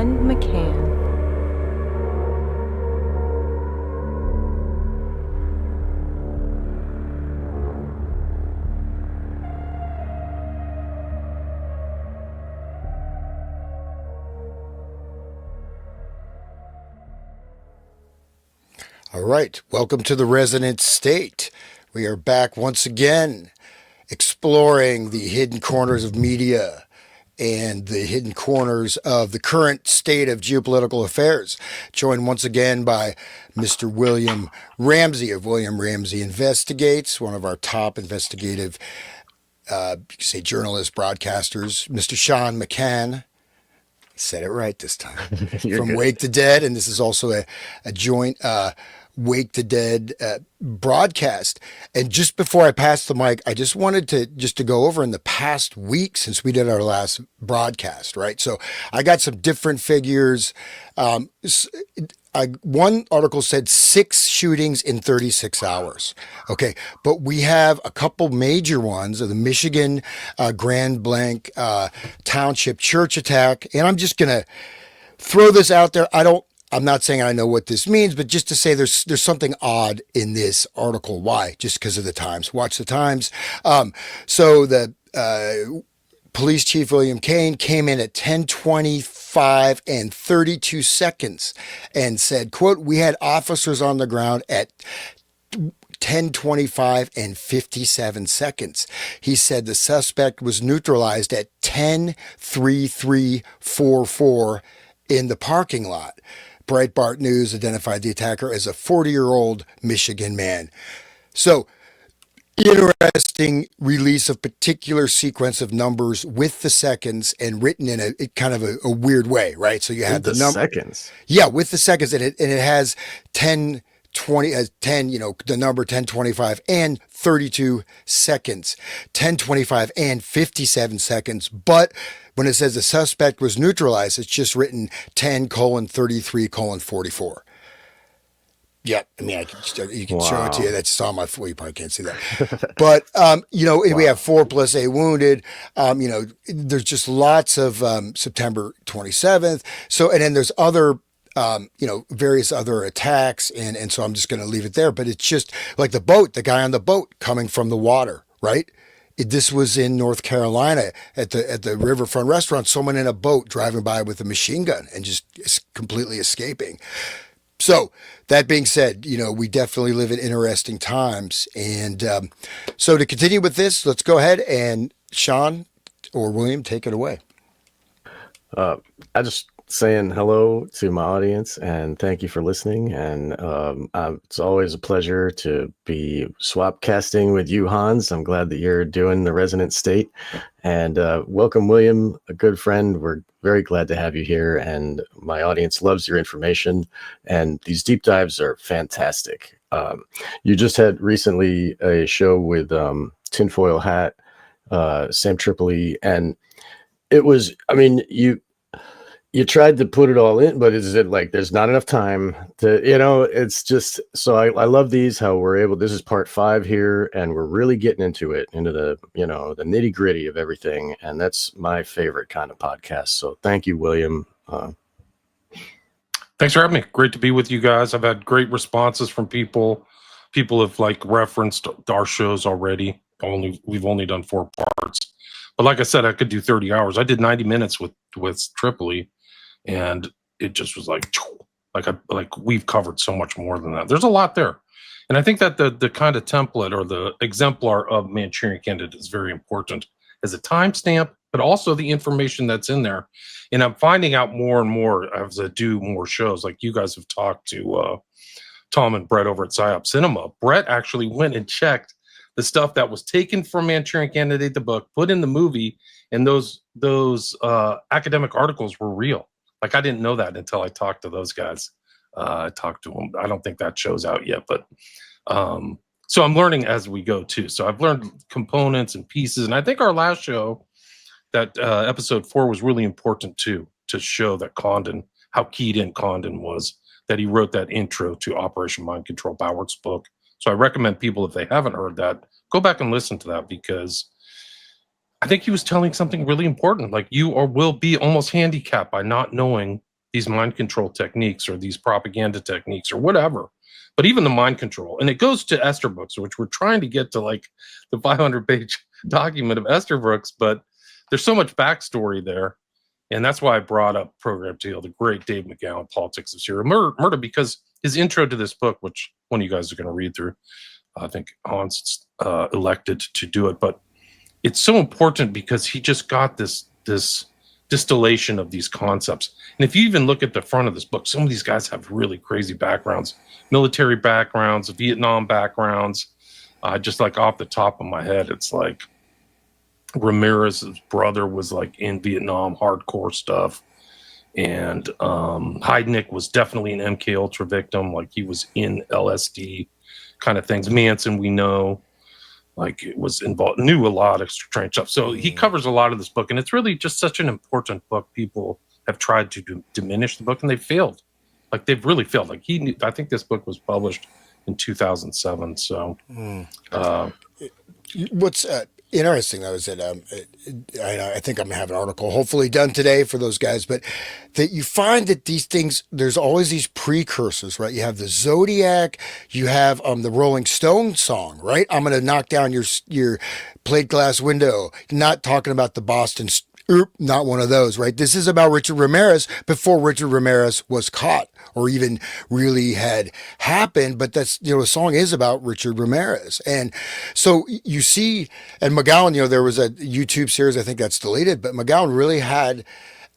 and McCann. All right, welcome to the Resonant State. We are back once again exploring the hidden corners of media and the hidden corners of the current state of geopolitical affairs. Joined once again by Mr. William Ramsey of William Ramsey Investigates, one of our top investigative, you could say journalists, broadcasters, Mr. Sean McCann. Said it right this time. From Good. Wake the Dead, and this is also a joint Wake the Dead broadcast. And just before I pass the mic, I just wanted to go over in the past week since we did our last broadcast, right? So I got some different figures. One article said 6 shootings in 36 hours. Okay, but we have a couple major ones of the Michigan Grand Blanc Township church attack, and I'm just gonna throw this out there. I'm not saying I know what this means, but just to say there's something odd in this article. Why? Just because of the times. Watch the times. So the Police Chief William Kane came in at 10:25 and 32 seconds and said, quote, "We had officers on the ground at 10:25 and 57 seconds. He said the suspect was neutralized at 10:33:44 in the parking lot. Breitbart News identified the attacker as a 40-year-old Michigan man." So, interesting release of particular sequence of numbers with the seconds and written in a kind of a weird way, right? So you have the number seconds. Yeah, with the seconds, and it has 10, 20, 10, the number 10:25 and 32 seconds, 10:25 and 57 seconds. But when it says the suspect was neutralized, it's just written 10:33:44. Yeah, I mean, you can show it to you. That's on my floor. You probably can't see that. But, we have 4 plus 8 wounded. There's just lots of September 27th. So, and then there's other, various other attacks. And so I'm just going to leave it there. But it's just like the guy on the boat coming from the water, right? This was in North Carolina at the riverfront restaurant. Someone in a boat driving by with a machine gun and just completely escaping. So that being said, we definitely live in interesting times. And so to continue with this, let's go ahead and Sean or William, take it away. I just saying hello to my audience and thank you for listening. And it's always a pleasure to be swap casting with you, Hans. I'm glad that you're doing the Resonant State. And welcome, William, a good friend. We're very glad to have you here. And my audience loves your information. And these deep dives are fantastic. You just had recently a show with Tinfoil Hat, Sam Tripoli. And it was, you tried to put it all in, but is it like there's not enough time to, it's just, so I love these, how we're able, this is part 5 here, and we're really getting into the the nitty gritty of everything. And that's my favorite kind of podcast. So thank you, William. Thanks for having me. Great to be with you guys. I've had great responses from people. People have referenced our shows already. We've only done 4 parts, but like I said, I could do 30 hours. I did 90 minutes with Tripoli. And it just was like we've covered so much more than that. There's a lot there. And I think that the kind of template or the exemplar of Manchurian Candidate is very important as a timestamp, but also the information that's in there. And I'm finding out more and more as I do more shows. Like you guys have talked to Tom and Brett over at PsyOp Cinema. Brett actually went and checked the stuff that was taken from Manchurian Candidate, the book, put in the movie, and those academic articles were real. Like I didn't know that until I talked to those guys. I talked to them. I don't think that show's out yet, but so I'm learning as we go too. So I've learned components and pieces, and I think our last show, that episode 4, was really important too, to show that Condon, how keyed in Condon was, that he wrote that intro to Operation Mind Control, Bowert's book. So I recommend people, if they haven't heard that, go back and listen to that, because I think he was telling something really important. Like you will be almost handicapped by not knowing these mind control techniques or these propaganda techniques or whatever. But even the mind control, and it goes to Esterbrook's, which we're trying to get to like the 500-page document of Esterbrook's, but there's so much backstory there. And that's why I brought up Program to Heal, the great Dave McCann, Politics of Serial Murder, because his intro to this book, which one of you guys are going to read through, I think Hans elected to do it, but it's so important because he just got this distillation of these concepts. And if you even look at the front of this book, some of these guys have really crazy backgrounds, military backgrounds, Vietnam backgrounds. Just like off the top of my head, it's like Ramirez's brother was like in Vietnam, hardcore stuff. And Heidnik was definitely an MK Ultra victim. Like he was in LSD kind of things. Manson, we know, like it was involved, knew a lot of strange stuff. So he covers a lot of this book, and it's really just such an important book. People have tried to diminish the book, and they failed. Like they've really failed. Like he knew, I think this book was published in 2007. So what's interesting though is that I think I'm gonna have an article hopefully done today for those guys, but that you find that these things, there's always these precursors, right? You have the Zodiac, you have the Rolling Stone song, right? I'm gonna knock down your plate glass window. Not talking about the Boston. Not one of those, right? This is about Richard Ramirez before Richard Ramirez was caught or even really had happened. But that's, the song is about Richard Ramirez. And so you see, and McGowan, there was a YouTube series, I think that's deleted, but McGowan really had,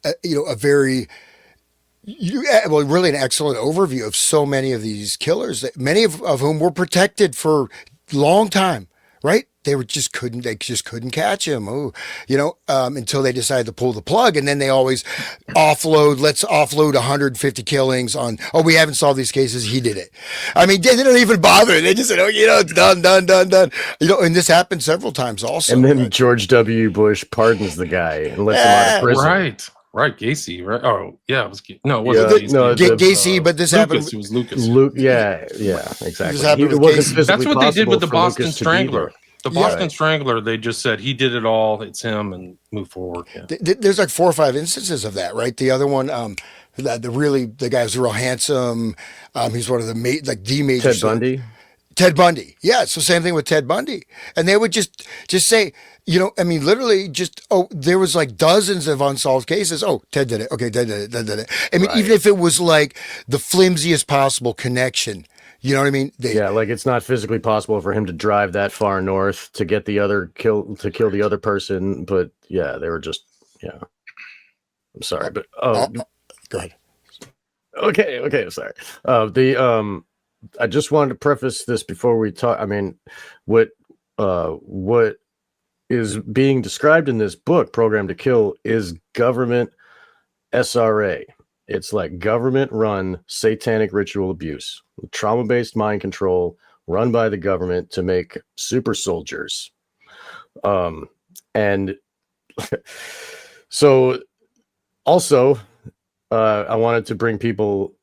a very, really an excellent overview of so many of these killers, that many of whom were protected for a long time, right? They just couldn't catch him. Until they decided to pull the plug. And then they always let's offload 150 killings on, we haven't solved these cases. He did it. I mean, they didn't even bother. They just said, it's done. And this happened several times also. And then right? George W. Bush pardons the guy and lets him out of prison. Right, Gacy, right? Oh, yeah, it was no, it wasn't Gacy. No, Gacy, but this happened. It was Lucas. Yeah, exactly. It wasn't That's what they did with the Boston Lucas Strangler. The Boston Strangler, they just said he did it all. It's him, and move forward. Yeah. There's like 4 or 5 instances of that, right? The other one, the guy was real handsome. He's one of the major. Ted Bundy. Ted Bundy, yeah. So same thing with Ted Bundy, and they would just say, literally just, there was like dozens of unsolved cases. Oh, Ted did it. Okay, Ted did it. I mean, even if it was like the flimsiest possible connection. You know what I mean? Like it's not physically possible for him to drive that far north to get to kill the other person. But yeah, they were just, I'm sorry, but go ahead. Okay, sorry. I just wanted to preface this before we talk. I mean, what is being described in this book, Program to Kill, is government SRA. It's like government-run satanic ritual abuse, trauma-based mind control run by the government to make super soldiers. And so also, I wanted to bring people,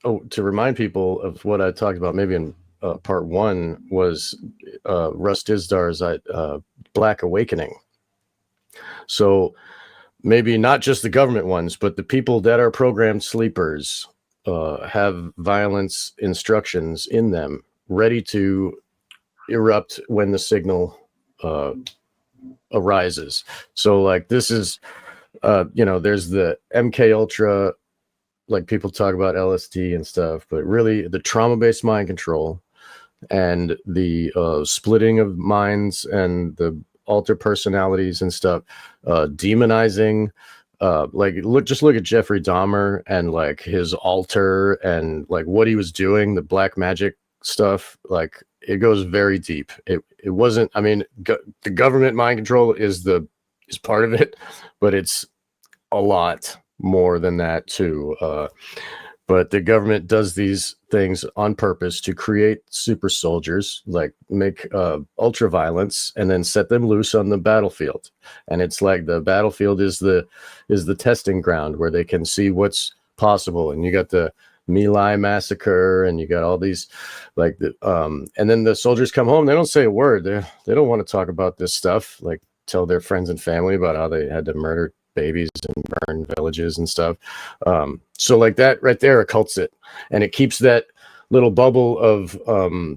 to remind people of what I talked about maybe in part 1 was Russ Dizdar's Black Awakening. So maybe not just the government ones, but the people that are programmed sleepers have violence instructions in them ready to erupt when the signal arises. So like this is, there's the MK Ultra, like people talk about LSD and stuff, but really the trauma-based mind control and the splitting of minds and the alter personalities and stuff, demonizing, just look at Jeffrey Dahmer and like his altar and like what he was doing, the black magic stuff. Like it goes very deep. It wasn't, I mean, the government mind control is part of it, but it's a lot more than that too. But the government does these things on purpose to create super soldiers, like make ultra violence, and then set them loose on the battlefield. And it's like the battlefield is the testing ground where they can see what's possible. And you got the My Lai massacre, and you got all these, and then the soldiers come home. They don't say a word. They don't want to talk about this stuff. Like tell their friends and family about how they had to murder babies and burn villages and stuff. So like that right there occults it, and it keeps that little bubble of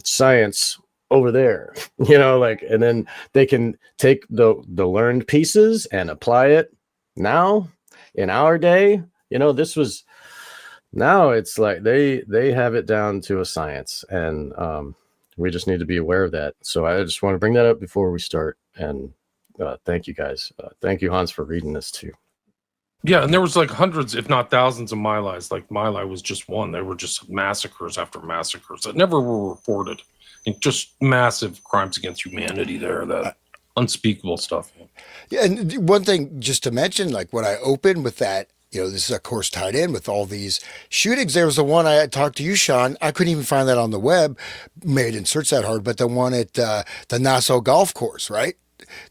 science over there, like, and then they can take the learned pieces and apply it now in our day. This was, now it's like they have it down to a science, and we just need to be aware of that. So I just want to bring that up before we start, and thank you guys. Thank you, Hans, for reading this too. Yeah, and there was like hundreds, if not thousands, of My Lais. Like My Lai was just one. There were just massacres after massacres that never were reported. And just massive crimes against humanity there. That unspeakable stuff. Yeah, and one thing just to mention, like when I opened with that, this is of course tied in with all these shootings. There was the one I talked to you, Sean. I couldn't even find that on the web. Maybe I didn't search that hard, but the one at the Nassau golf course, right?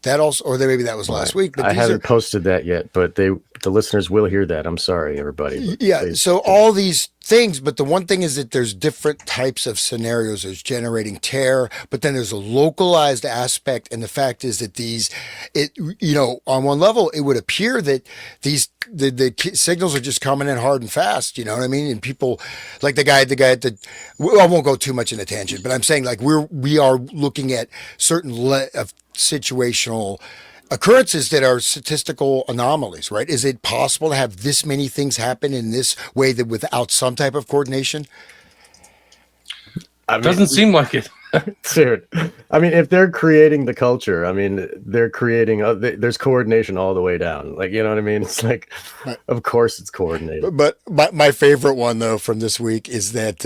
That also, or maybe that was last week. But I haven't posted that yet, but the listeners will hear that. I'm sorry, everybody. Yeah. So all these things, but the one thing is that there's different types of scenarios. There's generating terror, but then there's a localized aspect. And the fact is that on one level, it would appear that the signals are just coming in hard and fast. You know what I mean? And people like the guy at I won't go too much in a tangent, but I'm saying like we are looking at certain of situational occurrences that are statistical anomalies, right? Is it possible to have this many things happen in this way that without some type of coordination? It doesn't seem like it. Dude, I mean, if they're creating the culture, I mean, they're creating, there's coordination all the way down. Like, you know what I mean? It's like, of course it's coordinated. But my favorite one, though, from this week is that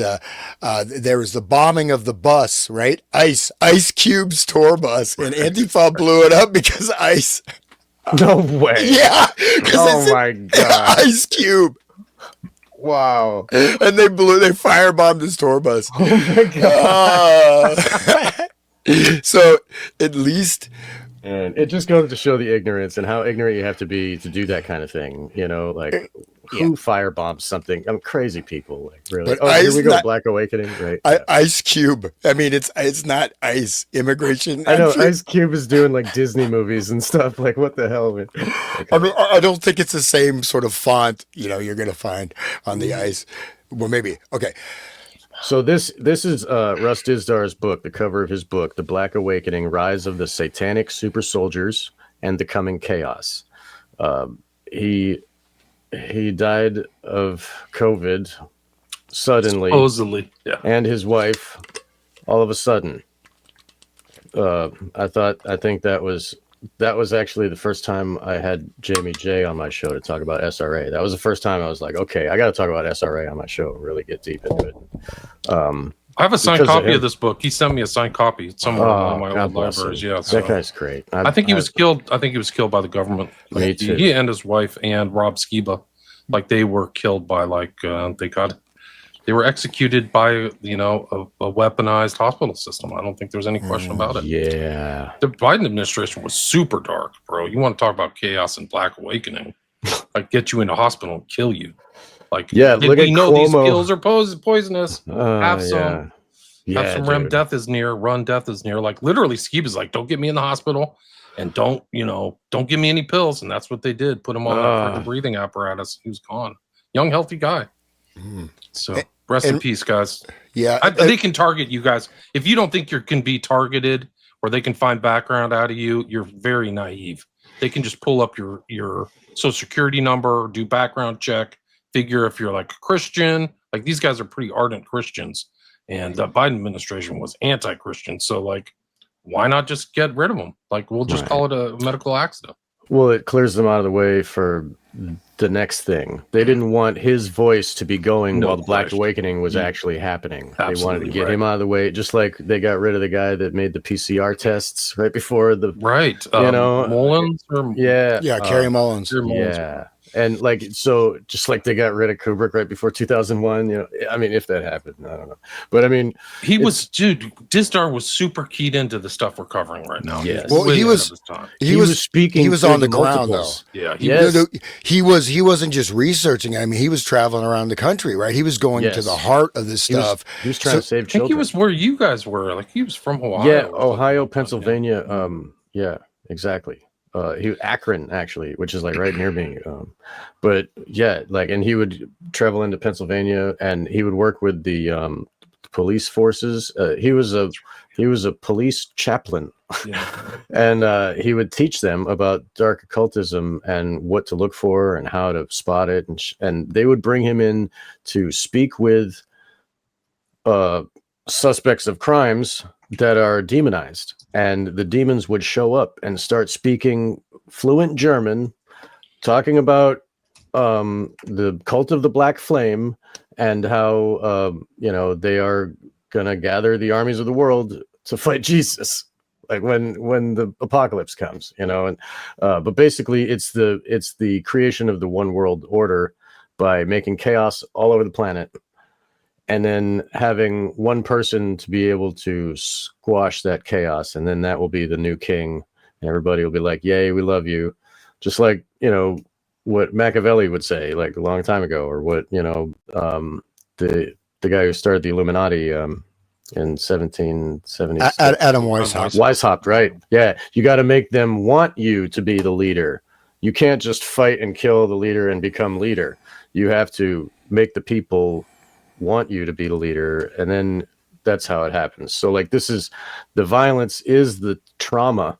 there was the bombing of the bus, right? Ice Cube's tour bus, and Antifa blew it up because Ice. No way. Yeah. Oh, my God. Ice Cube. Wow. And they firebombed his tour bus. Oh my God. So at least. And it just goes to show the ignorance and how ignorant you have to be to do that kind of thing. Like who firebombs something? I'm crazy people. Like really. But here we go. Black Awakening. Right. Ice Cube. I mean, it's not ice immigration. I know Ice Cube is doing like Disney movies and stuff. Like what the hell? Man? Okay. I mean, I don't think it's the same sort of font, you're going to find on the ice. Well, maybe. Okay. So this is Russ Dizdar's book, the cover of his book, The Black Awakening, Rise of the Satanic Super Soldiers and the Coming Chaos. He died think COVID suddenly. Supposedly, yeah. And his wife, all of a sudden. I think that was actually the first time I had Jamie J on my show to talk about SRA. That was the first time I was like, okay, I got to talk about SRA on my show and really get deep into it. I have a signed copy of this book. He sent me a signed copy. It's somewhere in my old libraries. Yeah, so. That guy's great. I think he was killed. I think he was killed by the government. Me too. He and his wife and Rob Skiba, like they were killed by they were executed by a weaponized hospital system. I don't think there's any question about it. Yeah, the Biden administration was super dark, bro. You want to talk about chaos and Black Awakening? Like get you into hospital and kill you. Like look at know Cuomo. These pills are poisonous. Have some. Yeah, have some REM death is near. Run death is near. Like literally, Skiba's like, don't get me in the hospital, and don't give me any pills. And that's what they did. Put him on that breathing apparatus. He was gone. Young, healthy guy. So rest in peace, guys. Yeah, they can target you guys. If you don't think you can be targeted or they can find background out of you, you're very naive. They can just pull up your social security number, do background check, figure if you're like a Christian. Like these guys are pretty ardent Christians, and the Biden administration was anti-Christian. So like, why not just get rid of them? Like we'll just call it a medical accident. Well, it clears them out of the way for the next thing. They didn't want his voice to be going while the Black Awakening was actually happening. Absolutely, they wanted to get him out of the way, just like they got rid of the guy that made the PCR tests right before the Mullins or Kerry Mullins. Yeah. And like, so just like they got rid of Kubrick right before 2001, I mean, if that happened, I don't know. But I mean, Dizdar was super keyed into the stuff we're covering right now. Yes. Well, he was speaking. He was on the ground though. Yeah. He wasn't just researching. I mean, he was traveling around the country, right? He was going to the heart of this stuff. He was trying to save children. I think he was where you guys were. Like he was from Hawaii. Yeah. Ohio, Pennsylvania. Yeah, exactly. Akron actually, which is like right near me. But yeah, like, and he would travel into Pennsylvania, and he would work with the police forces. He was a police chaplain, and he would teach them about dark occultism and what to look for and how to spot it, and they would bring him in to speak with suspects of crimes that are demonized, and the demons would show up and start speaking fluent German, talking about the cult of the Black Flame and how they are gonna gather the armies of the world to fight Jesus, like when the apocalypse comes, and but basically it's the creation of the one world order by making chaos all over the planet, and then having one person to be able to squash that chaos, and then that will be the new king, and everybody will be like, yay, we love you, just like what Machiavelli would say like a long time ago, or what the guy who started the Illuminati in 1770. Adam Weishaupt. Weishaupt, right? Yeah, you got to make them want you to be the leader. You can't just fight and kill the leader and become leader. You have to make the people want you to be the leader, and then that's how it happens. So like, this is the violence, is the trauma,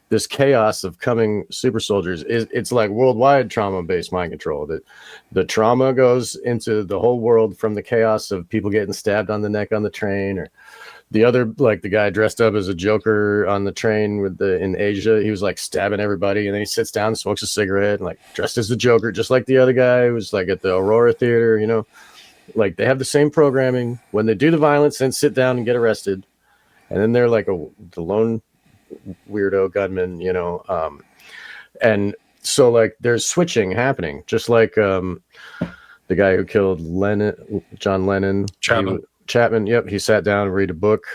this chaos of coming super soldiers. It's like worldwide trauma-based mind control, that the trauma goes into the whole world, from the chaos of people getting stabbed on the neck on the train, or the other, like the guy dressed up as a Joker on the train in Asia, he was like stabbing everybody, and then he sits down and smokes a cigarette and like dressed as the Joker, just like the other guy who was like at the Aurora Theater, like they have the same programming. When they do the violence, then sit down and get arrested, and then they're like the lone weirdo gunman, and so like there's switching happening, just like the guy who killed John Lennon, Chapman. Yep, he sat down and read a book.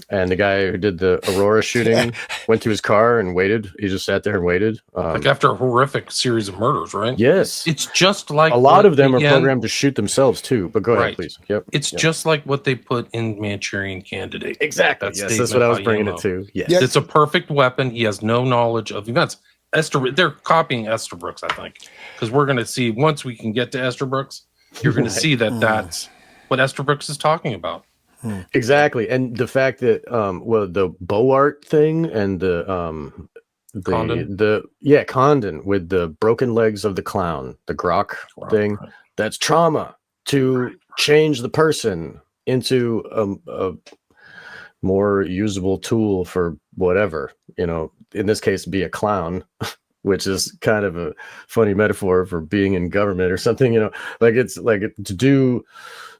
And the guy who did the Aurora shooting went to his car and waited. He just sat there and waited. Like after a horrific series of murders, right? Yes. It's just like a lot of them are programmed to shoot themselves too. But go ahead, please. Yep. It's just like what they put in Manchurian Candidate. Exactly. That's what I was bringing it to. Yes. It's a perfect weapon. He has no knowledge of events. They're copying Estabrooks, I think, because we're going to see, once we can get to Estabrooks, you're going to see that that's what Estabrooks is talking about. Exactly. And the fact that the Boart thing and the Condon with the broken legs of the clown, the Grok thing, that's trauma to change the person into a more usable tool for whatever, in this case be a clown, which is kind of a funny metaphor for being in government or something, like it's like to do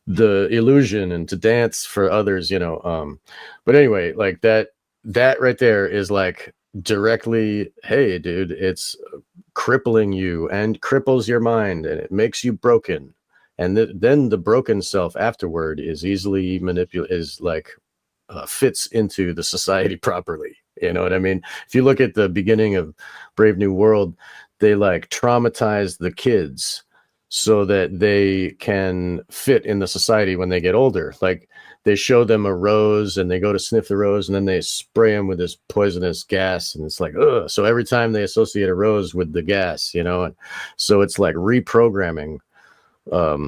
the illusion and to dance for others, but anyway, like that right there is like directly, hey dude, it's crippling you and cripples your mind, and it makes you broken, and then the broken self afterward is easily manipulated, is like fits into the society properly, you know what I mean? If you look at the beginning of Brave New World, they like traumatize the kids so that they can fit in the society when they get older. Like they show them a rose and they go to sniff the rose, and then they spray them with this poisonous gas, and it's like, ugh. So every time they associate a rose with the gas, and so it's like reprogramming the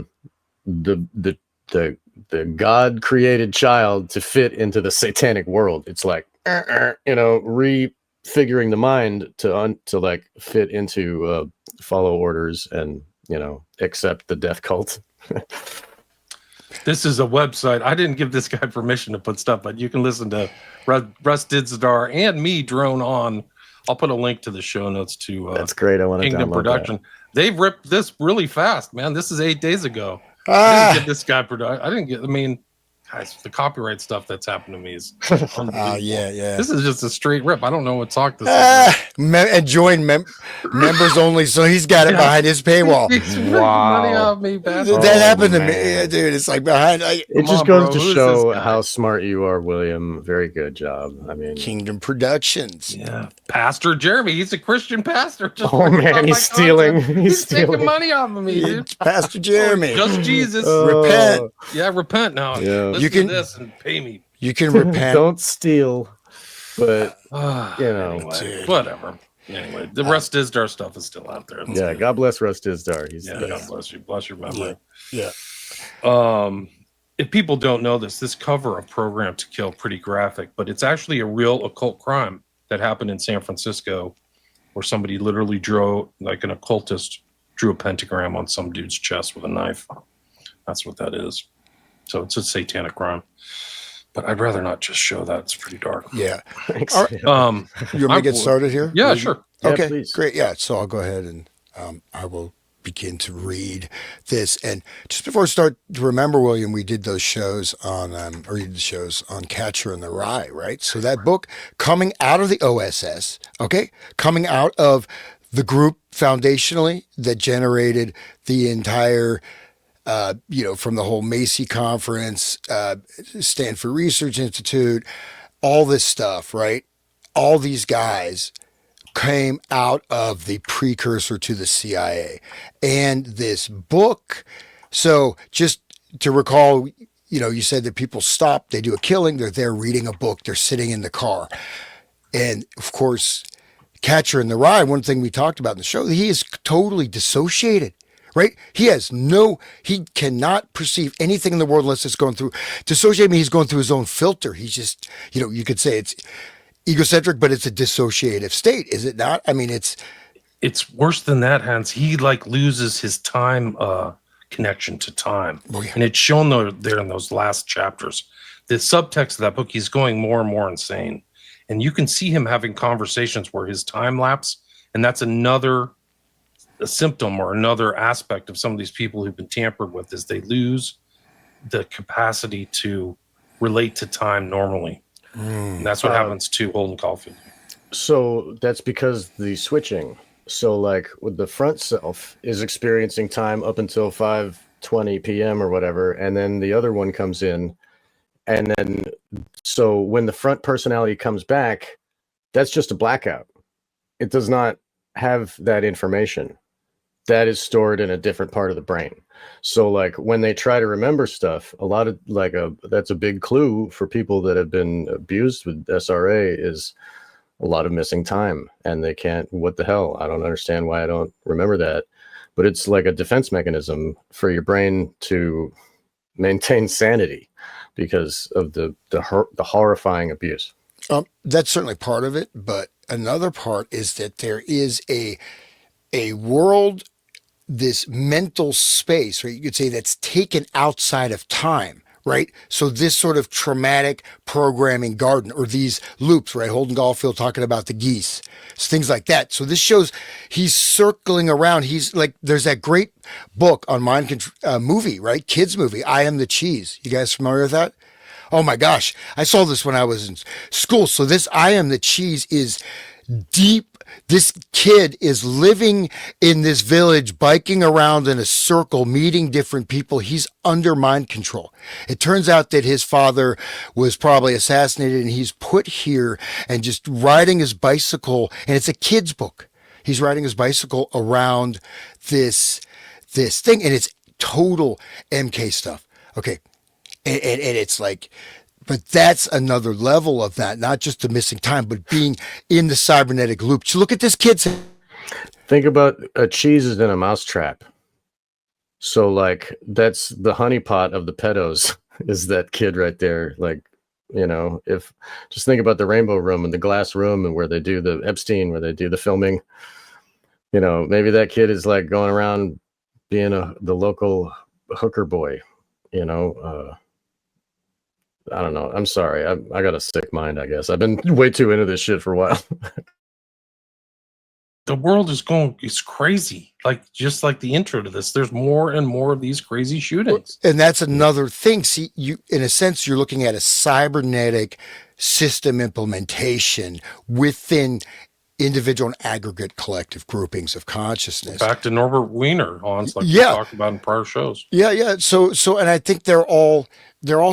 God created child to fit into the satanic world. It's like, refiguring the mind to like fit into follow orders and accept the death cult. This is a website. I didn't give this guy permission to put stuff, but you can listen to Russ Dizdar and me drone on. I'll put a link to the show notes to that's great. I want to Kingdom download Production. That. They've ripped this really fast, man. This is 8 days ago. I didn't get this guy guys, the copyright stuff that's happened to me is yeah. This is just a straight rip. I don't know what talk this is. And join members only, so he's got it behind his paywall. Money off me, that happened to me, dude. It's like behind. It just goes to show how smart you are, William. Very good job. I mean, Kingdom Productions. Yeah, Pastor Jeremy. He's a Christian pastor. Oh man, he's stealing. He's taking money off of me, dude. Pastor Jeremy. Just Jesus. Repent. Yeah, repent now. Yeah. You can this and pay me. You can repent. Don't steal, but Anyway, dude. whatever. Anyway, the Russ Dizdar stuff is still out there. It's Yeah, good. God bless Russ Dizdar. God bless you. Bless your memory. Yeah. If people don't know this cover of Program to Kill pretty graphic, but it's actually a real occult crime that happened in San Francisco, where somebody literally an occultist drew a pentagram on some dude's chest with a knife. That's what that is. So it's a satanic crime. But I'd rather not just show that. It's pretty dark. Yeah. Thanks. All right. You want me to get started here? Yeah, sure. Yeah, Okay, please. great. Yeah, so I'll go ahead and I will begin to read this. And just before I start, to remember, William, we did those shows on, or you did the shows on Catcher in the Rye, right? So that book coming out of the OSS, okay, coming out of the group foundationally that generated the entire from the whole Macy conference, Stanford Research Institute, all this stuff, right? All these guys came out of the precursor to the CIA. And this book, so just to recall, you said that people stop, they do a killing, they're there reading a book, they're sitting in the car. And of course, Catcher in the Rye, one thing we talked about in the show, he is totally dissociated. Right? He cannot perceive anything in the world unless it's going through. Dissociate means he's going through his own filter. He's just, you could say it's egocentric, but it's a dissociative state, is it not? I mean, it's worse than that, Hans. He loses his time connection to time. Oh, yeah. And it's shown there in those last chapters. The subtext of that book, he's going more and more insane. And you can see him having conversations where his time lapse, and that's a symptom or another aspect of some of these people who've been tampered with, is they lose the capacity to relate to time normally. And that's what happens to Holden Caulfield. So that's because the switching. So with the front self is experiencing time up until 5:20 p.m. or whatever, and then the other one comes in, and then so when the front personality comes back, that's just a blackout. It does not have that information. That is stored in a different part of the brain. So when they try to remember stuff, a lot of that's a big clue for people that have been abused with SRA, is a lot of missing time, and they can't, what the hell? I don't understand why I don't remember that. But it's like a defense mechanism for your brain to maintain sanity because of the horrifying abuse. That's certainly part of it, but another part is that there is a world, this mental space, right? You could say that's taken outside of time, right? So this sort of traumatic programming garden, or these loops, right? Holden Caulfield talking about the geese, things like that. So this shows he's circling around. He's there's that great book on mind control, movie, right? Kids movie, I Am the Cheese. You guys familiar with that? Oh my gosh. I saw this when I was in school. So this I Am the Cheese is deep. This kid is living in this village, biking around in a circle, meeting different people. He's under mind control. It turns out that his father was probably assassinated, and he's put here and just riding his bicycle. And it's a kid's book. He's riding his bicycle around this thing, and it's total MK stuff. Okay. And it's but that's another level of that, not just the missing time, but being in the cybernetic loop. So look at this kid. Think about a cheese is in a mousetrap. So that's the honeypot of the pedos, is that kid right there. If just think about the Rainbow Room and the glass room, and where they do the Epstein, where they do the filming, maybe that kid is going around being the local hooker boy, I don't know. I'm sorry. I got a sick mind, I guess. I've been way too into this shit for a while. The world it's crazy. Just like the intro to this, there's more and more of these crazy shootings. And that's another thing. See, in a sense, you're looking at a cybernetic system implementation within individual and aggregate collective groupings of consciousness. Back to Norbert Wiener, Hans, we talked about in prior shows. Yeah. So, and I think they're all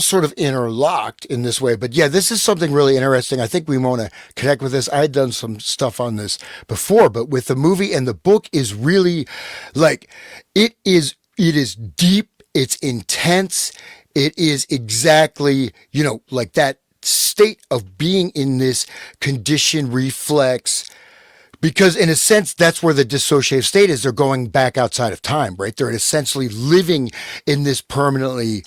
sort of interlocked in this way. But yeah, this is something really interesting. I think we want to connect with this. I had done some stuff on this before, but with the movie and the book is really it is deep. It's intense. It is exactly, that state of being in this conditioned reflex Because in a sense, that's where the dissociative state is. They're going back outside of time, right? They're essentially living in this permanently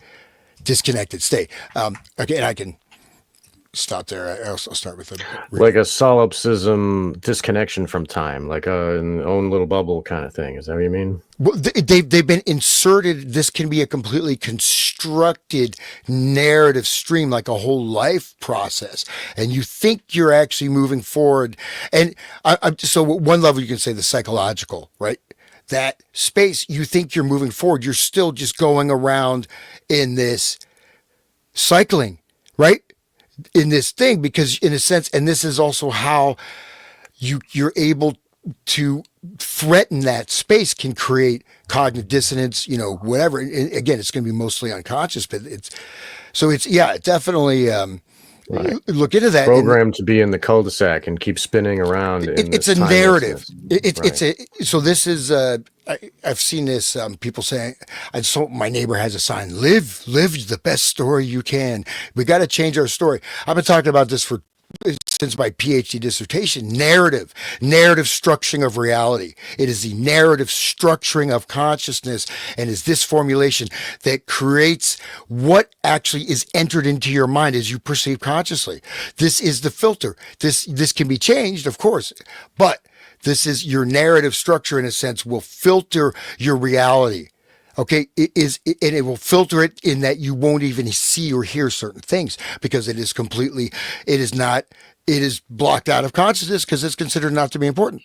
disconnected state. Okay, and I can stop there. I'll start with like a solipsism disconnection from time, like an own little bubble kind of thing. Is that what you mean? Well, they've been inserted. This can be a completely constructed narrative stream, like a whole life process, and you think you're actually moving forward. And so one level you can say the psychological, right? That space, you think you're moving forward. You're still just going around in this cycling, right? In this thing, because in a sense, and this is also how you're able to threaten that space, can create cognitive dissonance, whatever. And again, it's going to be mostly unconscious, but it's definitely Right. look into that. Programmed to be in the cul-de-sac and keep spinning around. It's a narrative. So this is I've seen this. People saying, my neighbor has a sign: live the best story you can. We got to change our story. I've been talking about this since my PhD dissertation. Narrative structuring of reality. It is the narrative structuring of consciousness, and is this formulation that creates what actually is entered into your mind as you perceive consciously. This is the filter. This can be changed, of course, but this is your narrative structure, in a sense, will filter your reality. Okay, and it will filter it in that you won't even see or hear certain things, because it is blocked out of consciousness, because it's considered not to be important,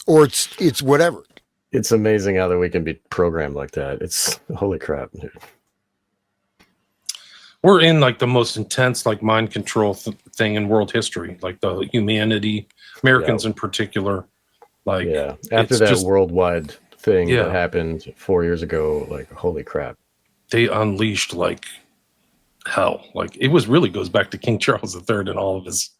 or it's whatever. It's amazing how that we can be programmed like that. It's holy crap, dude. We're in like the most intense like mind control thing in world history, like the humanity, Americans in particular. Like after that worldwide thing that happened 4 years ago, like holy crap, they unleashed like hell. Like it really goes back to King Charles III and all of his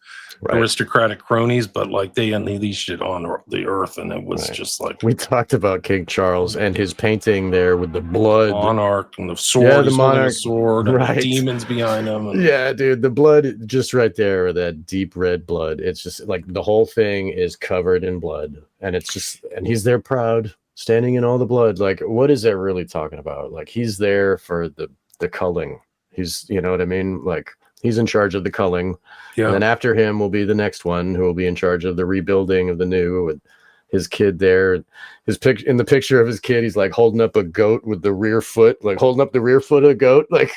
aristocratic cronies, but like they unleashed it on the earth, and it was just like, we talked about King Charles and his painting there with the blood, monarch and the sword, the monarch sword, and the demons behind him. And, dude, the blood just right there, that deep red blood. It's just like the whole thing is covered in blood, and it's just, and he's there proud, standing in all the blood. Like, what is that really talking about? Like, he's there for the culling. He's, you know what I mean? Like, he's in charge of the culling. Yeah. And then after him will be the next one who will be in charge of the rebuilding of the new, with his kid there. In the picture of his kid, he's like holding up a goat with the rear foot, like holding up the rear foot of a goat. Like,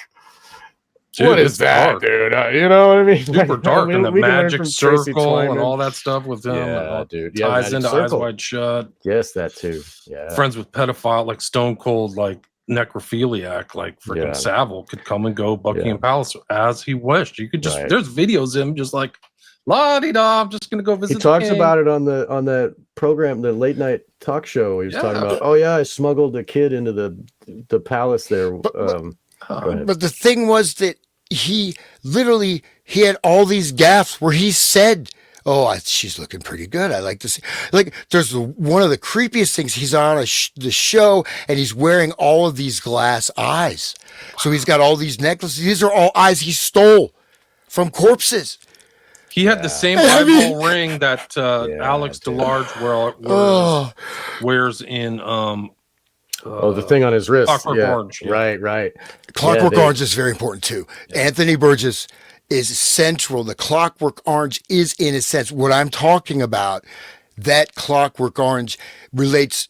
dude, what is that, dark, dude? You know what I mean? Super dark, and the magic circle and all that stuff with him. Yeah, dude. Ties into Eyes Wide Shut. Yes, that too. Yeah. Friends with pedophile, like Stone Cold, like necrophiliac, like freaking Savile could come and go Buckingham Palace as he wished. You could just there's videos of him just like la-di-da, I'm just gonna go visit. He talks about it on the program, the late night talk show. He was talking about, I smuggled a kid into the palace there. But the thing was that he had all these gaffes where he said, she's looking pretty good. I like to see. Like, there's one of the creepiest things. He's on the show, and he's wearing all of these glass eyes. So he's got all these necklaces. These are all eyes he stole from corpses. He had the same eyeball ring that Alex DeLarge wears in. The thing on his wrist. Clockwork Orange. Yeah. Right. Clockwork Orange is very important too. Yeah. Anthony Burgess is central. The Clockwork Orange is, in a sense, what I'm talking about. That Clockwork Orange relates,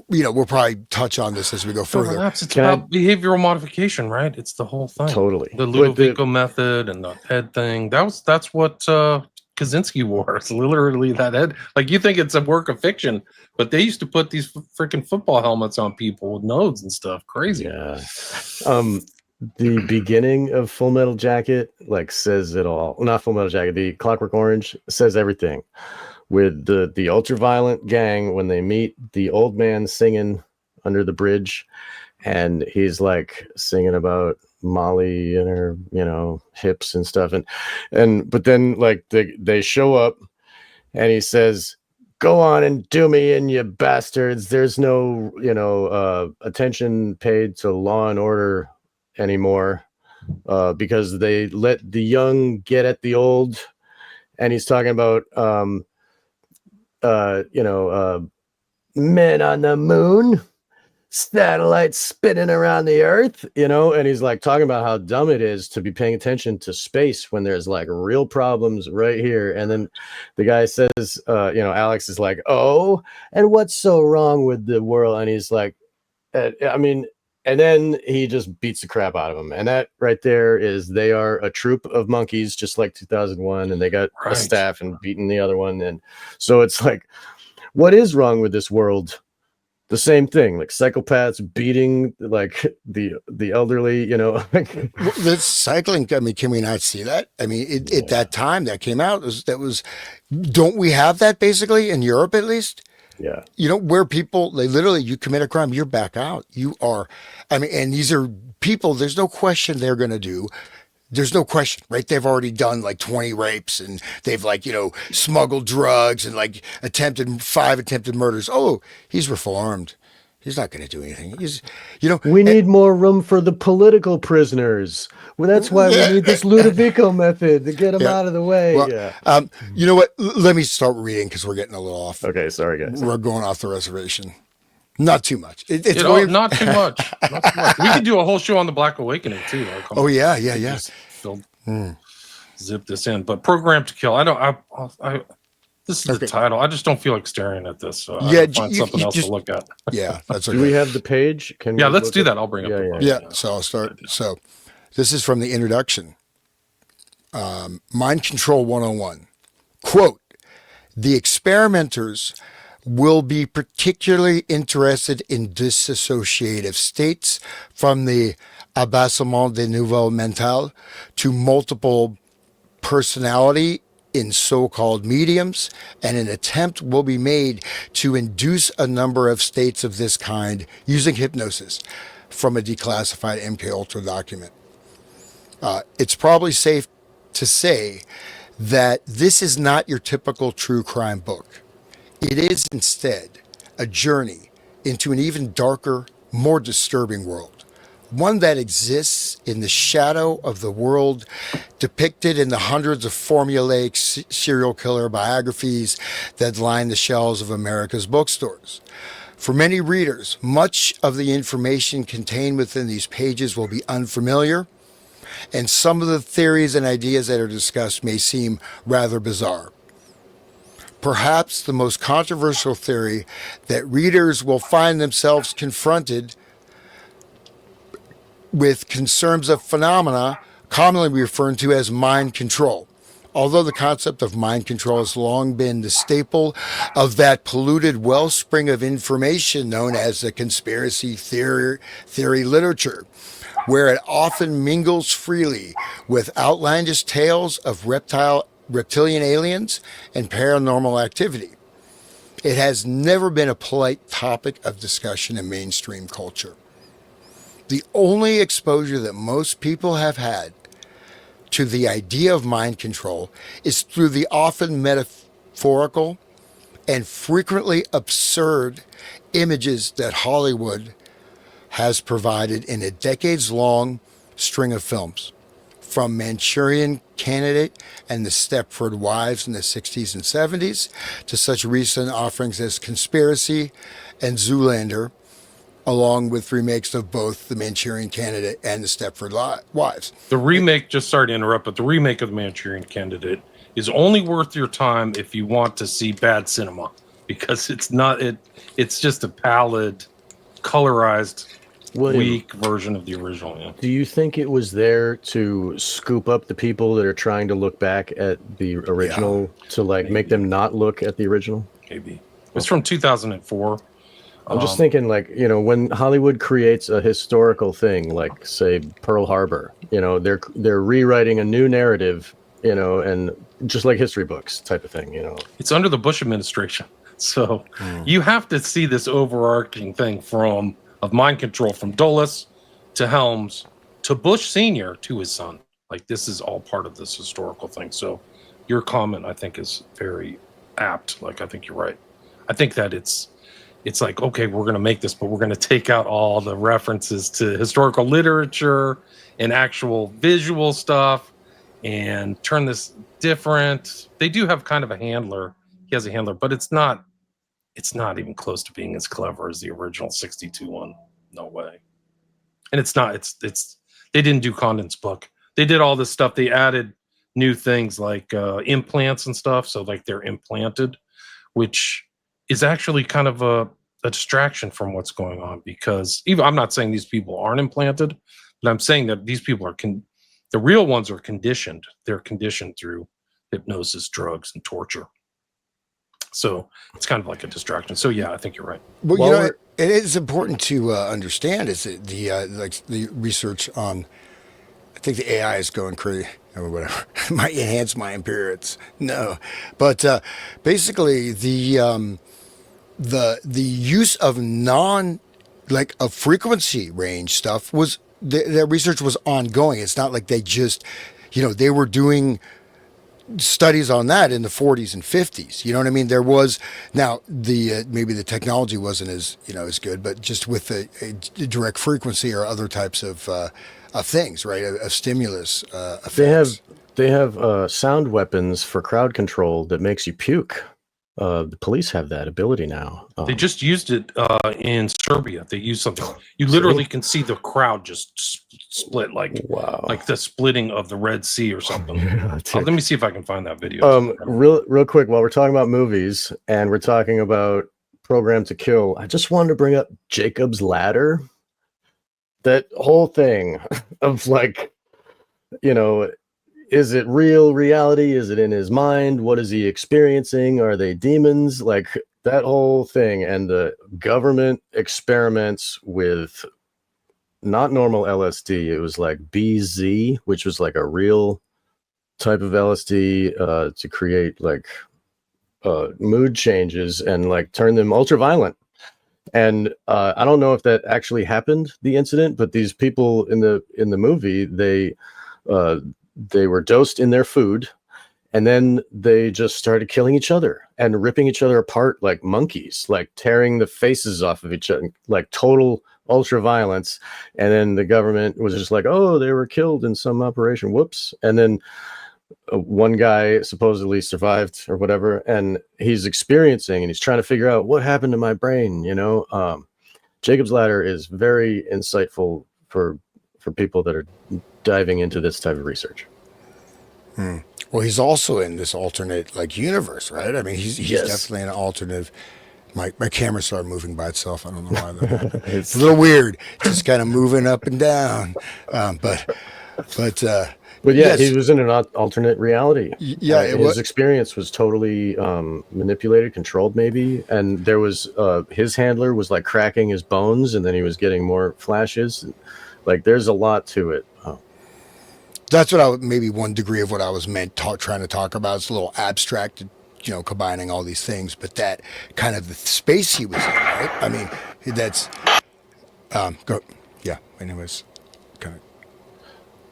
we'll probably touch on this as we go further. It's about behavioral modification, right? It's the whole thing. Totally. The Ludovico method and the head thing. That's what Kaczynski wore. It's literally that head. Like, you think it's a work of fiction, but they used to put these freaking football helmets on people with nodes and stuff. Crazy. Yeah. The beginning of Full Metal Jacket says it all. Not Full Metal Jacket. The Clockwork Orange says everything. With the ultraviolent gang, when they meet the old man singing under the bridge, and he's like singing about Molly and her, hips and stuff, but then they show up, and he says, "Go on and do me in, you bastards. There's no attention paid to law and order anymore, because they let the young get at the old." And he's talking about men on the moon, satellites spinning around the earth, and he's like talking about how dumb it is to be paying attention to space when there's like real problems right here. And then the guy says, Alex is like, oh, and what's so wrong with the world? And he's like, and then he just beats the crap out of him. And that right there is, they are a troop of monkeys, just like 2001, and they got a staff and beating the other one. And so it's like, what is wrong with this world? The same thing, like psychopaths beating like the elderly, This cycling. I mean, can we not see that? I mean, at that time that came out, don't we have that basically in Europe at least? Yeah. Where people, you commit a crime, you're back out. You are, and these are people, there's no question they're going to do. There's no question, right? They've already done like 20 rapes, and they've smuggled drugs and like 5 attempted murders. Oh, he's reformed. He's not going to do anything. We need more room for the political prisoners. Well, that's why we need this Ludovico method to get them out of the way. Well, you know what? Let me start reading because we're getting a little off. Okay, sorry guys. We're going off the reservation. Not too much. Not too much. Not too much. We could do a whole show on the Black Awakening too. Yeah. Zip this in, but Program to Kill. This is the title. I just don't feel like staring at this. So I find something else to look at. Yeah, that's okay. Do we have the page? Let's do that. I'll bring up. Yeah. So I'll start. So this is from the introduction. Mind Control 101. Quote: the experimenters will be particularly interested in dissociative states, from the abaissement de niveau mental to multiple personality in so-called mediums, and an attempt will be made to induce a number of states of this kind using hypnosis from a declassified MKUltra document. It's probably safe to say that this is not your typical true crime book. It is instead a journey into an even darker, more disturbing world. One that exists in the shadow of the world depicted in the hundreds of formulaic serial killer biographies that line the shelves of America's bookstores. For many readers, much of the information contained within these pages will be unfamiliar, and some of the theories and ideas that are discussed may seem rather bizarre. Perhaps the most controversial theory that readers will find themselves confronted with concerns of phenomena commonly referred to as mind control. Although the concept of mind control has long been the staple of that polluted wellspring of information known as the conspiracy theory literature, where it often mingles freely with outlandish tales of reptilian aliens and paranormal activity. It has never been a polite topic of discussion in mainstream culture. The only exposure that most people have had to the idea of mind control is through the often metaphorical and frequently absurd images that Hollywood has provided in a decades-long string of films, from Manchurian Candidate and the Stepford Wives in the 60s and 70s to such recent offerings as Conspiracy and Zoolander, along with remakes of both the Manchurian Candidate and the Stepford Wives. The remake, just sorry to interrupt, but the remake of the Manchurian Candidate is only worth your time if you want to see bad cinema, because it's just a pallid, colorized, weak version of the original. Yeah. Do you think it was there to scoop up the people that are trying to look back at the original to make them not look at the original? Maybe. It's from 2004. I'm just thinking, when Hollywood creates a historical thing, like say Pearl Harbor, they're rewriting a new narrative, and just like history books type of thing, It's under the Bush administration, so you have to see this overarching thing of mind control from Dulles to Helms to Bush Senior to his son. Like, this is all part of this historical thing. So your comment, I think, is very apt. I think you're right. I think that it's like, okay, we're going to make this, but we're going to take out all the references to historical literature and actual visual stuff and turn this different. They do have kind of a handler. He he has a handler, but it's not even close to being as clever as the original 62 one. No way. And it's they didn't do Condon's book. They did all this stuff. They added new things like implants and stuff. So like they're implanted, which is actually kind of a distraction from what's going on, because even I'm not saying these people aren't implanted, but I'm saying that these people are the real ones are conditioned. They're conditioned through hypnosis, drugs, and torture. So it's kind of like a distraction. So yeah, I think you're right. Well, you know, it is important to understand is that the research on, I think the AI is going crazy or whatever. Might enhance my appearance. No, but basically the use of a frequency range stuff was the research was ongoing. It's not like they just, they were doing studies on that in the 40s and 50s. You know what I mean? There was now maybe the technology wasn't as as good, but just with a direct frequency or other types of things, right? A stimulus effects. They have sound weapons for crowd control that makes you puke. The police have that ability now. They just used it in Serbia. They used something. You literally can see the crowd just split, like the splitting of the Red Sea or something. Let me see if I can find that video. Real quick, while we're talking about movies and we're talking about Program to Kill, I just wanted to bring up Jacob's Ladder. That whole thing of is it real reality? Is it in his mind? What is he experiencing? Are they demons? Like that whole thing. And the government experiments with not normal LSD. It was like BZ, which was like a real type of LSD to create mood changes and turn them ultra violent. And I don't know if that actually happened, the incident, but these people in the movie, they were dosed in their food, and then they just started killing each other and ripping each other apart like monkeys, like tearing the faces off of each other, like total ultra violence. And then the government was just like, oh, they were killed in some operation. Whoops. And then one guy supposedly survived or whatever, and he's experiencing and he's trying to figure out what happened to my brain. Jacob's Ladder is very insightful for people that are diving into this type of research. Well, he's also in this alternate universe, right? I mean, he's definitely an alternative. My camera started moving by itself. I don't know why. It's a little weird, just kind of moving up and down. But yeah, yes. He was in an alternate reality. Yeah, his experience was totally manipulated, controlled, maybe. And there was his handler was cracking his bones, and then he was getting more flashes. There's a lot to it. That's what maybe one degree of what I was trying to talk about. It's a little abstract, combining all these things, but that kind of the space he was in, right? I mean, that's yeah. Anyways, kind of.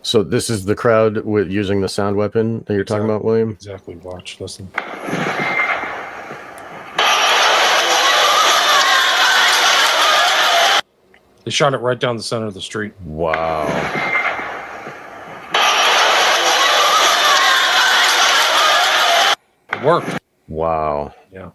So this is the crowd with using the sound weapon that you're talking about, William? Exactly. Watch, listen. They shot it right down the center of the street. Wow. It worked. Wow. Yeah.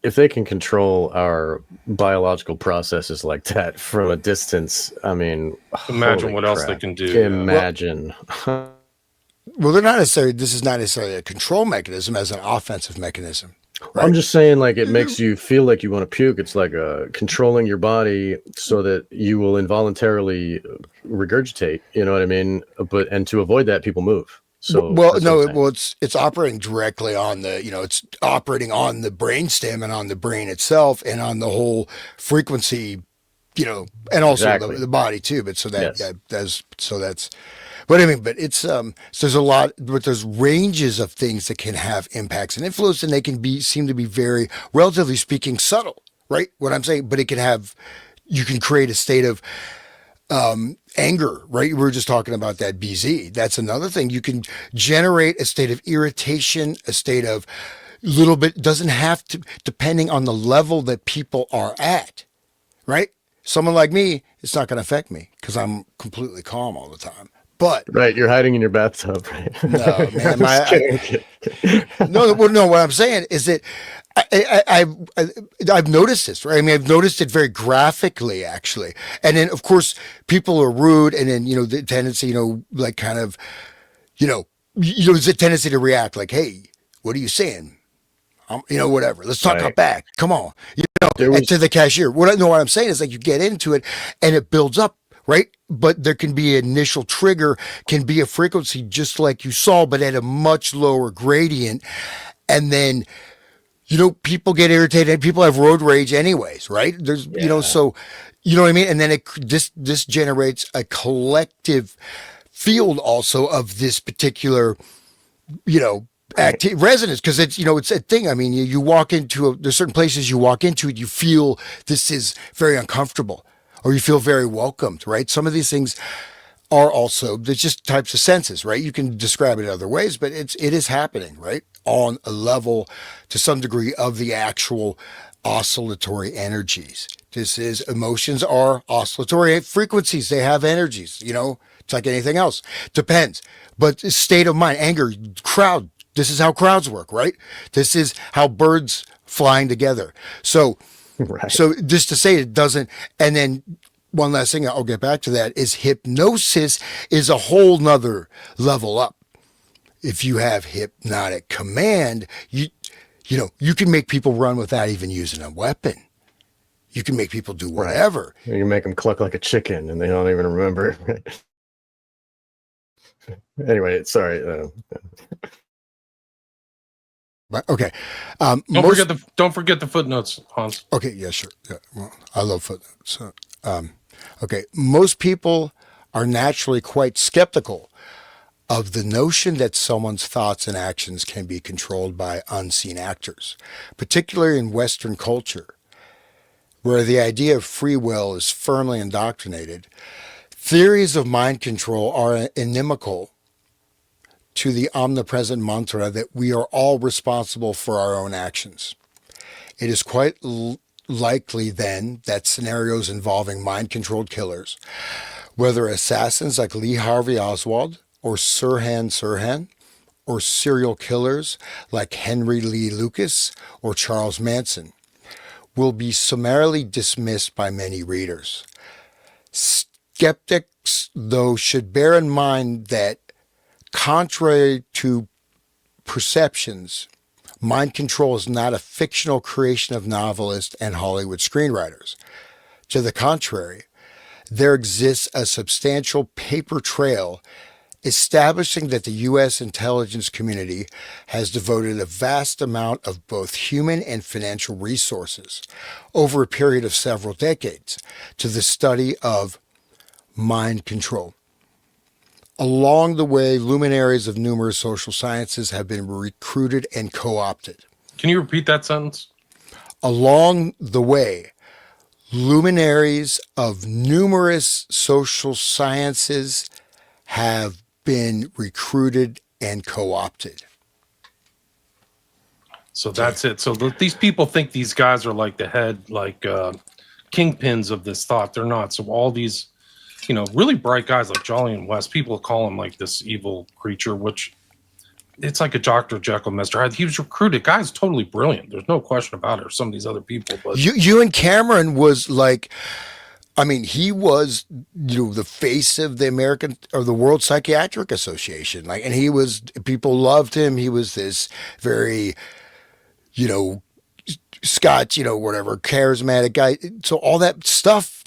If they can control our biological processes like that from a distance, I mean, imagine what else they can do. Imagine. Well, they're not necessarily. This is not necessarily a control mechanism as an offensive mechanism. Right? I'm just saying, it makes you feel like you want to puke. It's like controlling your body so that you will involuntarily regurgitate. You know what I mean? And to avoid that, people move. So it's operating directly on it's operating on the brainstem and on the brain itself and on the whole frequency, and also the body too. But but I mean, but it's so there's a lot, but there's ranges of things that can have impacts and influence, and they can seem to be very, relatively speaking, subtle, right? What I'm saying, but you can create a state of anger, right? We were just talking about that BZ. That's another thing. You can generate a state of irritation, a state of little bit, doesn't have to, depending on the level that people are at, right? Someone like me, it's not going to affect me because I'm completely calm all the time. But Right, you're hiding in your bathtub, right? no, man, Just kidding. no, well, no. What I'm saying is that I've noticed this, right? I mean, I've noticed it very graphically, actually. And then, of course, people are rude, and then the tendency, like kind of, there's a tendency to react like, "Hey, what are you saying? Whatever. Let's talk Right. back. Come on." There was- And to the cashier. What I'm saying is like you get into it, and it builds up. Right. But there can be an initial trigger, can be a frequency just like you saw, but at a much lower gradient. And then, people get irritated. People have road rage anyways, right? There's, so, you know what I mean? And then this generates a collective field also of this particular, resonance, because it's a thing. I mean, you walk into there's certain places you walk into and you feel this is very uncomfortable, or you feel very welcomed, right? Some of these things are also, they're just types of senses, right? You can describe it other ways, but it is happening, right? On a level to some degree of the actual oscillatory energies. Emotions are oscillatory frequencies. They have energies, it's like anything else. Depends. But state of mind, anger, crowd, this is how crowds work, right? This is how birds flying together. So, Right. So just to say it doesn't, and then one last thing, I'll get back to that, is hypnosis is a whole nother level up. If you have hypnotic command, you can make people run without even using a weapon. You can make people do whatever. Right. You make them cluck like a chicken and they don't even remember. Anyway, sorry. Okay. Don't forget the footnotes, Hans. Okay. Yeah, sure. Yeah. Well, I love footnotes. So, okay. Most people are naturally quite skeptical of the notion that someone's thoughts and actions can be controlled by unseen actors, particularly in Western culture, where the idea of free will is firmly indoctrinated. Theories of mind control are inimical to the omnipresent mantra that we are all responsible for our own actions. It is quite likely then that scenarios involving mind-controlled killers, whether assassins like Lee Harvey Oswald or Sirhan Sirhan, or serial killers like Henry Lee Lucas or Charles Manson, will be summarily dismissed by many readers. Skeptics, though, should bear in mind that contrary to perceptions, mind control is not a fictional creation of novelists and Hollywood screenwriters. To the contrary, there exists a substantial paper trail establishing that the U.S. intelligence community has devoted a vast amount of both human and financial resources over a period of several decades to the study of mind control. Along the way, luminaries of numerous social sciences have been recruited and co-opted. Can you repeat that sentence? Along the way, luminaries of numerous social sciences have been recruited and co-opted. So that's it. So these people think these guys are like the head, like kingpins of this thought. They're not. So all these, really bright guys like Jolly and West, people call him like this evil creature, which it's like a Dr. Jekyll, Mr. Hyde. He was recruited. Guy's totally brilliant. There's no question about it. Or some of these other people. But Ewan Cameron was like, he was, the face of the American or the World Psychiatric Association. And people loved him. He was this very, Scotch, whatever, charismatic guy. So all that stuff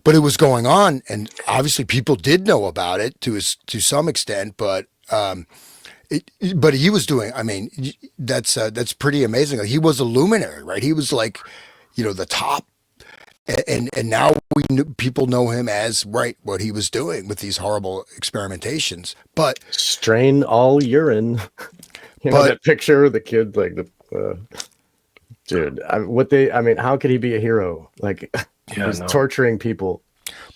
but it was going on, and obviously people did know about it to some extent, but he was doing. That's pretty amazing. He was a luminary, right? He was like, the top, and now people know him as what he was doing with these horrible experimentations. But strain all urine. That picture of the kid, like the. Dude, how could he be a hero? He's torturing people.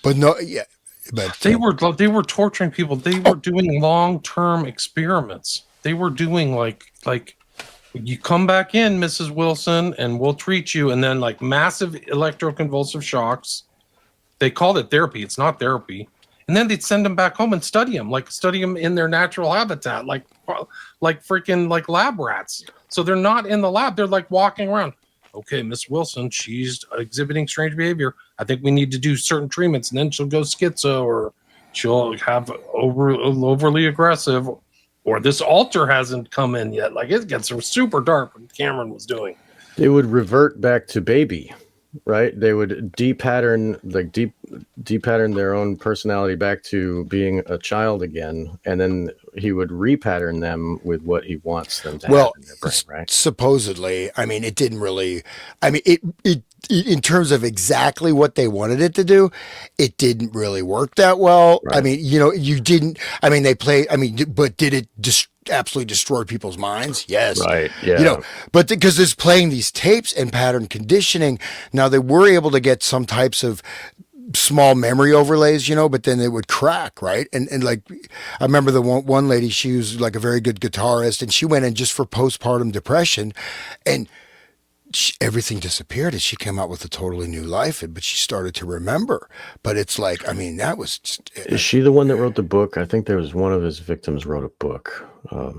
But no, yeah, but they were torturing people. They were doing long-term experiments. They were doing like you come back in, Mrs. Wilson, and we'll treat you, and then massive electroconvulsive shocks. They called it therapy. It's not therapy. and then they'd send them back home and study them in their natural habitat, like freaking like lab rats. So they're not in the lab; they're like walking around. Okay, Miss Wilson, she's exhibiting strange behavior. I think we need to do certain treatments, and then she'll go schizo, or she'll have overly aggressive, or this alter hasn't come in yet. Like, it gets super dark what Cameron was doing. They would revert back to baby, right? They would depattern their own personality back to being a child again, and then he would repattern them with what he wants them to have in their brain, right? Supposedly, I mean, it didn't really. I mean, it in terms of exactly what they wanted it to do, it didn't really work that well. Right. I mean, you didn't. I mean, but did it just absolutely destroy people's minds? Yes. Right. Yeah. But because there's playing these tapes and pattern conditioning, now they were able to get some types of small memory overlays, but then it would crack, right? And like, I remember the one lady, she was like a very good guitarist, and she went in just for postpartum depression, and everything disappeared, and she came out with a totally new life, but she started to remember. But it's like, I mean, that was just, is she the one that wrote the book? I think there was one of his victims wrote a book, a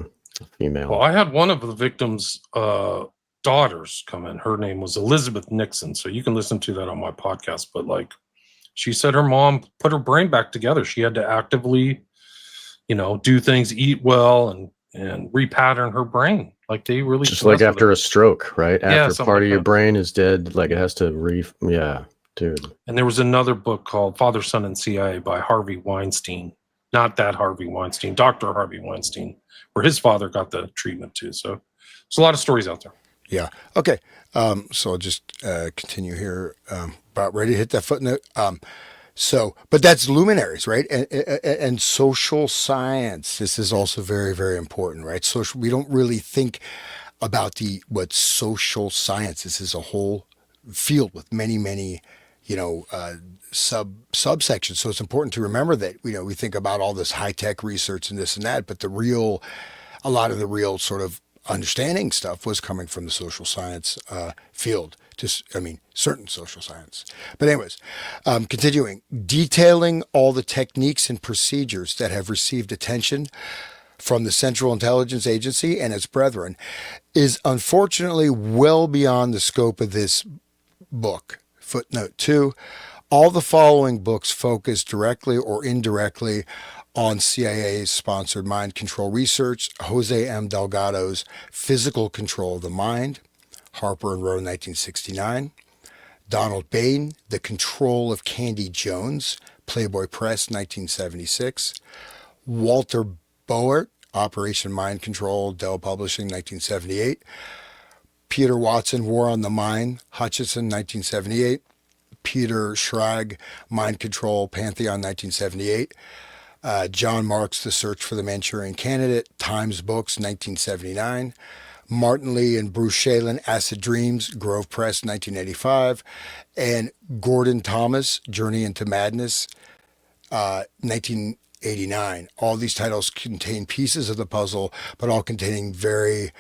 female. Well, I had one of the victims' daughters come in. Her name was Elizabeth Nixon, so you can listen to that on my podcast. But like, she said her mom put her brain back together. She had to actively, do things, eat well, and repattern her brain. Like, they really just like after a stroke, right? After part of your brain is dead, like it has to yeah, dude. And there was another book called Father, Son, and CIA by Harvey Weinstein. Not that Harvey Weinstein, Dr. Harvey Weinstein, where his father got the treatment too. So there's a lot of stories out there. Yeah. Okay. So I'll just continue here. About ready to hit that footnote. But that's luminaries, right? And social science. This is also very, very important, right? We don't really think about what social science. This is a whole field with many, many, subsections. So it's important to remember that, we think about all this high tech research and this and that, but a lot of the real sort of understanding stuff was coming from the social science field. Certain social science. But anyways, continuing, detailing all the techniques and procedures that have received attention from the Central Intelligence Agency and its brethren is unfortunately well beyond the scope of this book. Footnote 2, all the following books focus directly or indirectly on CIA-sponsored mind control research: Jose M. Delgado's Physical Control of the Mind, Harper and Row, 1969. Donald Bain, The Control of Candy Jones, Playboy Press, 1976. Walter Boert, Operation Mind Control, Dell Publishing, 1978. Peter Watson, War on the Mind, Hutchinson, 1978. Peter Schrag, Mind Control, Pantheon, 1978. John Marks, The Search for the Manchurian Candidate, Times Books, 1979. Martin Lee and Bruce Shalin, Acid Dreams, Grove Press, 1985. And Gordon Thomas, Journey into Madness, 1989. All these titles contain pieces of the puzzle, but all containing varying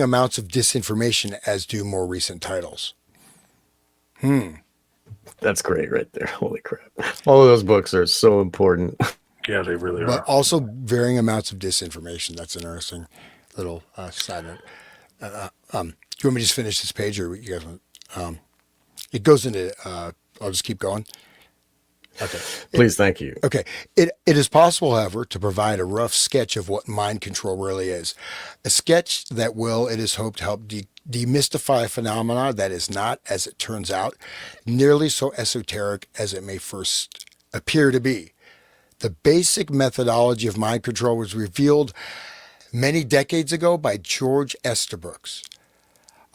amounts of disinformation, as do more recent titles. That's great right there. Holy crap. All of those books are so important. Yeah, they really are. But also varying amounts of disinformation. That's an interesting little side note. Do you want me to just finish this page, or you guys want? It goes into. I'll just keep going. Okay. Please, thank you. Okay. It is possible, however, to provide a rough sketch of what mind control really is. A sketch that will, it is hoped, help demystify a phenomena that is not, as it turns out, nearly so esoteric as it may first appear to be. The basic methodology of mind control was revealed many decades ago by George Estabrooks,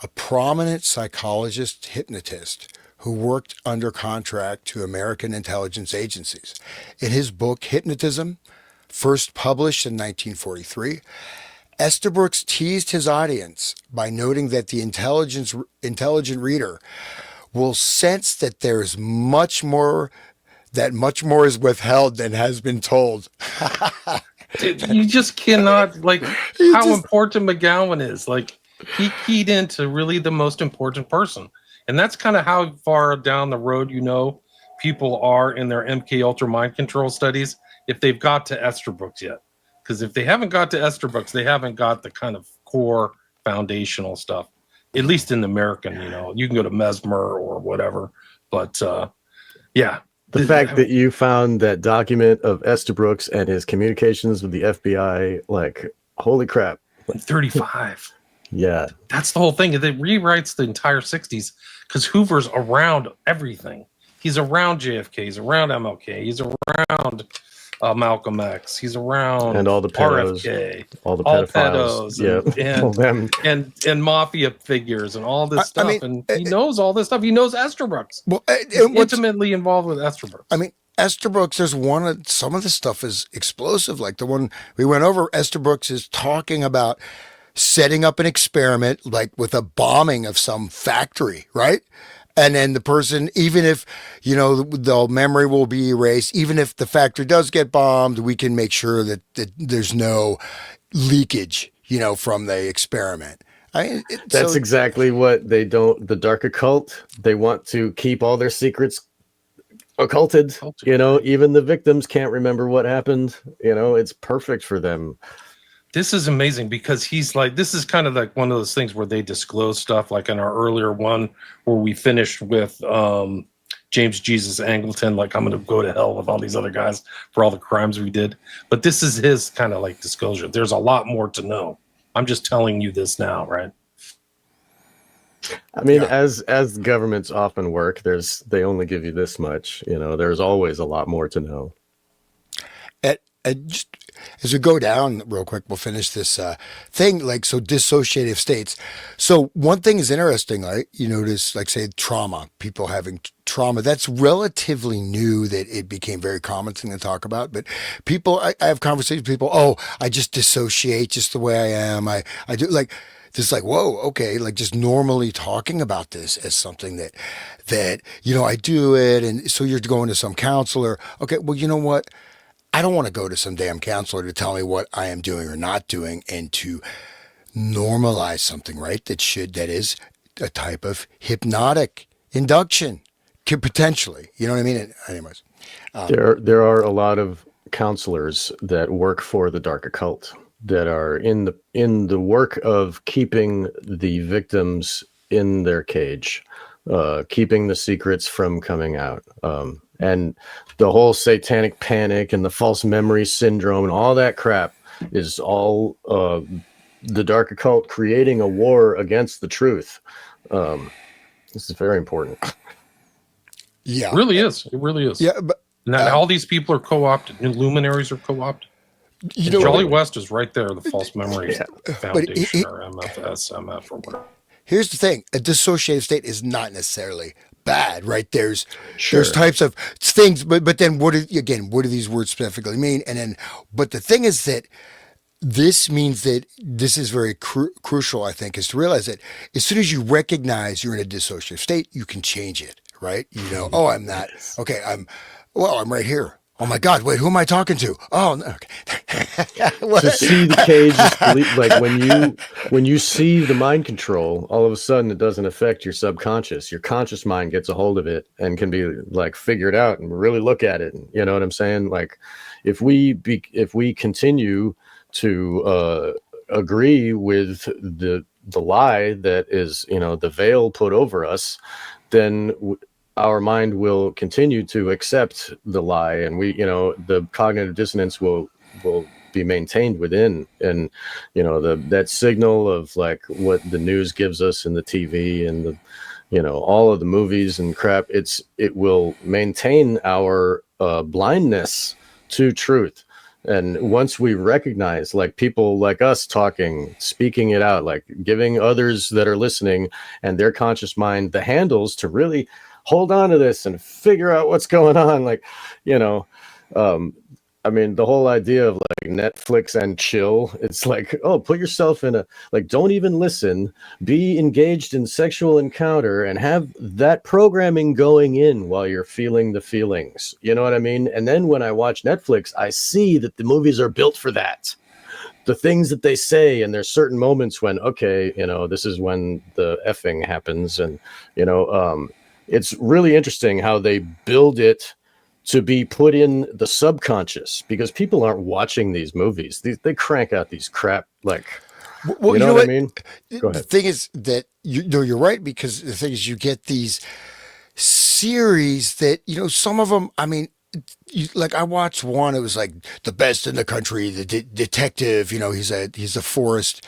a prominent psychologist hypnotist who worked under contract to American intelligence agencies. In his book, Hypnotism, first published in 1943, Estabrooks teased his audience by noting that the intelligent reader will sense that there's much more is withheld than has been told. You just cannot, how important McGowan is. Like, he keyed into really the most important person. And that's kind of how far down the road, people are in their MK Ultra mind control studies, if they've got to Esterbrook's yet. Because if they haven't got to Esterbrook's, they haven't got the kind of core foundational stuff. At least in the American, you can go to Mesmer or whatever. But yeah. The fact that you found that document of Esterbrook's and his communications with the FBI, like, holy crap. 35. Yeah. That's the whole thing. It rewrites the entire 60s because Hoover's around everything. He's around JFK. He's around MLK. He's around Malcolm X. He's around and all the pedos, RFK. all the pedophiles, and mafia figures and all this stuff. And he knows all this stuff. He knows Esterbrook's. Well, he's intimately involved with Esterbrook's. I mean, Esterbrook's, some of the stuff is explosive. Like the one we went over, Esterbrook's is talking about setting up an experiment, like with a bombing of some factory, right? And then the person, even if, the memory will be erased, even if the factory does get bombed, we can make sure that there's no leakage, from the experiment. That's exactly what they don't, the dark occult, they want to keep all their secrets occulted. Even the victims can't remember what happened. It's perfect for them. This is amazing because this is kind of like one of those things where they disclose stuff, like in our earlier one where we finished with James Jesus Angleton, like, I'm going to go to hell with all these other guys for all the crimes we did. But this is his kind of like disclosure. There's a lot more to know. I'm just telling you this now, right? I mean, as governments often work, they only give you this much. There's always a lot more to know. Just as we go down real quick, we'll finish this thing. Like, so dissociative states. So one thing is interesting, right? You notice, like, say, trauma, people having trauma. That's relatively new that it became very common thing to talk about. But people, I have conversations with people, I just dissociate just the way I am. I do like this, like, whoa, okay. Like just normally talking about this as something that, I do it. And so you're going to some counselor. Okay. Well, you know what? I don't want to go to some damn counselor to tell me what I am doing or not doing and to normalize something, right? That is a type of hypnotic induction, could potentially, you know what I mean? Anyways. There are a lot of counselors that work for the dark occult that are in the work of keeping the victims in their cage, keeping the secrets from coming out. And the whole satanic panic and the false memory syndrome and all that crap is all the dark occult creating a war against the truth. This is very important. Yeah. It really is. It really is. Yeah. But now all these people are co-opted. New luminaries are co-opted. Jolly West is right there, the false memory foundation or MFS, MF or whatever. Here's the thing. A dissociative state is not necessarily bad, right? There's types of things, but then what do these words specifically mean? And then, but the thing is that this means that this is very crucial, I think, is to realize that as soon as you recognize you're in a dissociative state, you can change it, right? I'm not, okay, I'm right here. Oh my God! Wait, who am I talking to? Oh, no, okay. To see the cage, like when you see the mind control, all of a sudden it doesn't affect your subconscious. Your conscious mind gets a hold of it and can be like figured out and really look at it. You know what I'm saying? Like if we continue to agree with the lie that is the veil put over us, then our mind will continue to accept the lie, and the cognitive dissonance will be maintained within, and that signal of like what the news gives us in the TV and the all of the movies and crap, it will maintain our blindness to truth. And once we recognize, like people like us speaking it out, like giving others that are listening and their conscious mind the handles to really hold on to this and figure out what's going on. Like, I mean, the whole idea of like Netflix and chill, it's like, put yourself in don't even listen, be engaged in sexual encounter and have that programming going in while you're feeling the feelings. You know what I mean? And then when I watch Netflix, I see that the movies are built for that. The things that they say, and there's certain moments when, this is when the effing happens. And, it's really interesting how they build it to be put in the subconscious, because people aren't watching these movies. They crank out these crap, like, Well, you know what I mean? Go The ahead. thing is that you're right, because the thing is you get these series that, some of them, I mean, like I watched one, it was like the best in the country, the detective, he's a forest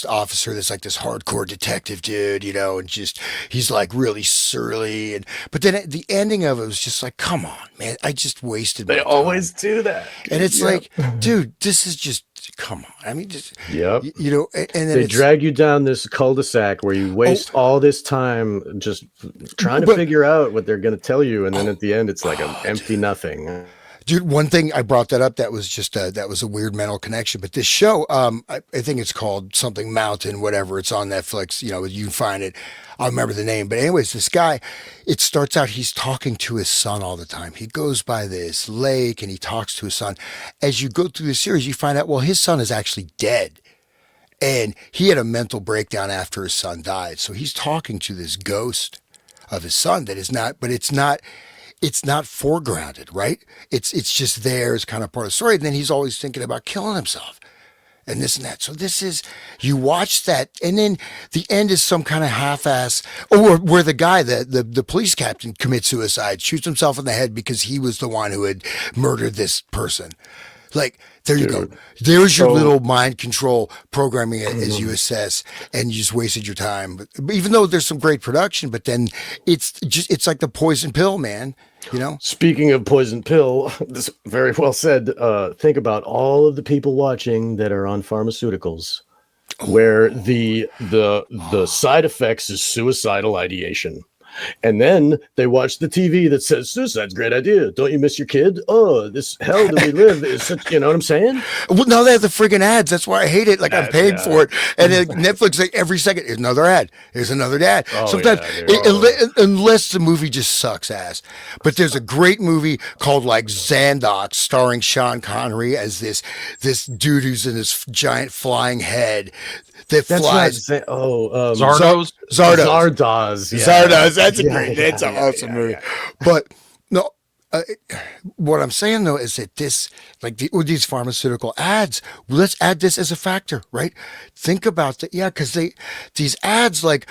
officer that's like this hardcore detective dude, and just he's like really surly, but then at the ending of it was just like, come on, man, I just wasted my They time. always do that. And it's Yep. like, dude, this is just, come on. I mean, just, Yep. and then They drag you down this cul-de-sac where you waste all this time just trying to figure out what they're going to tell you, and then at the end it's like an empty nothing. Dude, one thing I brought that up, that was just that was a weird mental connection. But this show, I think it's called something Mountain, whatever. It's on Netflix. You can find it. I'll remember the name. But anyways, this guy, it starts out, he's talking to his son all the time. He goes by this lake and he talks to his son. As you go through the series, you find out, well, his son is actually dead. And he had a mental breakdown after his son died. So he's talking to this ghost of his son that is not, but it's not foregrounded, right? It's just there as kind of part of the story. And then he's always thinking about killing himself and this and that. So this is, you watch that, and then the end is some kind of half-ass, or where the guy, the police captain, commits suicide, shoots himself in the head because he was the one who had murdered this person. Like, there you go. There's your little mind control programming as you assess, and you just wasted your time. But even though there's some great production, but then it's like the poison pill, man. Speaking of poison pill, this very well said. Think about all of the people watching that are on pharmaceuticals, where the side effects is suicidal ideation. And then they watch the TV that says suicide's a great idea. Don't you miss your kid? Oh, this hell that we live is such, you know what I'm saying? Well, now they have the friggin' ads. That's why I hate it. Like, I'm paying for it. And then Netflix, like, every second, here's another ad. Here's another ad. Sometimes, unless the movie just sucks ass. But there's a great movie called, like, Zandox, starring Sean Connery as this dude who's in this giant flying head that flies. Zardoz. Zardoz. Yeah. Zardoz. That's that's an awesome movie. But no, what I'm saying though is that this, like with these pharmaceutical ads, let's add this as a factor, right? Think about that, because these ads, like,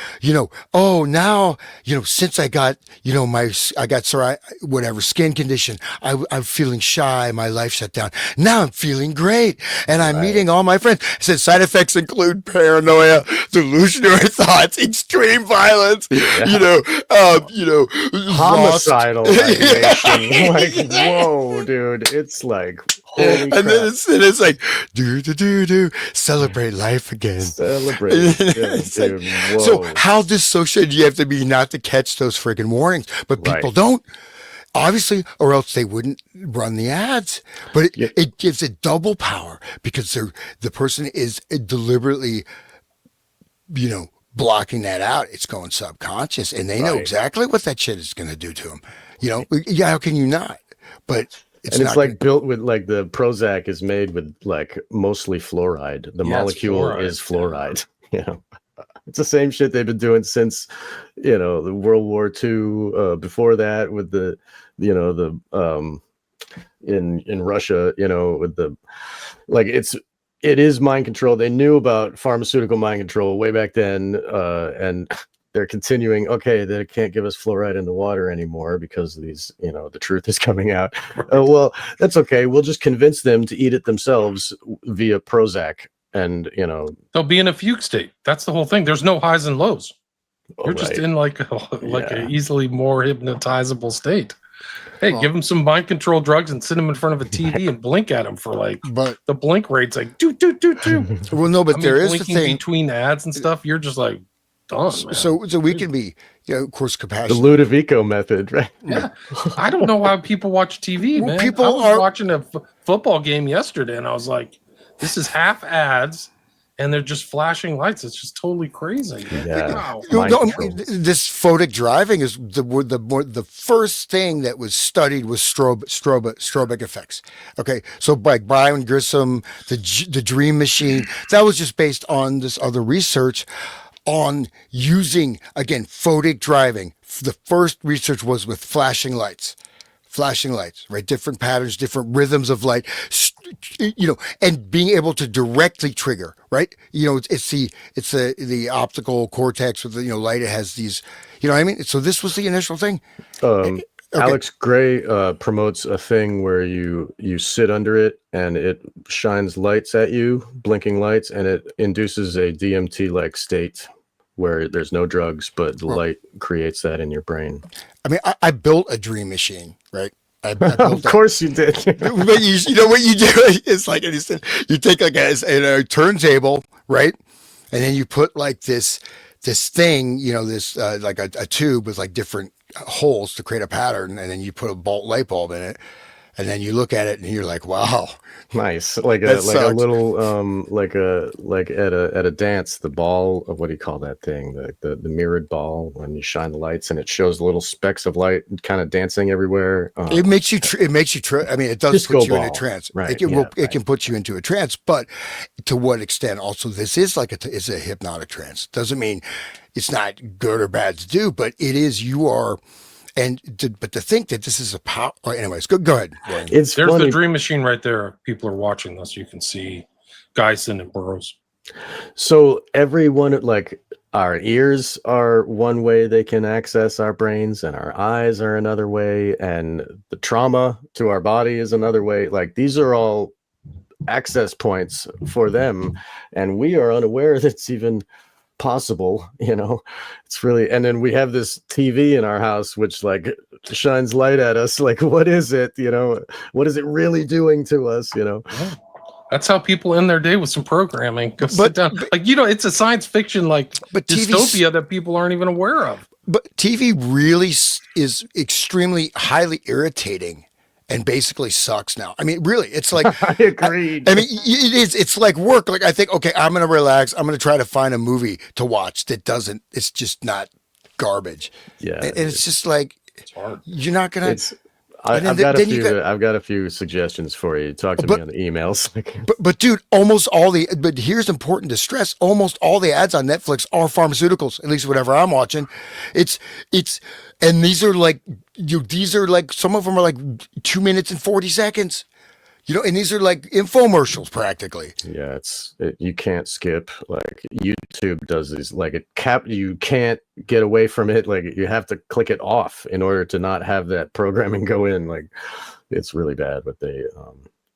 oh, now, since I got, whatever skin condition, I'm feeling shy, my life shut down. Now I'm feeling great, and I'm meeting all my friends. It says side effects include paranoia, delusionary thoughts, extreme violence, homicidal ideation. Like, whoa, dude, it's like, holy crap. And then it's like, do, celebrate life again. Celebrate. Yeah, dude, like, so how dissociated do you have to be not to catch those friggin' warnings? But people don't, obviously, or else they wouldn't run the ads. But it gives it double power, because the person is deliberately, blocking that out. It's going subconscious, and they know exactly what that shit is going to do to them. How can you not? But it's built with, like, the Prozac is made with, like, mostly fluoride. The molecule is fluoride. It's the same shit they've been doing since, the World War II. Before that, with the in Russia, with the, like, it is mind control. They knew about pharmaceutical mind control way back then, and they're continuing. Okay, they can't give us fluoride in the water anymore because these, the truth is coming out. Well, that's okay. We'll just convince them to eat it themselves via Prozac, and they'll be in a fugue state. That's the whole thing. There's no highs and lows. You're just in like an easily more hypnotizable state. Hey, give them some mind control drugs and sit them in front of a TV and blink at them for but the blink rate's like do. Well, no, but there is the thing between ads and stuff. You're just like done. Man. So we can be, of course, compassionate. The Ludovico method, right? Yeah, I don't know why people watch TV, man. People are watching a football game yesterday, and I was like, this is half ads. And they're just flashing lights. It's just totally crazy. Yeah. Wow. This photic driving is the first thing that was studied was strobic effects. Okay, so by Brian Grissom, the Dream Machine, that was just based on this other research on using, again, photic driving. The first research was with flashing lights, right? Different patterns, different rhythms of light, and being able to directly trigger, right? It's the optical cortex with the, light. It has these, you know what I mean? So this was the initial thing. Okay. Okay. Alex Gray promotes a thing where you sit under it and it shines lights at you, blinking lights, and it induces a DMT-like state where there's no drugs, but the light creates that in your brain. I mean, I built a dream machine, right? I built Of course you did. But you know what you do? It's like you take like a turntable, right? And then you put like this thing, this like a tube with like different holes to create a pattern, and then you put a light bulb in it, and then you look at it and you're like, wow, nice. Like a little like at a dance, the ball of, what do you call that thing? The mirrored ball, when you shine the lights and it shows little specks of light kind of dancing everywhere. It makes you I mean, it does Disco put you ball. in a trance. Right. It can put you into a trance, but to what extent? Also, this is like it's a hypnotic trance. Doesn't mean it's not good or bad to do, but it is. You are. But to think that this is a power. Anyways, go ahead. There's the dream machine right there. People are watching this. You can see Geisen and Burroughs. So everyone, like, our ears are one way they can access our brains, and our eyes are another way, and the trauma to our body is another way. Like, these are all access points for them, and we are unaware that's even possible. It's really. And then we have this TV in our house which like shines light at us. Like, what is it? What is it really doing to us? That's how people end their day, with some programming. Go sit down. It's a science fiction dystopia that people aren't even aware of. But TV really is extremely highly irritating and basically sucks now. I mean, really, it's like I agreed. I mean, it is. It's like work. Like, I think, okay, I'm going to relax. I'm going to try to find a movie to watch that doesn't. It's just not garbage. Yeah, and it's just like, it's hard. You're not going to. I've got a few suggestions for you. Talk to me on the emails. but dude, but here's important to stress: almost all the ads on Netflix are pharmaceuticals. At least whatever I'm watching, and these are like some of them are like 2 minutes and 40 seconds. And these are like infomercials practically. Yeah, you can't skip. Like, YouTube does these, like, you can't get away from it. Like, you have to click it off in order to not have that programming go in. Like, it's really bad, but they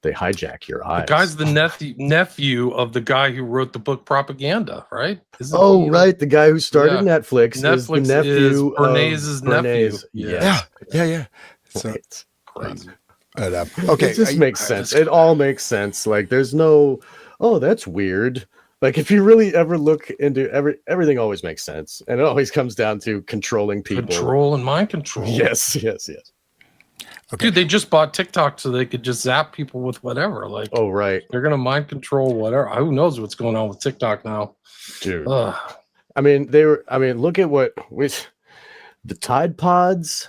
hijack your eyes. The guy's the nephew of the guy who wrote the book Propaganda, right? Right, the guy who started Netflix is the nephew of Bernays' nephew. Yeah. So it's crazy. Okay, it just makes sense. It all makes sense. Like, there's no, oh, that's weird. Like, if you really ever look into everything, always makes sense, and it always comes down to controlling people, control and mind control. Yes. Okay. Dude, they just bought TikTok so they could just zap people with whatever. Like, oh, right, they're gonna mind control whatever. Who knows what's going on with TikTok now, dude? I mean, look at the Tide Pods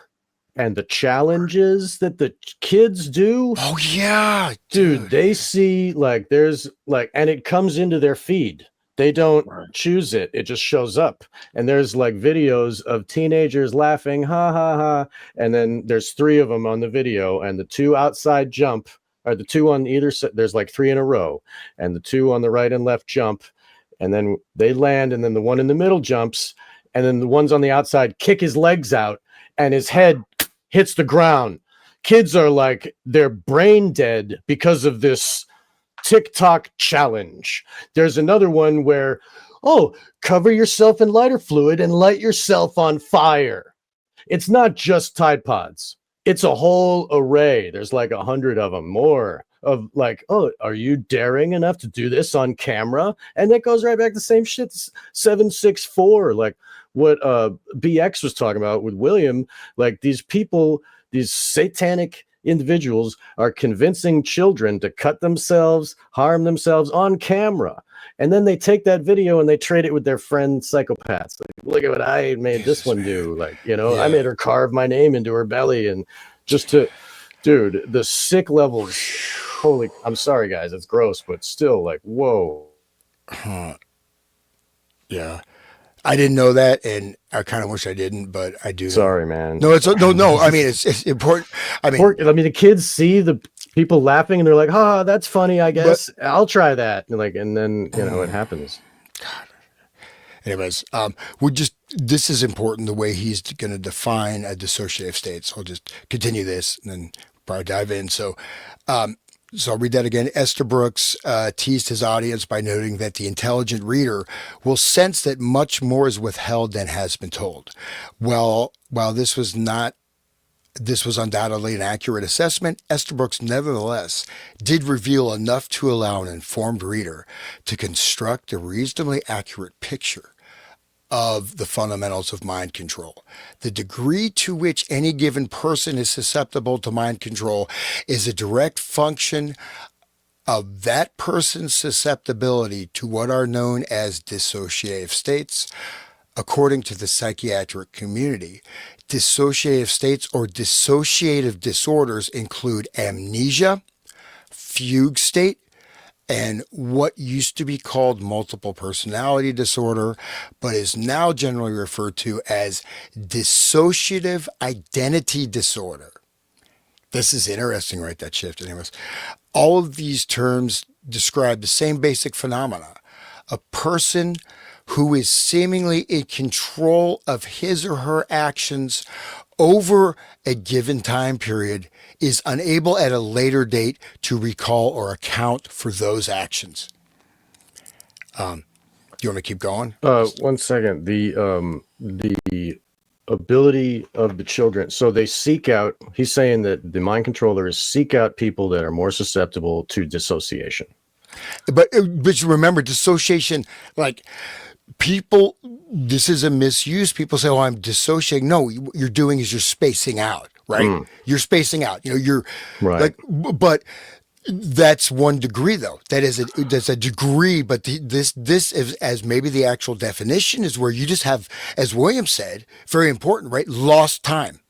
and the challenges that the kids do. Oh yeah, dude. They see, like, there's like, and it comes into their feed. They don't choose it. It just shows up. And there's like videos of teenagers laughing, ha ha ha. And then there's 3 of them on the video, and the 2 outside jump, or the 2 on either side. There's like 3 in a row, and the 2 on the right and left jump, and then they land, and then the one in the middle jumps, and then the ones on the outside kick his legs out, and his head hits the ground. Kids are like, they're brain dead because of this TikTok challenge. There's another one where, cover yourself in lighter fluid and light yourself on fire. It's not just Tide Pods. It's a whole array. There's like 100 of them, more of like, are you daring enough to do this on camera? And that goes right back to the same shit. 764, like what BX was talking about with William. Like, these people, these satanic individuals are convincing children to cut themselves, harm themselves on camera. And then they take that video and they trade it with their friend psychopaths. Like, look at what I made this one do. Like, I made her carve my name into her belly. And just to, dude, the sick levels. Holy, I'm sorry, guys. It's gross, but still, like, whoa. Yeah. I didn't know that, and I kind of wish I didn't, but I do. Sorry, man. No, it's no. I mean, it's important. I mean, The kids see the people laughing and they're like, "Ah, that's funny. I guess I'll try that." And then it happens. anyways, this is important. The way he's going to define a dissociative state. So I'll just continue this and then probably dive in. So I'll read that again. Estabrooks teased his audience by noting that the intelligent reader will sense that much more is withheld than has been told. Well, while this was undoubtedly an accurate assessment, Estabrooks nevertheless did reveal enough to allow an informed reader to construct a reasonably accurate picture of the fundamentals of mind control. The degree to which any given person is susceptible to mind control is a direct function of that person's susceptibility to what are known as dissociative states. According to the psychiatric community, dissociative states or dissociative disorders include amnesia, fugue state, and what used to be called multiple personality disorder, but is now generally referred to as dissociative identity disorder. This is interesting, right? That shift. Anyways, all of these terms describe the same basic phenomena. A person who is seemingly in control of his or her actions over a given time period is unable at a later date to recall or account for those actions. Do you want me to keep going? 1 second. The ability of the children. So they seek out. He's saying that the mind controllers seek out people that are more susceptible to dissociation. But remember, dissociation, like people, this is a misuse. People say, "Oh, I'm dissociating." No, what you're doing is you're spacing out, right? You're spacing out. You're right. But that's 1 degree, though. That's a degree. But this is, as maybe the actual definition is where you just have, as William said, very important, right? Lost time,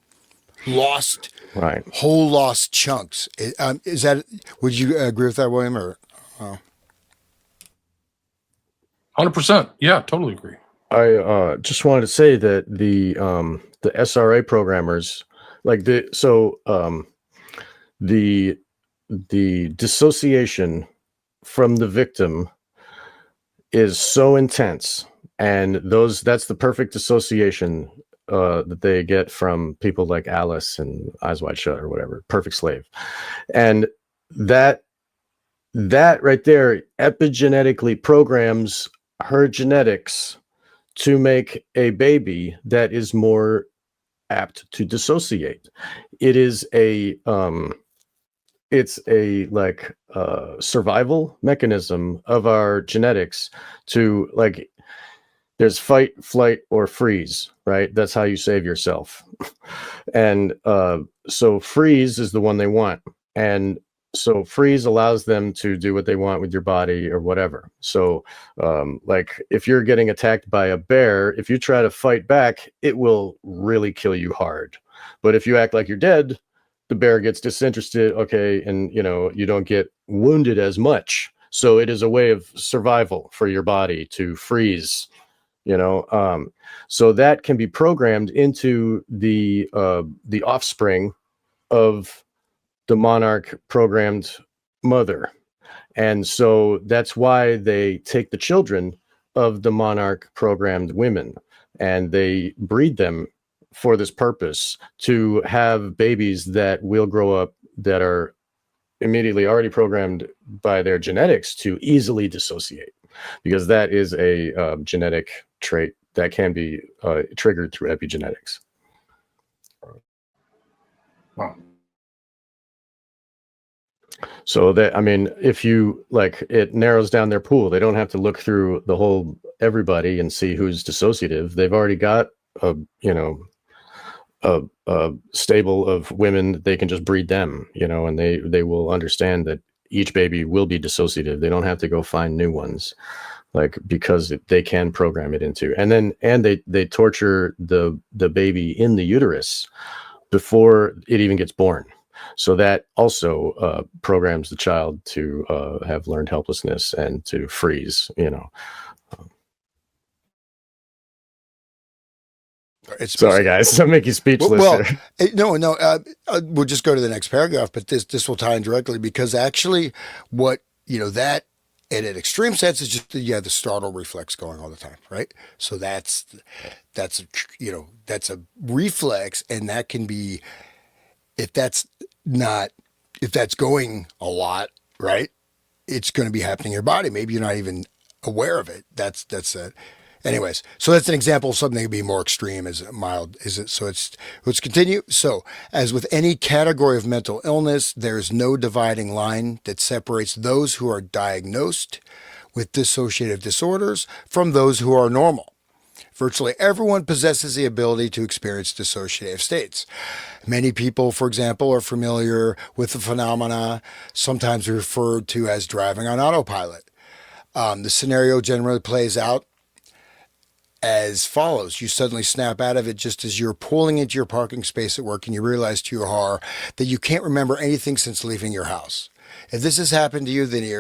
lost, right? Whole lost chunks. Is that? Would you agree with that, William? Or 100%. Yeah, totally agree. I just wanted to say that the SRA programmers, the dissociation from the victim is so intense, and that's the perfect dissociation that they get from people like Alice and Eyes Wide Shut or whatever, Perfect Slave, and that right there epigenetically programs her genetics to make a baby that is more apt to dissociate. It is it's a survival mechanism of our genetics to, like, there's fight, flight, or freeze, right? That's how you save yourself. And so freeze is the one they want. And so freeze allows them to do what they want with your body or whatever. So if you're getting attacked by a bear, if you try to fight back, it will really kill you hard. But if you act like you're dead, the bear gets disinterested, okay, and you don't get wounded as much. So it is a way of survival for your body to freeze, so that can be programmed into the offspring of the monarch programmed mother. And so that's why they take the children of the monarch programmed women and they breed them for this purpose, to have babies that will grow up that are immediately already programmed by their genetics to easily dissociate, because that is a genetic trait that can be triggered through epigenetics. Wow. So that, if you it narrows down their pool. They don't have to look through the whole everybody and see who's dissociative. They've already got a stable of women. They can just breed them, and they will understand that each baby will be dissociative. They don't have to go find new ones, because they can program it into. And they torture the baby in the uterus before it even gets born. So that also programs the child to have learned helplessness and to freeze, It's Sorry, guys. I'll make you speechless. well, There. no. We'll just go to the next paragraph, but this will tie in directly because actually, what that in an extreme sense is just you have the startle reflex going all the time, right? So that's that's a reflex, and that can be if that's not if that's going a lot, right? It's going to be happening in your body. Maybe you're not even aware of it. That's it. Anyways, so that's an example of something that can be more extreme as mild. Is it? So let's continue. So as with any category of mental illness, there's no dividing line that separates those who are diagnosed with dissociative disorders from those who are normal. Virtually everyone possesses the ability to experience dissociative states. Many people, for example, are familiar with the phenomena sometimes referred to as driving on autopilot. The scenario generally plays out as follows. You suddenly snap out of it just as you're pulling into your parking space at work and you realize to your horror that you can't remember anything since leaving your house. If this has happened to you, then you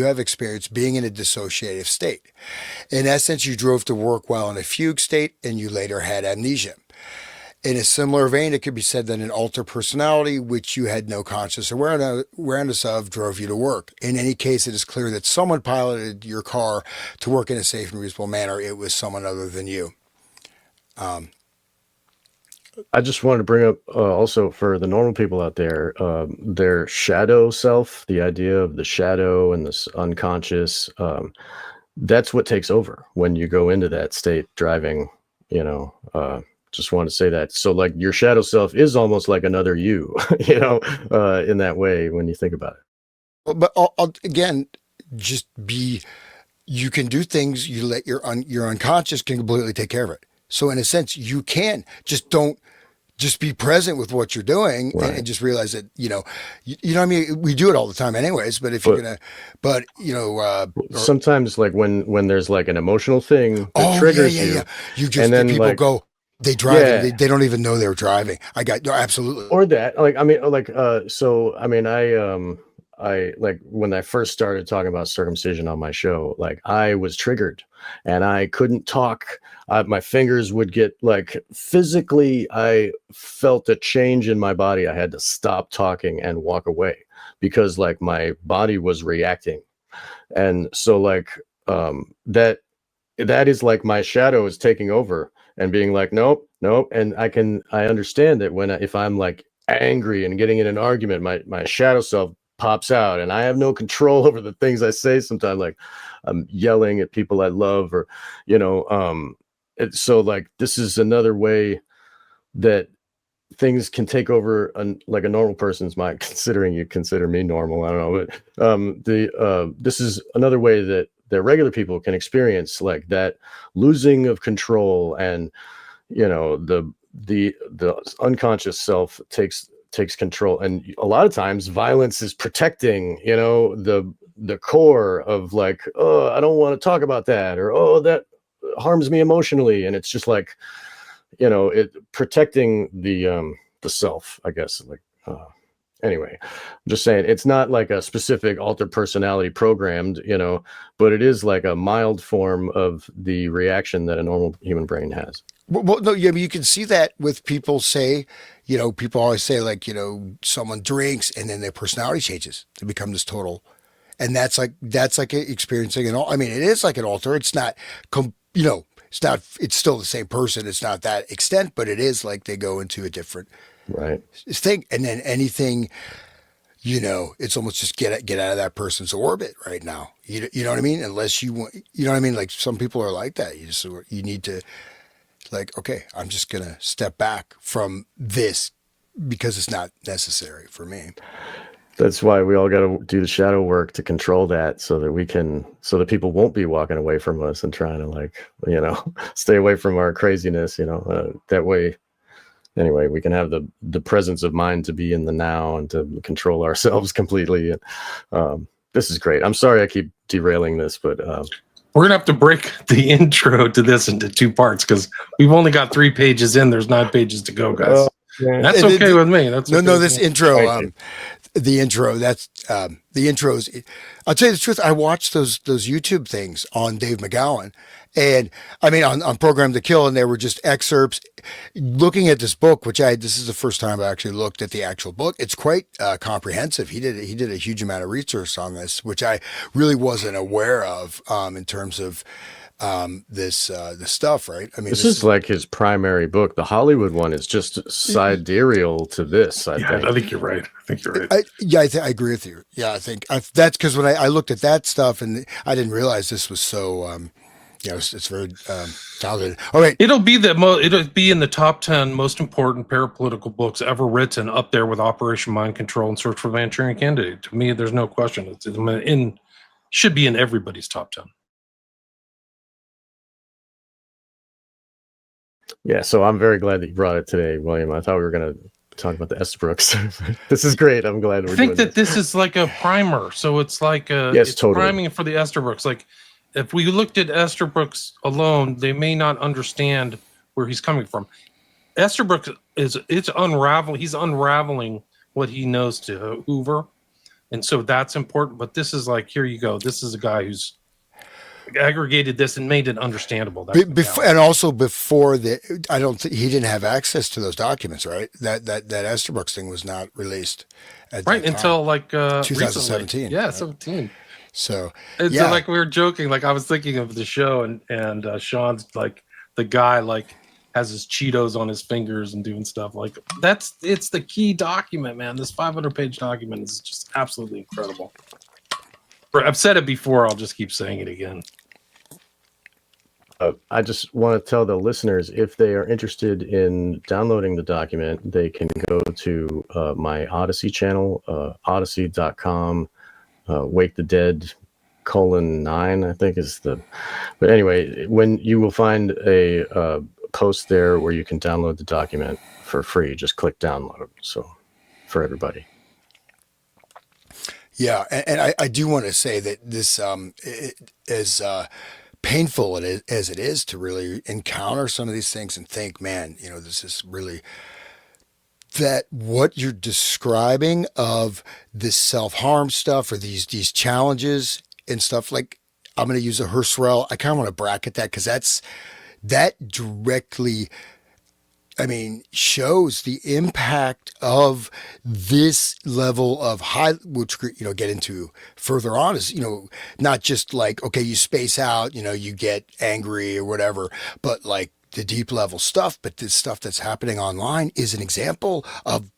have experienced being in a dissociative state. In essence, you drove to work while in a fugue state and you later had amnesia. In a similar vein, it could be said that an altered personality, which you had no conscious awareness of, drove you to work. In any case, it is clear that someone piloted your car to work in a safe and reasonable manner. It was someone other than you. I just wanted to bring up also for the normal people out there, their shadow self, the idea of the shadow and this unconscious, that's what takes over when you go into that state driving, just want to say that. So like your shadow self is almost like another you, in that way when you think about it. But again, you can do things, you let your unconscious can completely take care of it. So in a sense, you can just be present with what you're doing, right, and just realize that, you know what I mean? We do it all the time anyways, but if you're going to, sometimes like when there's like an emotional thing that triggers you. You just, and then people go, they drive and they don't even know they're driving. Absolutely. Or that, I like when I first started talking about circumcision on my show, like I was triggered and I couldn't talk. My fingers would get like physically, I felt a change in my body. I had to stop talking and walk away because like my body was reacting. And so like that is like my shadow is taking over and being like, nope. And I understand that if I'm like angry and getting in an argument, my shadow self pops out and I have no control over the things I say. Sometimes like I'm yelling at people I love or, so like, this is another way that things can take over like a normal person's mind, considering you consider me normal. I don't know, but this is another way that regular people can experience like that losing of control, and the unconscious self takes control. And a lot of times violence is protecting, the core of like, oh, I don't want to talk about that, or oh, that harms me emotionally. And it's just like, it protecting the self, I guess. Like anyway, I'm just saying it's not like a specific altered personality programmed, but it is like a mild form of the reaction that a normal human brain has. Well, no, yeah, you can see that with people say, people always say like, someone drinks and then their personality changes to become this total. And that's like experiencing it is like an alter. It's not, it's still the same person. It's not that extent, but it is like they go into a different thing. And then anything, it's almost just get out of that person's orbit right now. You know what I mean? Unless you want, you know what I mean? Like some people are like that. You need to like, okay, I'm just going to step back from this because it's not necessary for me. That's why we all got to do the shadow work to control that so that people won't be walking away from us and trying to like, stay away from our craziness, that way. Anyway, we can have the presence of mind to be in the now and to control ourselves completely. And this is great. I'm sorry I keep derailing this, but we're gonna have to break the intro to this into two parts because we've only got 3 pages in. There's 9 pages to go, guys. That's okay with me. That's okay this intro. The intro. That's the intros. I'll tell you the truth. I watched those YouTube things on Dave McGowan, And I mean, on Program to Kill, and they were just excerpts. Looking at this book, this is the first time I actually looked at the actual book. It's quite comprehensive. He did a huge amount of research on this, which I really wasn't aware of in terms of this stuff. Right? I mean, this is like his primary book. The Hollywood one is just sidereal to this. I think. I think you're right. I agree with you. Yeah, I think that's because when I looked at that stuff, and I didn't realize this was so. It's very talented. All right, it'll be in the top 10 most important parapolitical books ever written, up there with Operation Mind Control and Search for the Manchurian Candidate. To me, there's no question. Should be in everybody's top 10. Yeah, so I'm very glad that you brought it today, William. I thought we were going to talk about the Estabrooks. This is great. I'm glad we're doing this is like a primer. So it's like totally priming for the Estabrooks. Like, if we looked at Estabrooks alone, they may not understand where he's coming from. Estabrooks he's unraveling what he knows to Hoover. And so that's important. But this is like, here you go. This is a guy who's aggregated this and made it understandable. And also before I don't think he didn't have access to those documents, right? That Estabrooks thing was not released until like 2017. Recently. Yeah, right? 17. So it's like we were joking. Like I was thinking of the show, and Sean's like the guy like has his Cheetos on his fingers and doing stuff like it's the key document, man. This 500-page document is just absolutely incredible. I've said it before. I'll just keep saying it again. I just want to tell the listeners, if they are interested in downloading the document, they can go to my Odyssey channel, odyssey.com. Wake the Dead :9, I think is but anyway, when you will find a post there where you can download the document for free, just click download. So for everybody. Yeah. And I do want to say that this, as painful as it is to really encounter some of these things and think, man, this is really, that what you're describing of this self-harm stuff or these challenges and stuff, like I'm going to use a Husserl. I kind of want to bracket that because that directly, shows the impact of this level of high, which, get into further on is, not just like, okay, you space out, you get angry or whatever, but like, the deep level stuff, but this stuff that's happening online is an example of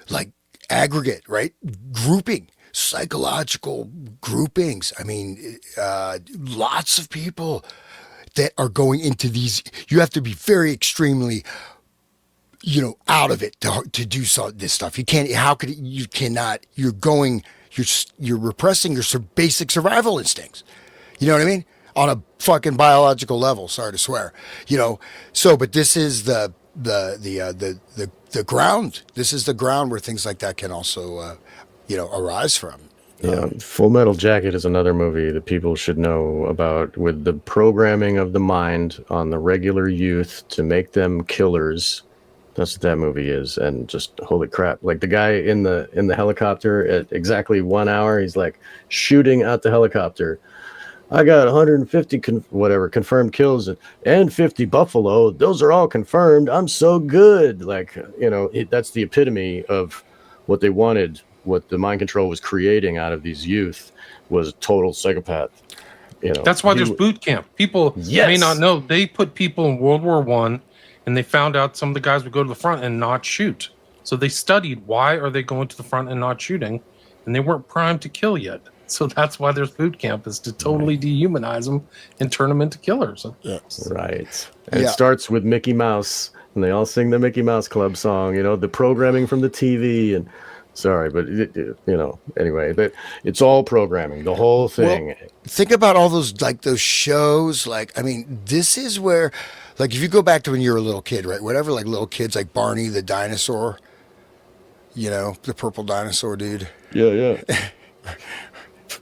like aggregate, right? Grouping, psychological groupings. Lots of people that are going into these, you have to be very extremely, out of it to do this stuff. You can't, you cannot, you're repressing your basic survival instincts. You know what I mean? On a fucking biological level, sorry to swear, but this is the ground. This is the ground where things like that can also, arise from. Full Metal Jacket is another movie that people should know about, with the programming of the mind on the regular youth to make them killers. That's what that movie is. And just holy crap, like the guy in the helicopter at exactly 1 hour, he's like shooting out the helicopter. I got 150 confirmed kills and 50 buffalo. Those are all confirmed. I'm so good. Like, that's the epitome of what they wanted. What the mind control was creating out of these youth was a total psychopath. That's why there's boot camp. People may not know. They put people in World War I, and they found out some of the guys would go to the front and not shoot. So they studied, why are they going to the front and not shooting? And they weren't primed to kill yet. So that's why there's boot camp, is to totally dehumanize them and turn them into killers. Yes. Right. And it starts with Mickey Mouse, and they all sing the Mickey Mouse Club song, the programming from the TV. And sorry, but anyway, but it's all programming, the whole thing. Well, think about all those shows. This is where, like, if you go back to when you were a little kid, right? Whatever, like little kids, like Barney the dinosaur, the purple dinosaur dude. Yeah.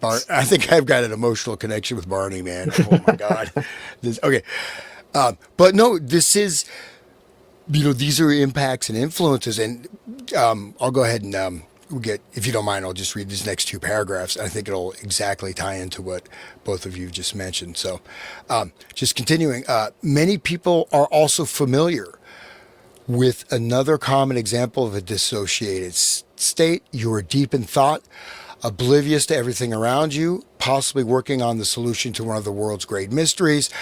I think I've got an emotional connection with Barney, man. Oh my God. Okay. But no, this is, these are impacts and influences. And I'll go ahead and if you don't mind, I'll just read these next two paragraphs. I think it'll exactly tie into what both of you just mentioned. So just continuing, many people are also familiar with another common example of a dissociated state. You are deep in thought, oblivious to everything around you, possibly working on the solution to one of the world's great mysteries,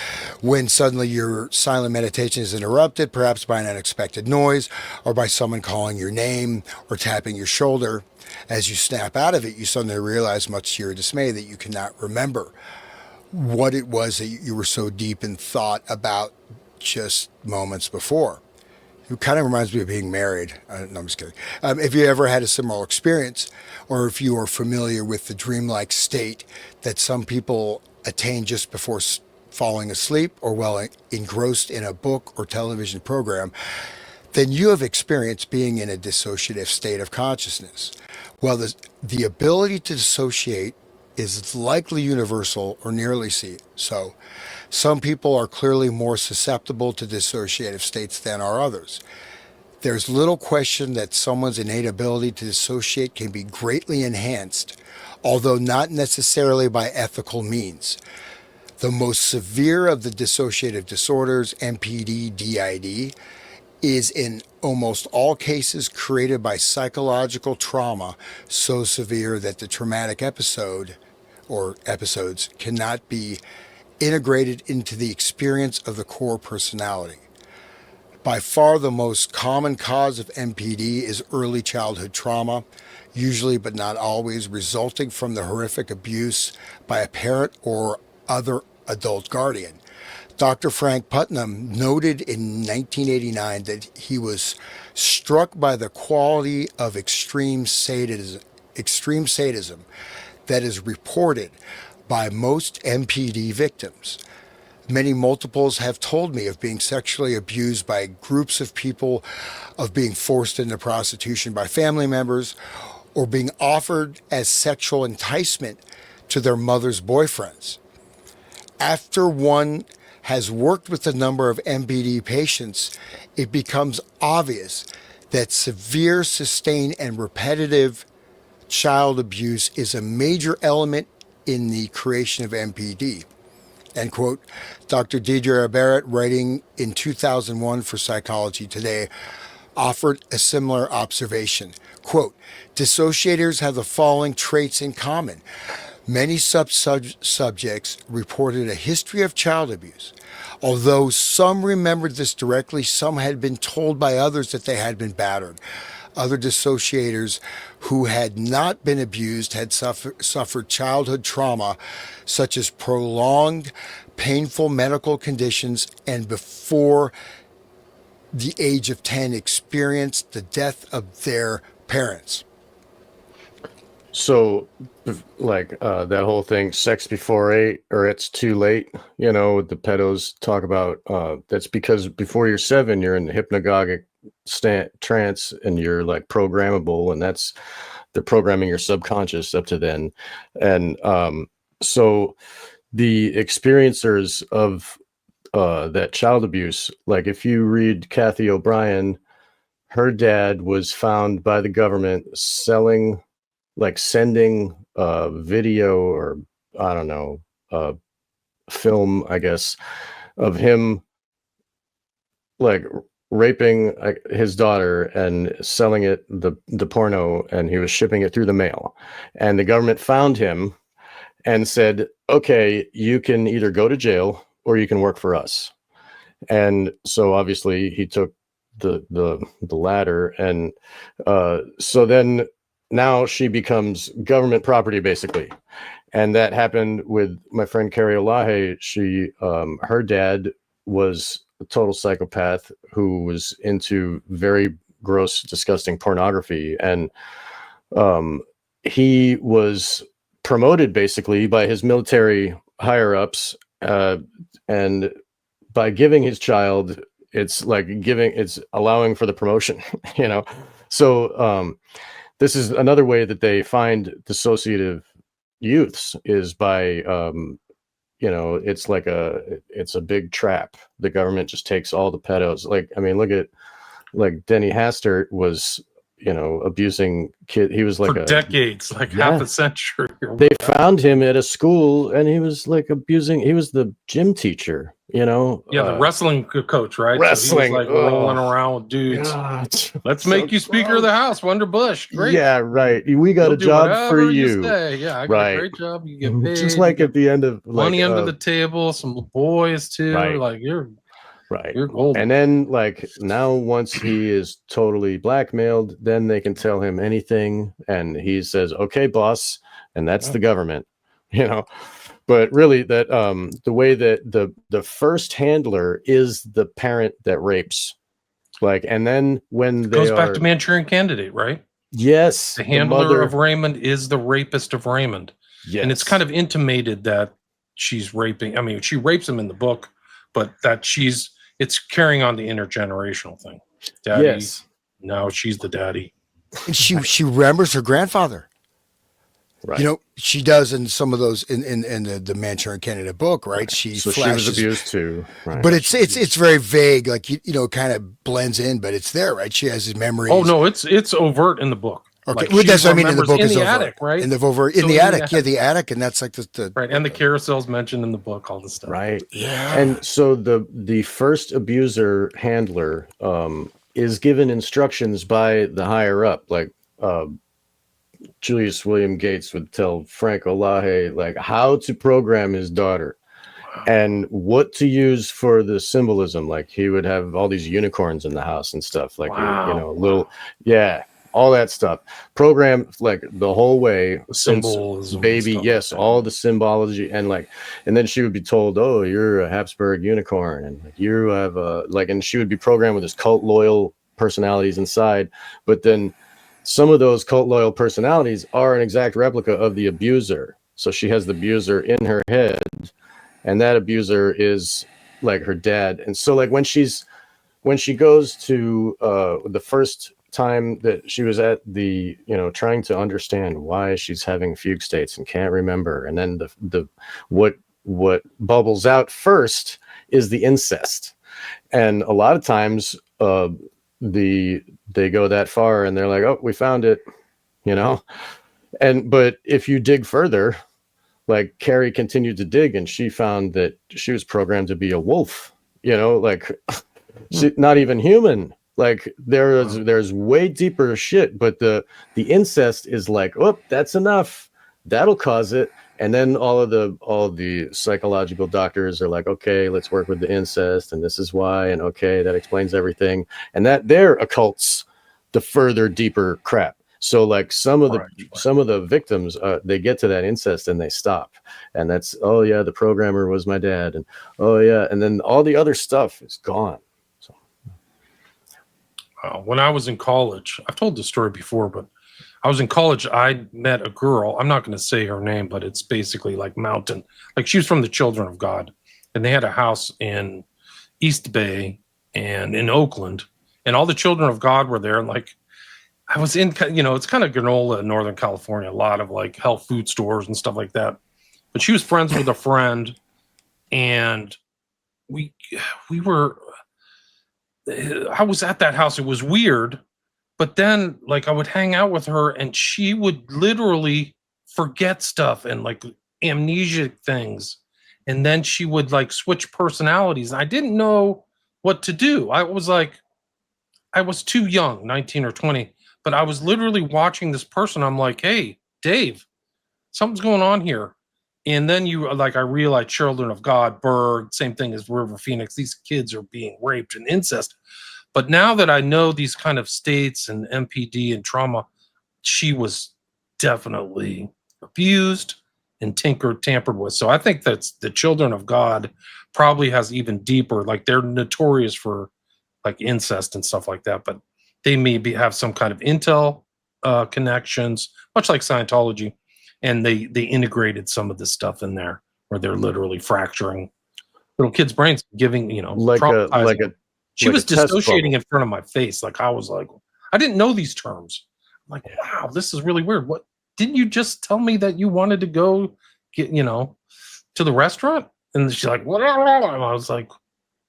when suddenly your silent meditation is interrupted, perhaps by an unexpected noise or by someone calling your name or tapping your shoulder. As you snap out of it, you suddenly realize, much to your dismay, that you cannot remember what it was that you were so deep in thought about just moments before. It kind of reminds me of being married. No, I'm just kidding. If you ever had a similar experience, or if you are familiar with the dreamlike state that some people attain just before falling asleep or while engrossed in a book or television program, then you have experienced being in a dissociative state of consciousness. Well, the ability to dissociate is likely universal or nearly so. Some people are clearly more susceptible to dissociative states than are others. There's little question that someone's innate ability to dissociate can be greatly enhanced, although not necessarily by ethical means. The most severe of the dissociative disorders, MPD, DID, is in almost all cases created by psychological trauma so severe that the traumatic episode or episodes cannot be integrated into the experience of the core personality. By far the most common cause of MPD is early childhood trauma, usually but not always resulting from the horrific abuse by a parent or other adult guardian. Dr. Frank Putnam noted in 1989 that he was struck by the quality of extreme sadism that is reported by most MPD victims. Many multiples have told me of being sexually abused by groups of people, of being forced into prostitution by family members, or being offered as sexual enticement to their mother's boyfriends. After one has worked with a number of MPD patients, it becomes obvious that severe, sustained, and repetitive child abuse is a major element in the creation of MPD. End quote. Dr. Deidre Barrett, writing in 2001 for Psychology Today, offered a similar observation. Quote, dissociators have the following traits in common. Many subjects reported a history of child abuse. Although some remembered this directly, some had been told by others that they had been battered. Other dissociators who had not been abused had suffered childhood trauma, such as prolonged, painful medical conditions, and before the age of 10 experienced the death of their parents. So, like that whole thing, sex before 8 or it's too late, the pedos talk about, that's because before you're 7, you're in the hypnagogic trance and you're like programmable, and that's they're programming your subconscious up to then. And so the experiencers of that child abuse, like if you read Kathy O'Brien, her dad was found by the government sending video, or I don't know, film, I guess, of him like raping his daughter and selling it, the porno, and he was shipping it through the mail. And the government found him and said, okay, you can either go to jail or you can work for us. And so obviously he took the latter. And so then now she becomes government property, basically. And that happened with my friend Carrie Olahe. She, her dad was a total psychopath who was into very gross, disgusting pornography. And he was promoted basically by his military higher ups. And by giving his child, it's allowing for the promotion, So this is another way that they find dissociative youths, is by it's a big trap. The government just takes all the pedos. Look at Denny Hastert was abusing kid. He was like for decades, like Yeah. half a century. They found him at a school, and he was like abusing. He was the gym teacher, the wrestling coach, right? Wrestling, so he was like rolling around with dudes. God, Let's so make you Speaker of the House, Wonder Bush. Great. Yeah, right. We got You'll a do job whatever for you. say. Yeah, I got Right. a great job. You get paid. Just like you at the end of money under the table, some boys too. Right. Like you're Right. golden. And then now once he is totally blackmailed, then they can tell him anything, and he says, "Okay, boss," and that's the government, But really, that the way that the first handler is the parent that rapes, and then when they goes back to Manchurian Candidate, right? Yes, The handler of Raymond is the rapist of Raymond. Yes. And it's kind of intimated that she's raping. I mean, she rapes him in the book, but that it's carrying on the intergenerational thing. Daddy, Yes. now she's the daddy. And she remembers her grandfather. Right. She does in some of those in the Manchurian Candidate book, right? She so flashes, she was abused too, right? but it's very vague, like it kind of blends in, but it's there, right? She has his memories. Oh no, it's overt in the book. Okay, Like, well, that's what I mean. In the book in is the overt, attic, right? In the attic, yeah, the attic, and that's like the right, and the carousel's mentioned in the book, all this stuff, right? Yeah. And so the first abuser handler is given instructions by the higher up, like Julius William Gates would tell Frank Olahe how to program his daughter and what to use for the symbolism. Like he would have all these unicorns in the house and stuff, all that stuff. Program the whole way, symbolism, baby, yes, all the symbology, and then she would be told, "Oh, you're a Habsburg unicorn, and you have and she would be programmed with this cult loyal personalities inside, but then some of those cult loyal personalities are an exact replica of the abuser. So she has the abuser in her head, and that abuser is her dad. And so when she goes to the first time that she was at the trying to understand why she's having fugue states and can't remember, and then what bubbles out first is the incest. And a lot of times they go that far and they're like, "Oh, we found it," but if you dig further, Carrie continued to dig, and she found that she was programmed to be a wolf, she, not even human. There's way deeper shit, but the incest is oh, that's enough, that'll cause it. And then all the psychological doctors are like, "Okay, let's work with the incest, and this is why, and okay, that explains everything." And that there occults the further deeper crap. So some of the victims, they get to that incest and they stop, and that's, "Oh yeah, the programmer was my dad," and "Oh yeah," and then all the other stuff is gone. So when I was in college, I've told this story before, but I was in college. I met a girl. I'm not going to say her name, but it's basically mountain. She was from the Children of God, and they had a house in East Bay and in Oakland, and all the Children of God were there. And I was in, it's kind of granola in Northern California, a lot of health food stores and stuff like that. But she was friends with a friend, and we were. I was at that house. It was weird. But then, I would hang out with her, and she would literally forget stuff and amnesic things. And then she would switch personalities. I didn't know what to do. I was too young, 19 or 20, but I was literally watching this person. I'm like, "Hey, Dave, something's going on here." And then I realized Children of God, Berg, same thing as River Phoenix. These kids are being raped and incest. But now that I know these kind of states and MPD and trauma, she was definitely abused and tampered with. So I think that's the Children of God probably has even deeper, they're notorious for incest and stuff like that, but they maybe have some kind of intel connections, much like Scientology. And they integrated some of this stuff in there where they're literally fracturing little kids' brains, giving, she was dissociating in front of my face. I was I didn't know these terms. I'm wow, this is really weird. What, didn't you just tell me that you wanted to go get, to the restaurant? And she's like, "What?" And I was like,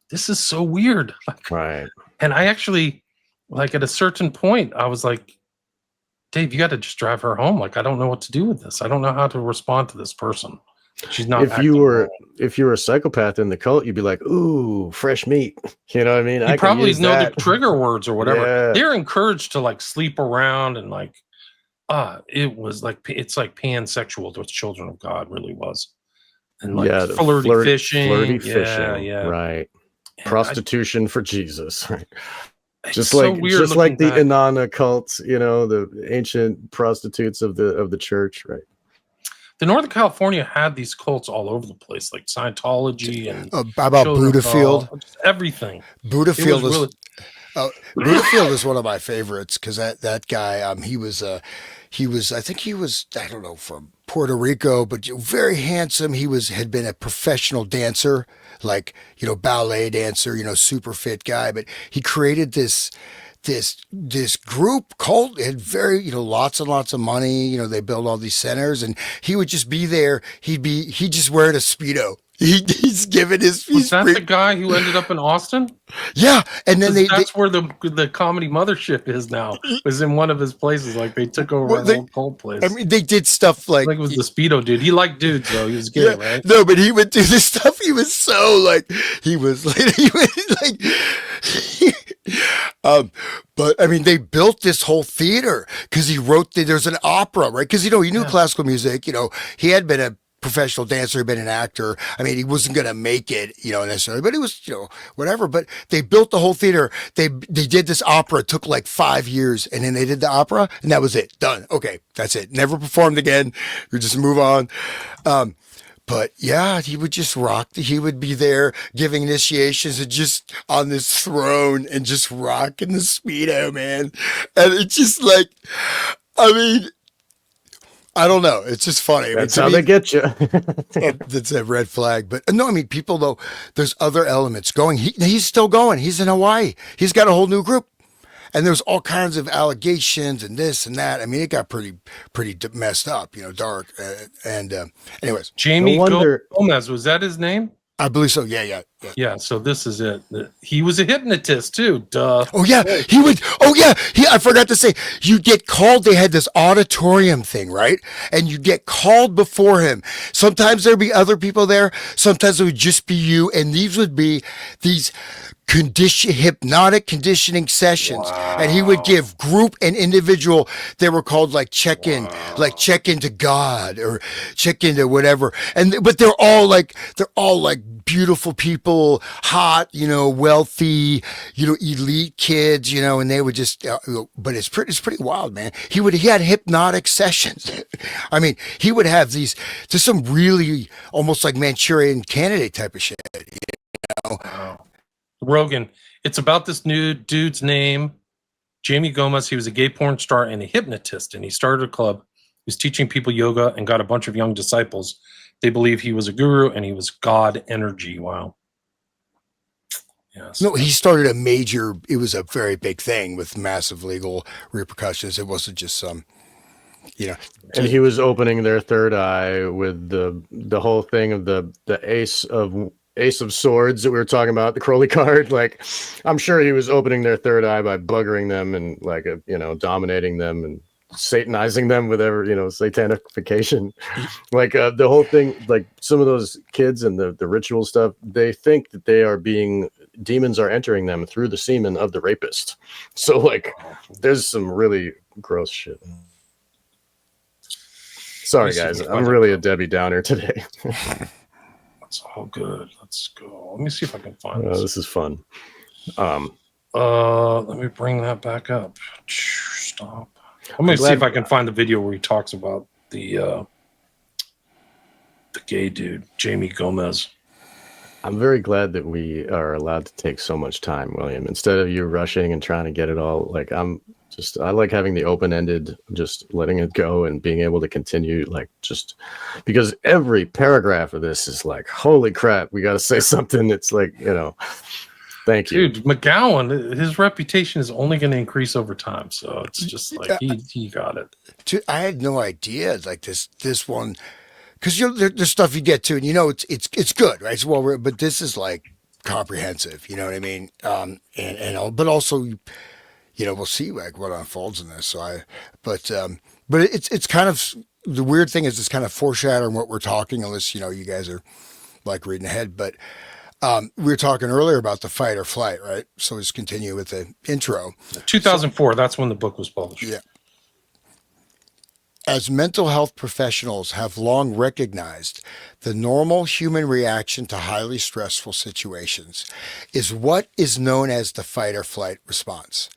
this is so weird. Right. And I actually, at a certain point, I was like, Dave, you got to just drive her home. Like, I don't know what to do with this. I don't know how to respond to this person. She's not. If you were a psychopath in the cult, you'd be like, "Ooh, fresh meat." You know what I mean? You probably know the trigger words or whatever. Yeah. They're encouraged to like sleep around and like, it was like, it's like pansexual to children of God, really was. And like flirty fishing. Yeah. Right. And prostitution for Jesus. Right. Just so like weird, just like the back. Inanna cults, you know, the ancient prostitutes of the church, right? The Northern California had these cults all over the place, like Scientology and about Buddhafield, just everything. Buddhafield is really... Buddhafield is one of my favorites because that guy, he was I think he was, I don't know, from Puerto Rico, but very handsome. He had been a professional dancer, like, you know, ballet dancer, you know, super fit guy, but he created this group cult. It had very, you know, lots and lots of money. You know, they built all these centers, and he would just be there. He'd just wear a Speedo. He's given his. Was that the guy who ended up in Austin? Yeah, and then that's where the comedy mothership is now. It was in one of his places. Like they took over an old cult place. I mean, they did stuff like it was the Speedo dude. He liked dudes though. He was gay, right? No, but he would do this stuff. He was so like he was like. But I mean, they built this whole theater because he wrote. There's an opera, right? Because, you know, he knew classical music. You know, he had been a professional dancer, he'd been an actor. I mean, he wasn't going to make it, you know, necessarily, but it was, you know, whatever. But they built the whole theater. They did this opera. It took like 5 years, and then they did the opera, and that was it. Done. Okay, that's it. Never performed again. We just move on. But yeah, he would just rock. He would be there giving initiations and just on this throne and just rocking the Speedo, man. And it's just like, I mean, I don't know. It's just funny. That's how they get you. That's a red flag. But no, I mean, people, though, there's other elements going. He's still going. He's in Hawaii. He's got a whole new group. And there's all kinds of allegations and this and that. I mean, it got pretty messed up, you know, dark. Anyways. Jamie Gomez, was that his name? I believe so. Yeah. Yeah. So this is it. He was a hypnotist too. Duh. Oh yeah, he would. Oh yeah, I forgot to say. You get called. They had this auditorium thing, right? And you get called before him. Sometimes there'd be other people there. Sometimes it would just be you. And these would be these hypnotic conditioning sessions. Wow. And he would give group and individual. They were called like check in to God or check into whatever. But they're all like beautiful people, hot, you know, wealthy, you know, elite kids, you know, and they would just, but it's pretty wild, man. He had hypnotic sessions. I mean, he would have just some really almost like Manchurian Candidate type of shit, you know? Wow. Rogan, it's about this new dude's name, Jamie Gomez. He was a gay porn star and a hypnotist, and he started a club. He was teaching people yoga and got a bunch of young disciples. They believe he was a guru and he was God energy. Wow. Yes. No, he started it was a very big thing with massive legal repercussions. It wasn't just some, you know. And he was opening their third eye with the whole thing of the Ace of Swords that we were talking about, the Crowley card. Like, I'm sure he was opening their third eye by buggering them and like, you know, dominating them and satanizing them with satanification. Like the whole thing, like some of those kids and the ritual stuff, they think that demons are entering them through the semen of the rapist. So like, there's some really gross shit. Sorry guys, I'm really a Debbie Downer today. It's all good. Let's go. Let me see if I can find this. This is fun. Let me bring that back up. Stop. I'm gonna see if I can find the video where he talks about the gay dude, Jamie Gomez. I'm very glad that we are allowed to take so much time, William. Instead of you rushing and trying to get it all, like I like having the open-ended, just letting it go and being able to continue, like just because every paragraph of this is like, holy crap, we got to say something. It's like, you know, thank you. Dude, McGowan, his reputation is only going to increase over time. So it's just like, he got it. Dude, I had no idea like this one, because there's stuff you get to, and you know, it's good, right? It's well, but this is like comprehensive, you know what I mean? But also, we'll see like what unfolds in this. But it's kind of the weird thing is it's kind of foreshadowing what we're talking. Unless you guys are like reading ahead, but we were talking earlier about the fight or flight, right? So let's continue with the intro. 2004. That's when the book was published. Yeah. As mental health professionals have long recognized, the normal human reaction to highly stressful situations is what is known as the fight or flight response.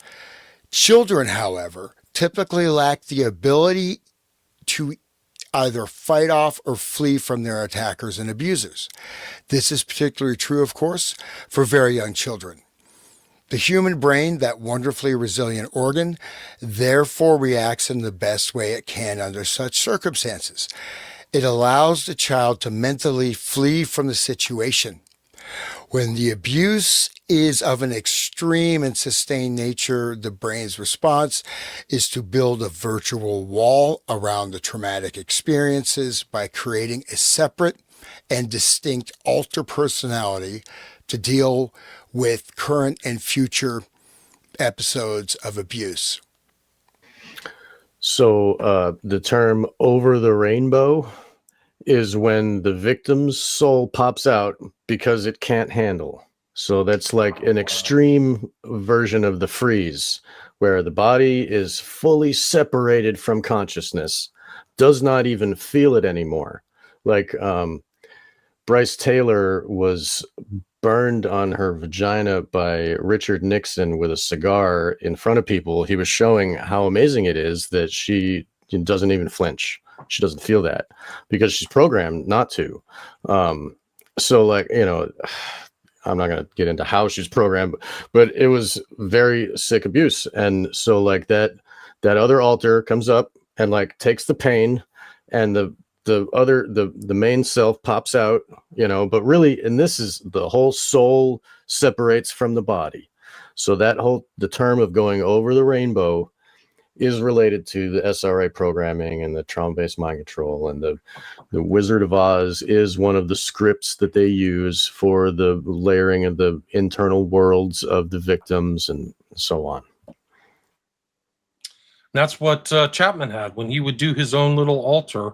Children, however, typically lack the ability to either fight off or flee from their attackers and abusers. This is particularly true, of course, for very young children. The human brain, that wonderfully resilient organ, therefore reacts in the best way it can under such circumstances. It allows the child to mentally flee from the situation. When the abuse is of an extreme and sustained nature, the brain's response is to build a virtual wall around the traumatic experiences by creating a separate and distinct alter personality to deal with current and future episodes of abuse. So the term over the rainbow is when the victim's soul pops out because it can't handle. So that's like an extreme version of the freeze, where the body is fully separated from consciousness, does not even feel it anymore. Like Bryce Taylor was burned on her vagina by Richard Nixon with a cigar in front of people. He was showing how amazing it is that she doesn't even flinch. She doesn't feel that because she's programmed not to. So like, I'm not going to get into how she's programmed, but it was very sick abuse. And so like that other alter comes up and like takes the pain, and the main self pops out, but really, and this is the whole soul separates from the body. So the term of going over the rainbow is related to the SRA programming and the trauma-based mind control, and the Wizard of Oz is one of the scripts that they use for the layering of the internal worlds of the victims and so on. That's what Chapman had when he would do his own little altar.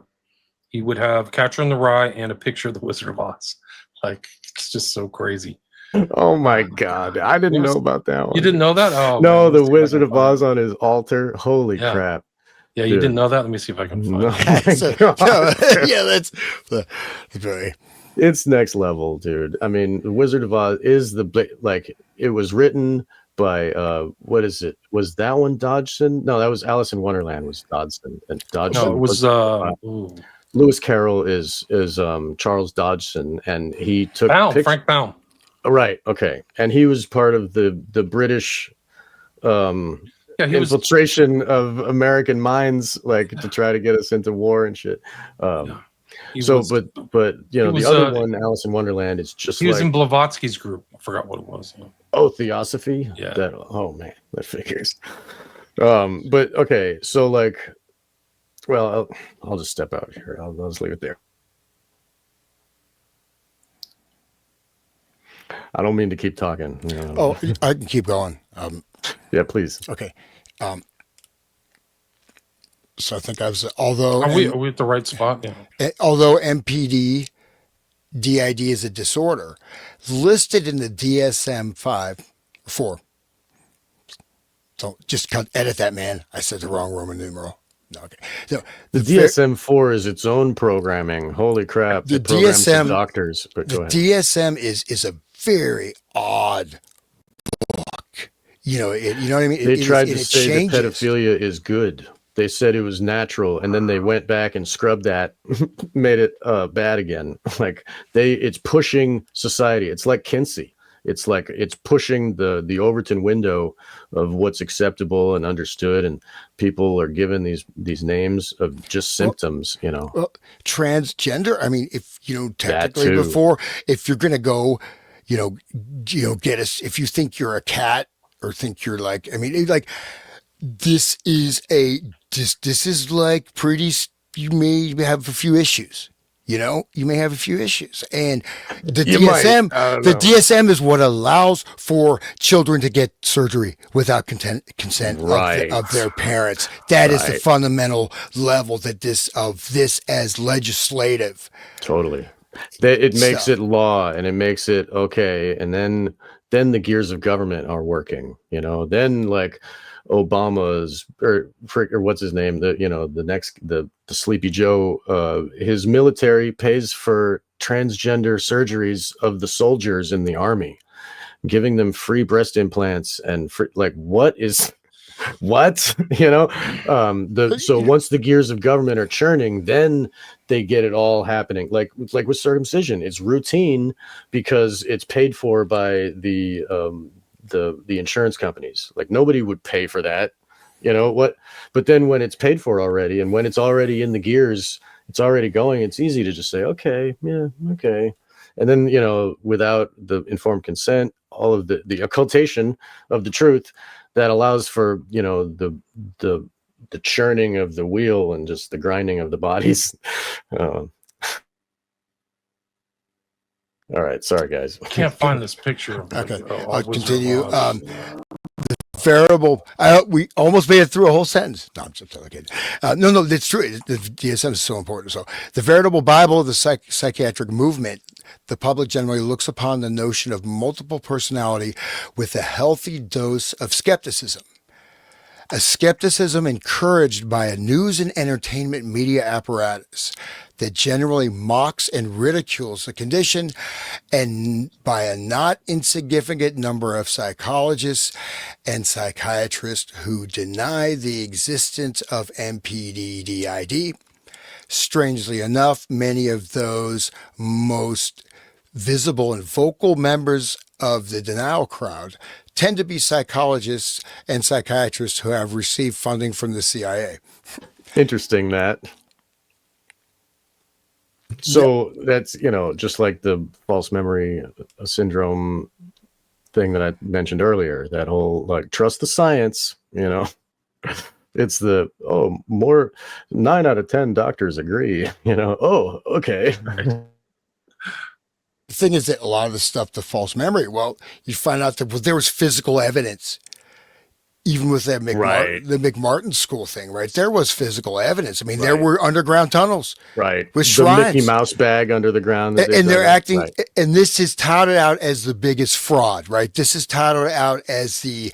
He would have Catcher in the Rye and a picture of the Wizard of Oz. Like, it's just so crazy. Oh my God. I didn't know about that one. You didn't know that? Oh, no, man, the Wizard of Oz on his altar. Holy crap. Yeah, you didn't know that? Let me see if I can find it. Yeah, that's very. It's next level, dude. I mean, the Wizard of Oz is it was written by what is it? Was that one Dodgson? No, that was Alice in Wonderland was Dodgson. And Dodgson. No, it was Lewis Carroll is Charles Dodgson, and he took Frank Baum. Right. Okay. And he was part of the British infiltration of American minds, like to try to get us into war and shit. But the other one, Alice in Wonderland, is just he was in Blavatsky's group. I forgot what it was. Oh, Theosophy. Yeah. Oh man, that figures. But okay, so like, well, I'll just step out here. I'll just leave it there. I don't mean to keep talking. Oh, I can keep going. Yeah, please. Okay. So I think I was, although... Are we at the right spot? Yeah. Although MPD, DID is a disorder, listed in the DSM-4. So just edit that, man. I said the wrong Roman numeral. No, okay. So the DSM-4 is its own programming. Holy crap! The DSM doctors. But the DSM is a very odd book. You know what I mean? They tried to say that pedophilia is good. They said it was natural, and then they went back and scrubbed that, made it bad again. Like it's pushing society. It's like Kinsey. It's like it's pushing the Overton window of what's acceptable and understood, and people are given these names of just symptoms. Well, transgender. I mean, if technically before, if you're gonna go, get us. If you think you're a cat or think you're like, I mean, like this is like pretty. You may have a few issues. you may have a few issues. And the You might. DSM, I don't the know. DSM is what allows for children to get surgery without consent Right. of their parents. That is the Right. fundamental level that this as legislative. Totally. It makes So- it law, and it makes it okay. And then the gears of government are working, then like Obama's or what's his name? The Sleepy Joe, his military pays for transgender surgeries of the soldiers in the army, giving them free breast implants and free, like, what? So once the gears of government are churning, then they get it all happening. Like with circumcision, it's routine because it's paid for by the insurance companies. Like, nobody would pay for that, what? But then when it's paid for already, and when it's already in the gears, it's already going. It's easy to just say, okay, yeah, okay. And then, without the informed consent, all of the occultation of the truth that allows for, the churning of the wheel and just the grinding of the bodies. All right. Sorry, guys. I can't find this picture. Okay, I'll I'll continue. Variable. We almost made it through a whole sentence. No, I'm just kidding. No, that's true. The DSM is so important. So, the veritable Bible of the psychiatric movement, the public generally looks upon the notion of multiple personality with a healthy dose of skepticism. A skepticism encouraged by a news and entertainment media apparatus that generally mocks and ridicules the condition, and by a not insignificant number of psychologists and psychiatrists who deny the existence of MPDDID. Strangely enough, many of those most visible and vocal members of the denial crowd tend to be psychologists and psychiatrists who have received funding from the CIA. Interesting, Matt. So that's, just like the false memory syndrome thing that I mentioned earlier, that whole, like, trust the science, it's more 9 out of 10 doctors agree, oh, okay. The thing is that a lot of the stuff, the false memory, well, you find out that there was physical evidence. Even with that the McMartin school thing, right? There was physical evidence. I mean, there were underground tunnels, right, with the shrines. Mickey Mouse bag under the ground, and they're acting. Right. And this is touted out as the biggest fraud, right? This is touted out as the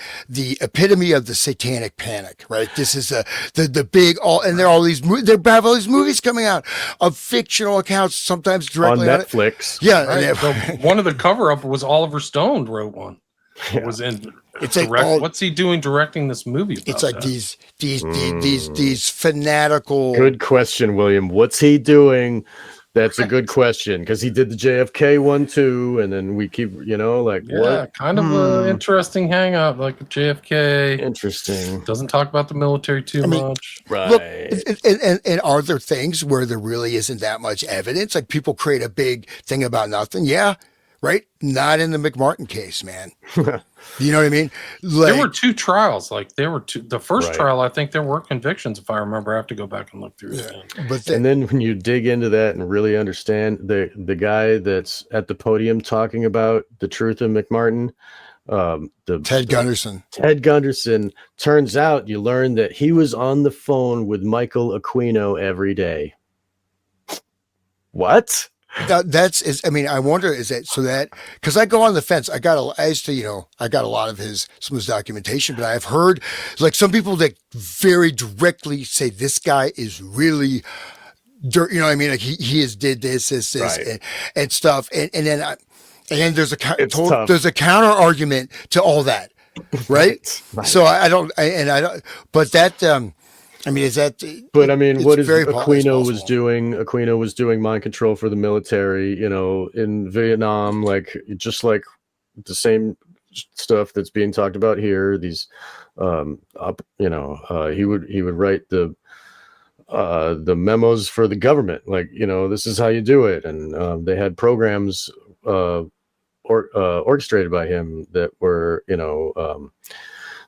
epitome of the satanic panic, right? This is the big and there are all these movies coming out of fictional accounts, sometimes directly on Netflix. Yeah, one of the cover up was Oliver Stone wrote one. Yeah. Was in. It's like what's he doing directing this movie? It's like these fanatical. Good question, William. What's he doing? That's a good question, because he did the JFK one too, and then we keep, what? Kind of an interesting hang up, like JFK. Interesting. Doesn't talk about the military too much. Right. Look, and are there things where there really isn't that much evidence? Like, people create a big thing about nothing. Yeah. Right? Not in the McMartin case, man. You know what I mean? There were 2 trials. The first trial, I think there were convictions, if I remember. I have to go back and look through it again. And then when you dig into that and really understand the guy that's at the podium talking about the truth of McMartin, Ted Gunderson. Ted Gunderson, turns out you learn that he was on the phone with Michael Aquino every day. What? I wonder, is that so that, because I go on the fence. I got a lot of some of his documentation, but I've heard like some people that very directly say this guy is really dirt. You know what I mean? Like he has did this, right. and stuff. And then there's a counter argument to all that. Right. Right. So I don't, but that, is that? But what is Aquino was doing? Aquino was doing mind control for the military, in Vietnam, like just like the same stuff that's being talked about here. These, he would write the memos for the government, like, this is how you do it, and they had programs orchestrated by him that were,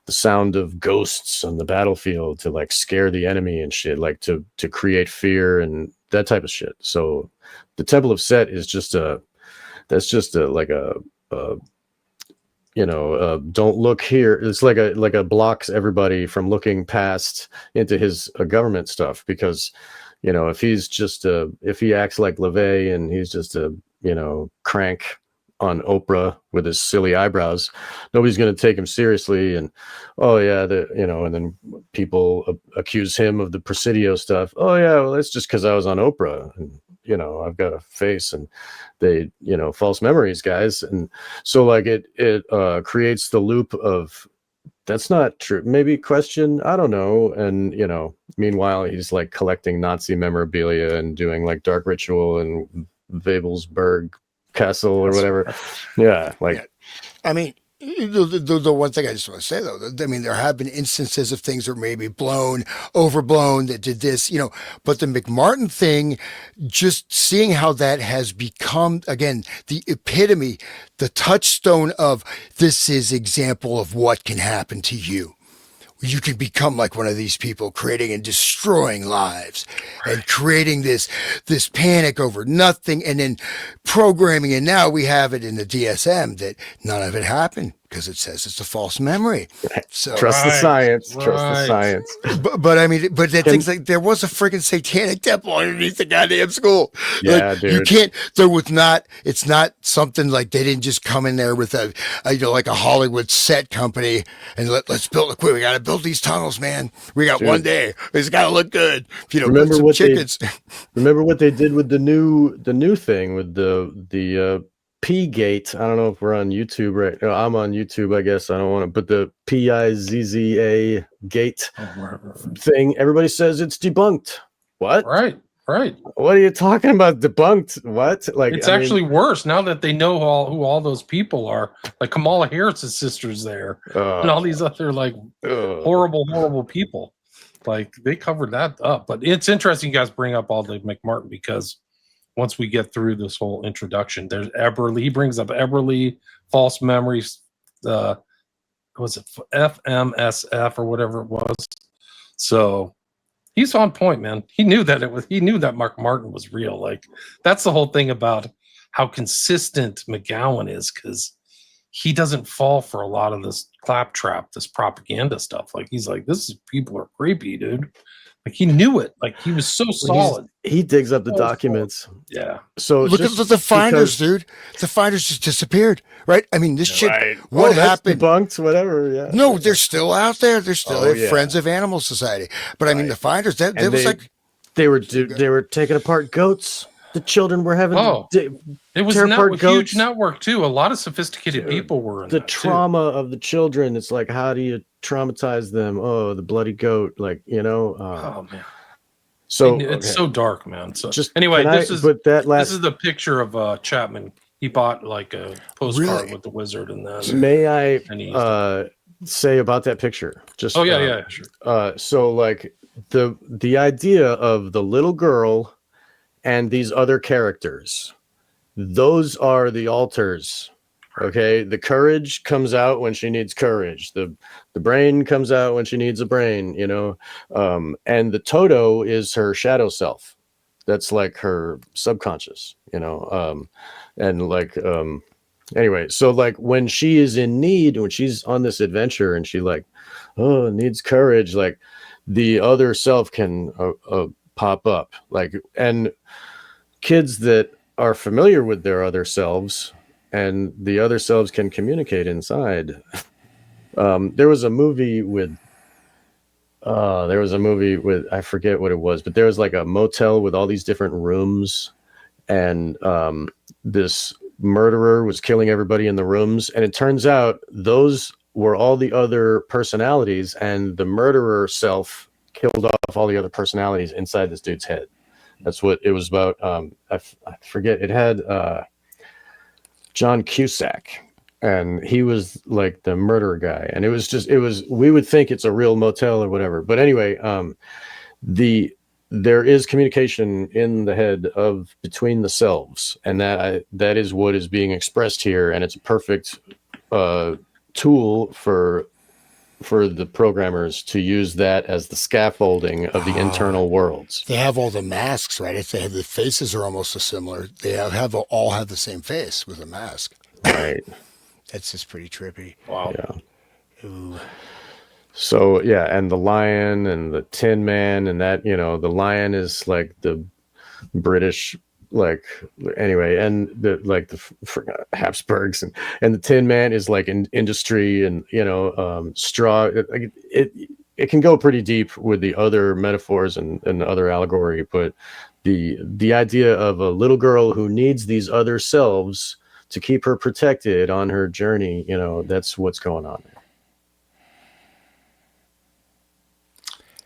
the sound of ghosts on the battlefield to like scare the enemy and shit, like to create fear and that type of shit. So the Temple of Set is just a don't look here. It's like a blocks everybody from looking past into his government stuff, because if he's just if he acts like LaVey and he's just a crank on Oprah with his silly eyebrows, nobody's going to take him seriously. And and then people accuse him of the Presidio stuff. Oh yeah, well that's just because I was on Oprah and I've got a face, and they false memories, guys. And so like it creates the loop of that's not true, maybe question, I don't know. And meanwhile he's like collecting Nazi memorabilia and doing like dark ritual and Webelsberg Castle or whatever. Yeah, like I mean, the one thing I just want to say though, I mean, there have been instances of things that were maybe overblown, that did this, but the McMartin thing, just seeing how that has become, again, the epitome, the touchstone of this is example of what can happen to you. You can become like one of these people, creating and destroying lives and creating this panic over nothing, and then programming. And now we have it in the DSM that none of it happened because it says it's a false memory. So trust the science. Trust the science. But I mean, but that things like there was a freaking satanic temple underneath the goddamn school. Yeah, like, dude. You can't. There was not. It's not something like they didn't just come in there with a like a Hollywood set company and let's build a quick. We got to build these tunnels, man. We got one day. It's got to look good. Remember put some chickens. Remember what they did with the new thing with the P gate. I don't know if we're on YouTube right now. I'm on YouTube, I guess. I don't want to, but the PIZZA gate thing, everybody says it's debunked. What? Right. What are you talking about? Debunked? What? Like it's actually worse now that they know who all those people are. Like Kamala Harris's sister's there, and all these other like horrible people. Like they covered that up. But it's interesting you guys bring up all the McMartin, because once we get through this whole introduction, there's Eberly. He brings up Eberly, false memories. Was it FMSF or whatever it was? So he's on point, man. He knew that McMartin was real. Like that's the whole thing about how consistent McGowan is, because he doesn't fall for a lot of this claptrap, this propaganda stuff. Like he's like, people are creepy, dude. Like he knew it. Like he was so solid. He digs up the documents. Yeah. So look at the finders, dude. The finders just disappeared, right? I mean, this shit. Right. What happened? Debunked, whatever. Yeah. No, they're still out there. They're still Friends of Animal Society. But I mean, the finders. That was like they were taking apart goats. The children were having. It was a huge network too. A lot of sophisticated people were in the trauma of the children. It's like, how do you traumatize them? Oh, the bloody goat, like oh man. So it's so dark, man. So just anyway, this is the picture of Chapman. He bought like a postcard with the wizard, and then may I say about that picture? Just sure. So like the idea of the little girl and these other characters, those are the altars. Okay, the courage comes out when she needs courage. The brain comes out when she needs a brain, and the Toto is her shadow self. That's like her subconscious, and like anyway, so like when she is in need, when she's on this adventure and she like needs courage, like the other self can pop up, like, and kids that are familiar with their other selves and the other selves can communicate inside. There was a movie with I forget what it was, but there was like a motel with all these different rooms, and this murderer was killing everybody in the rooms, and it turns out those were all the other personalities, and the murderer self killed off all the other personalities inside this dude's head. That's what it was about. I forget. It had John Cusack, and he was like the murderer guy. And we would think it's a real motel or whatever. But anyway, there is communication in the head between the selves, and that is what is being expressed here. And it's a perfect tool for for the programmers to use that as the scaffolding of the internal worlds. They have all the masks, right? If they have the faces are almost so similar. They all have the same face with a mask. Right. That's just pretty trippy. Wow. Yeah. Ooh. So yeah, and the lion and the Tin Man and that, the lion is like the British, like, anyway, and the Habsburgs and the Tin Man is like in industry and straw. It can go pretty deep with the other metaphors and the other allegory, but the idea of a little girl who needs these other selves to keep her protected on her journey, that's what's going on there.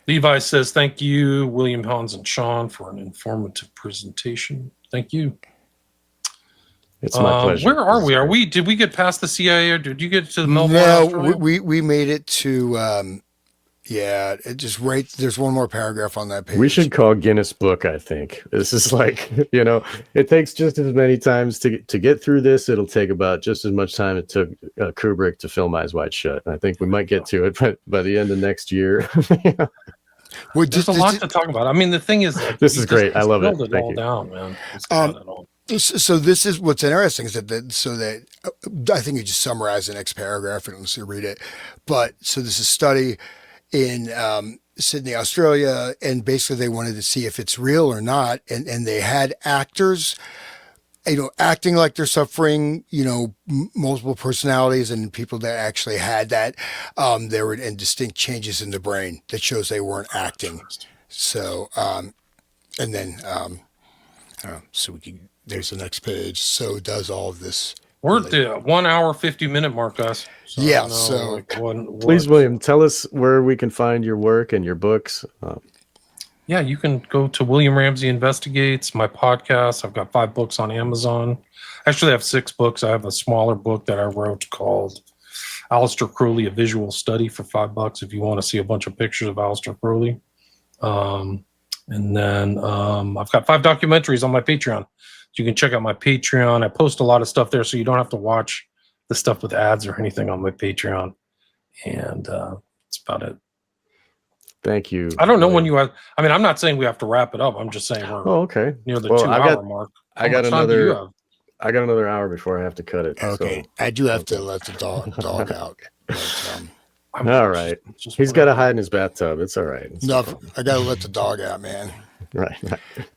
Levi says, thank you, William, Hans, and Sean, for an informative presentation. Thank you. It's my pleasure. Where are we? Did we get past the CIA, or did you get to the Melbourne? No, we made it to just right. There's one more paragraph on that page. We should call Guinness Book, I think. This is like, it takes just as many times to get through this. It'll take about just as much time it took Kubrick to film Eyes Wide Shut. I think we might get to it by the end of next year. Well, There's a lot to talk about. I mean, the thing is, this is great. I love it. Build it Thank all you. down, man. So this is what's interesting is that I think you just summarize the next paragraph and let's read it. But so this is a study in Sydney, Australia, and basically they wanted to see if it's real or not, and they had actors, acting like they're suffering, multiple personalities, and people that actually had that, there were distinct changes in the brain that shows they weren't acting. So, and then, so we can. There's the next page. So it does all of this. We're at the 1 hour 50-minute mark, guys. So Yeah. I know, So please, William, tell us where we can find your work and your books. Yeah, you can go to William Ramsey Investigates, my podcast. I've got 5 books on Amazon. Actually, I have 6 books. I have a smaller book that I wrote called Aleister Crowley, A Visual Study, for $5 if you want to see a bunch of pictures of Aleister Crowley. And then I've got 5 documentaries on my Patreon. So you can check out my Patreon. I post a lot of stuff there, so you don't have to watch the stuff with ads or anything on my Patreon. And that's about it. Thank you. I don't know when you have. I mean, I'm not saying we have to wrap it up. I'm just saying we're okay. near the 2-hour mark. I got another hour before I have to cut it. Okay, so. I do have to let the dog out. But, all right. He's got to hide in his bathtub. It's all right. No, I got to let the dog out, man. Right.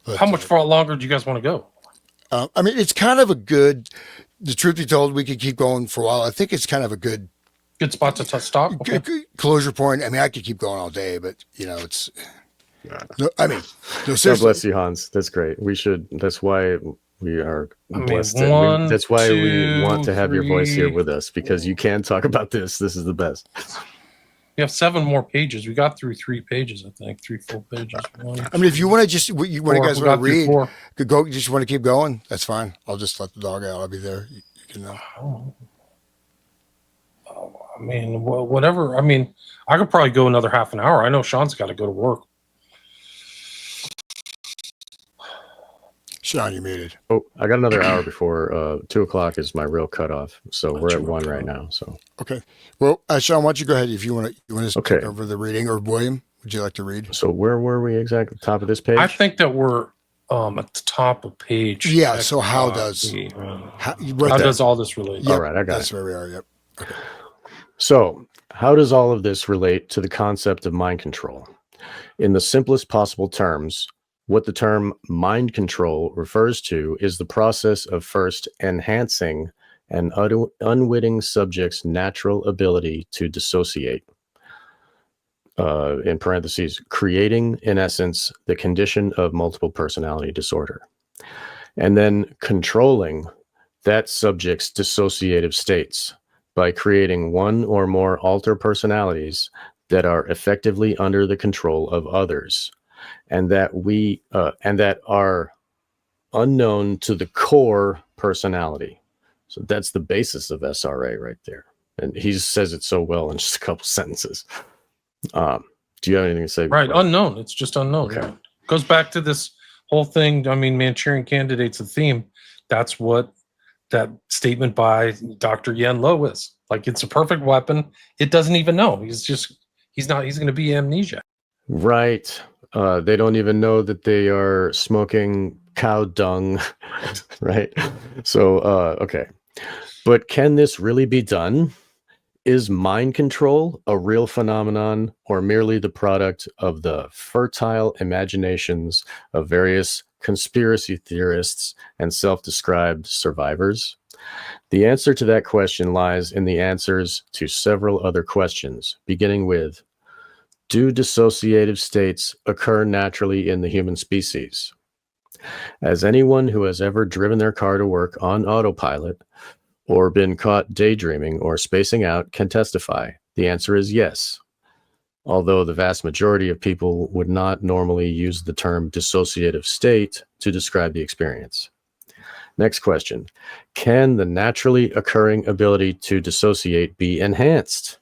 But, how much longer do you guys want to go? I mean, it's kind of a good. The truth be told, we could keep going for a while. I think it's kind of a good spot to stop. Okay. Closure point. I mean, I could keep going all day, but it's. No, I mean, no, God bless you, Hans. That's great. We should. That's why we are blessed. That's why we want to have your voice here with us, because you can talk about this. This is the best. We have 7 more pages. We got through 3 pages, I think. 3 full pages. I mean, if you want to just, you guys want to read, could go. Just want to keep going. That's fine. I'll just let the dog out. I'll be there. You can. I mean, whatever. I mean, I could probably go another half an hour. I know Sean's got to go to work. Sean, you muted. Oh, I got another hour before 2 o'clock is my real cutoff. So we're at 1 right now. So okay. Well, Sean, why don't you go ahead if you want to? You want to take over the reading, or William? Would you like to read? So where were we exactly? Top of this page? I think that we're at the top of page. Yeah. So how does all this relate? Yep, all right, I got that's it. Where we are. Yep. Okay. So how does all of this relate to the concept of mind control? In the simplest possible terms, what the term mind control refers to is the process of first enhancing an unwitting subject's natural ability to dissociate. In parentheses, creating, in essence, the condition of multiple personality disorder. And then controlling that subject's dissociative states by creating one or more alter personalities that are effectively under the control of others, and that are unknown to the core personality. So that's the basis of SRA right there. And he says it so well in just a couple sentences. Do you have anything to say? Right, unknown. It's just unknown. Okay. Yeah. Goes back to this whole thing. I mean, Manchurian Candidate's a theme. That's what that statement by Dr. Yen Lois. Like, it's a perfect weapon. It doesn't even know. He's going to be amnesia. Right. They don't even know that they are smoking cow dung. Right. So, okay. But can this really be done? Is mind control a real phenomenon or merely the product of the fertile imaginations of various conspiracy theorists and self-described survivors? The answer to that question lies in the answers to several other questions, beginning with, do dissociative states occur naturally in the human species? As anyone who has ever driven their car to work on autopilot or been caught daydreaming or spacing out can testify, the answer is yes. Although the vast majority of people would not normally use the term dissociative state to describe the experience. Next question. Can the naturally occurring ability to dissociate be enhanced?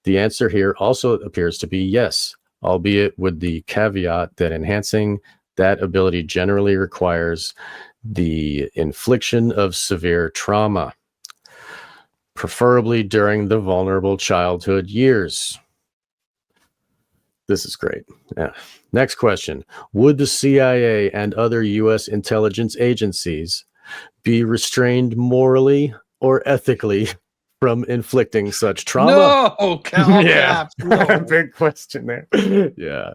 The answer here also appears to be yes, albeit with the caveat that enhancing that ability generally requires the infliction of severe trauma, preferably during the vulnerable childhood years. This is great. Yeah. Next question. Would the CIA and other U.S. intelligence agencies be restrained morally or ethically from inflicting such trauma? No, Cal. Yeah. No. Big question there. Yeah.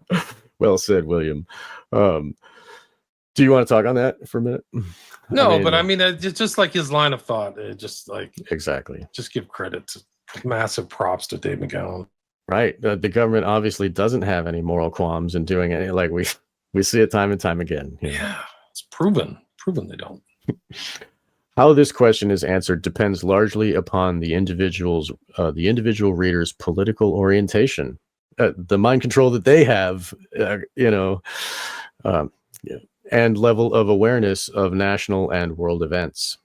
Well said, William. Do you want to talk on that for a minute? No, but I mean, it's just like his line of thought. Just like, exactly. Just give credit to massive props to Dave McCann. Right. The government obviously doesn't have any moral qualms in doing it. Like we see it time and time again. You know? Yeah, it's proven they don't. How this question is answered depends largely upon the individual reader's political orientation, the mind control that they have, and level of awareness of national and world events.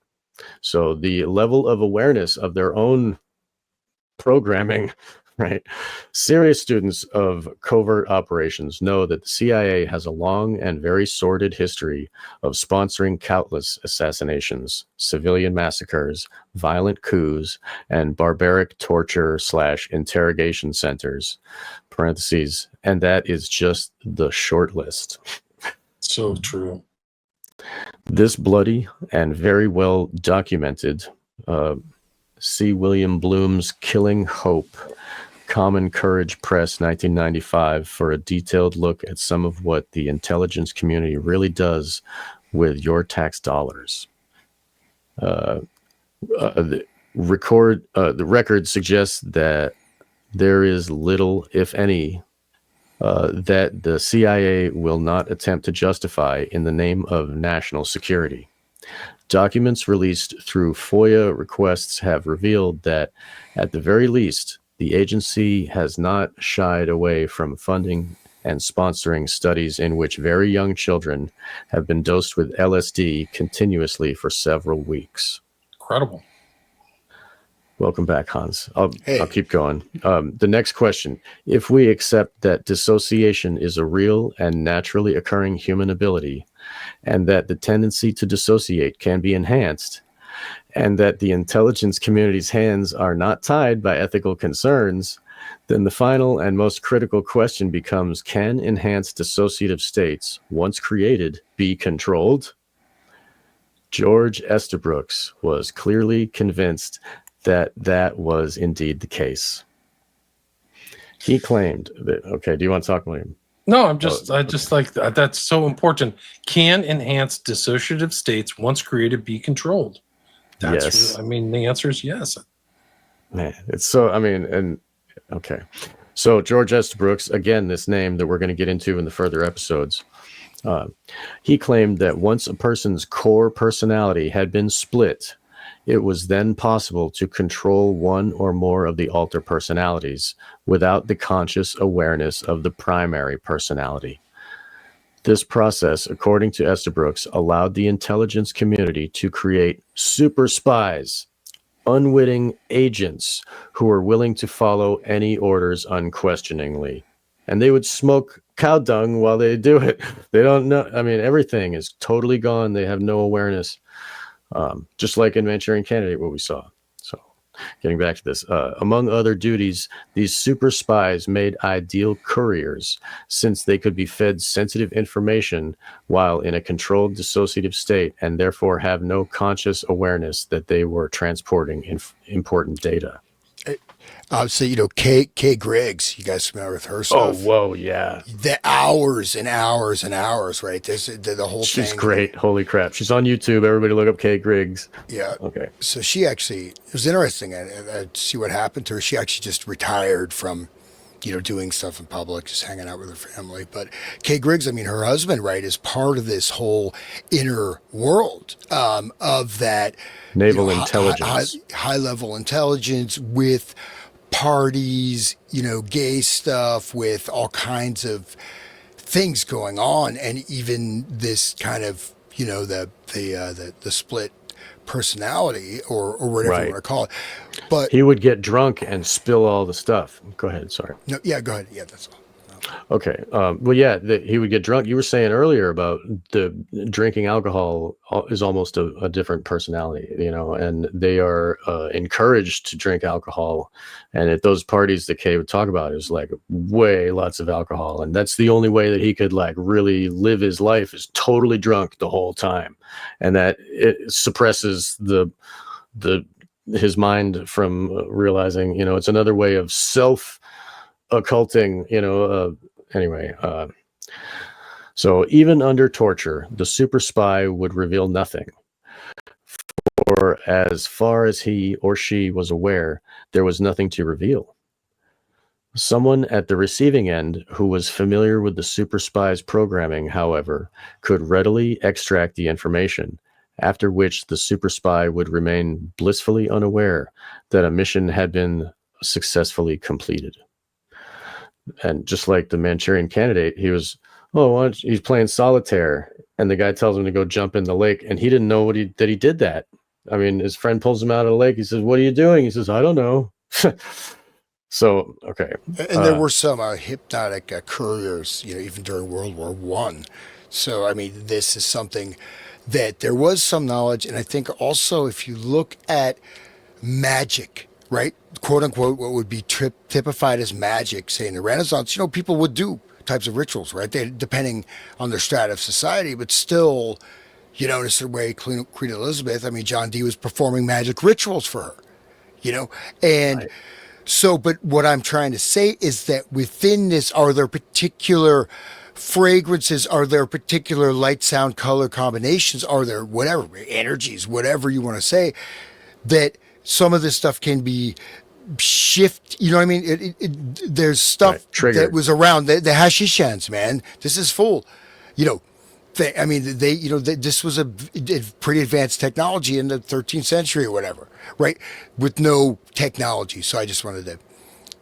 So the level of awareness of their own programming, right? Serious students of covert operations know that the CIA has a long and very sordid history of sponsoring countless assassinations, civilian massacres, violent coups, and barbaric torture/interrogation centers, parentheses, and that is just the short list. So true. This bloody and very well documented, see William Bloom's Killing Hope, Common Courage Press, 1995, for a detailed look at some of what the intelligence community really does with your tax dollars. The record suggests that there is little, if any, that the CIA will not attempt to justify in the name of national security. Documents released through FOIA requests have revealed that, at the very least, the agency has not shied away from funding and sponsoring studies in which very young children have been dosed with LSD continuously for several weeks. Incredible. Welcome back, Hans. I'll keep going. The next question. If we accept that dissociation is a real and naturally occurring human ability, and that the tendency to dissociate can be enhanced, and that the intelligence community's hands are not tied by ethical concerns, then the final and most critical question becomes, can enhanced dissociative states, once created, be controlled? George Estabrooks was clearly convinced that was indeed the case. He claimed that, okay, do you want to talk, William? No, I just like that. That's so important. Can enhanced dissociative states once created be controlled? Yes. I mean, the answer is yes. Man, it's so, okay. So George Estabrooks, again, this name that we're going to get into in the further episodes, he claimed that once a person's core personality had been split, it was then possible to control one or more of the alter personalities without the conscious awareness of the primary personality. This process, according to Estabrooks, allowed the intelligence community to create super spies, unwitting agents who were willing to follow any orders unquestioningly. And they would smoke cow dung while they do it. They don't know. I mean, everything is totally gone. They have no awareness. Just like in Manchurian Candidate, what we saw. So getting back to this, among other duties, these super spies made ideal couriers since they could be fed sensitive information while in a controlled dissociative state and therefore have no conscious awareness that they were transporting important data. So, you know, Kay Griggs, you guys familiar with her Oh, stuff? whoa, yeah. The hours and hours and hours, right? There's the whole thing. She's great. Holy crap. She's on YouTube. Everybody look up Kay Griggs. Yeah. Okay. So she actually, it was interesting. I see what happened to her. She actually just retired from, you know, doing stuff in public, just hanging out with her family. But Kay Griggs, I mean, her husband, right, is part of this whole inner world of that Naval intelligence. high level intelligence with parties, you know, gay stuff, with all kinds of things going on, and even this kind of, you know, the split personality or whatever Right. you want to call it. But He would get drunk and spill all the stuff. Go ahead. Sorry. no, yeah, go ahead. Yeah, that's all. Okay. Well, yeah, he would get drunk. You were saying earlier about the drinking alcohol is almost a different personality, you know, and they are encouraged to drink alcohol. And at those parties that Kay would talk about, it was like way lots of alcohol. And that's the only way that he could like really live his life is totally drunk the whole time. And that it suppresses his mind from realizing, you know, it's another way of occulting, you know, anyway. So even under torture, the super spy would reveal nothing. For as far as he or she was aware, there was nothing to reveal. Someone at the receiving end who was familiar with the super spy's programming, however, could readily extract the information, after which the super spy would remain blissfully unaware that a mission had been successfully completed. And just like the Manchurian Candidate, he was, he's playing solitaire, and the guy tells him to go jump in the lake, and he didn't know that he did that. I mean, his friend pulls him out of the lake. He says, "What are you doing?" He says, "I don't know." So, okay. And there were some hypnotic couriers, you know, even during World War One. So, I mean, this is something that there was some knowledge, and I think also if you look at magic, right, quote unquote, what would be typified as magic, say in the Renaissance, you know, people would do types of rituals, right? They, depending on their strata of society, but still, you know, in a certain way, Queen Elizabeth, I mean, John Dee was performing magic rituals for her, you know, and Right. So, but what I'm trying to say is that within this, are there particular fragrances? Are there particular light, sound, color combinations? Are there whatever energies, whatever you want to say, that some of this stuff can be shift? You know what I mean? There's stuff Right. Triggered. that was around the Hashishans, man. This is full, you know. I mean, you know, this was a pretty advanced technology in the 13th century or whatever, right? With no technology. So I just wanted to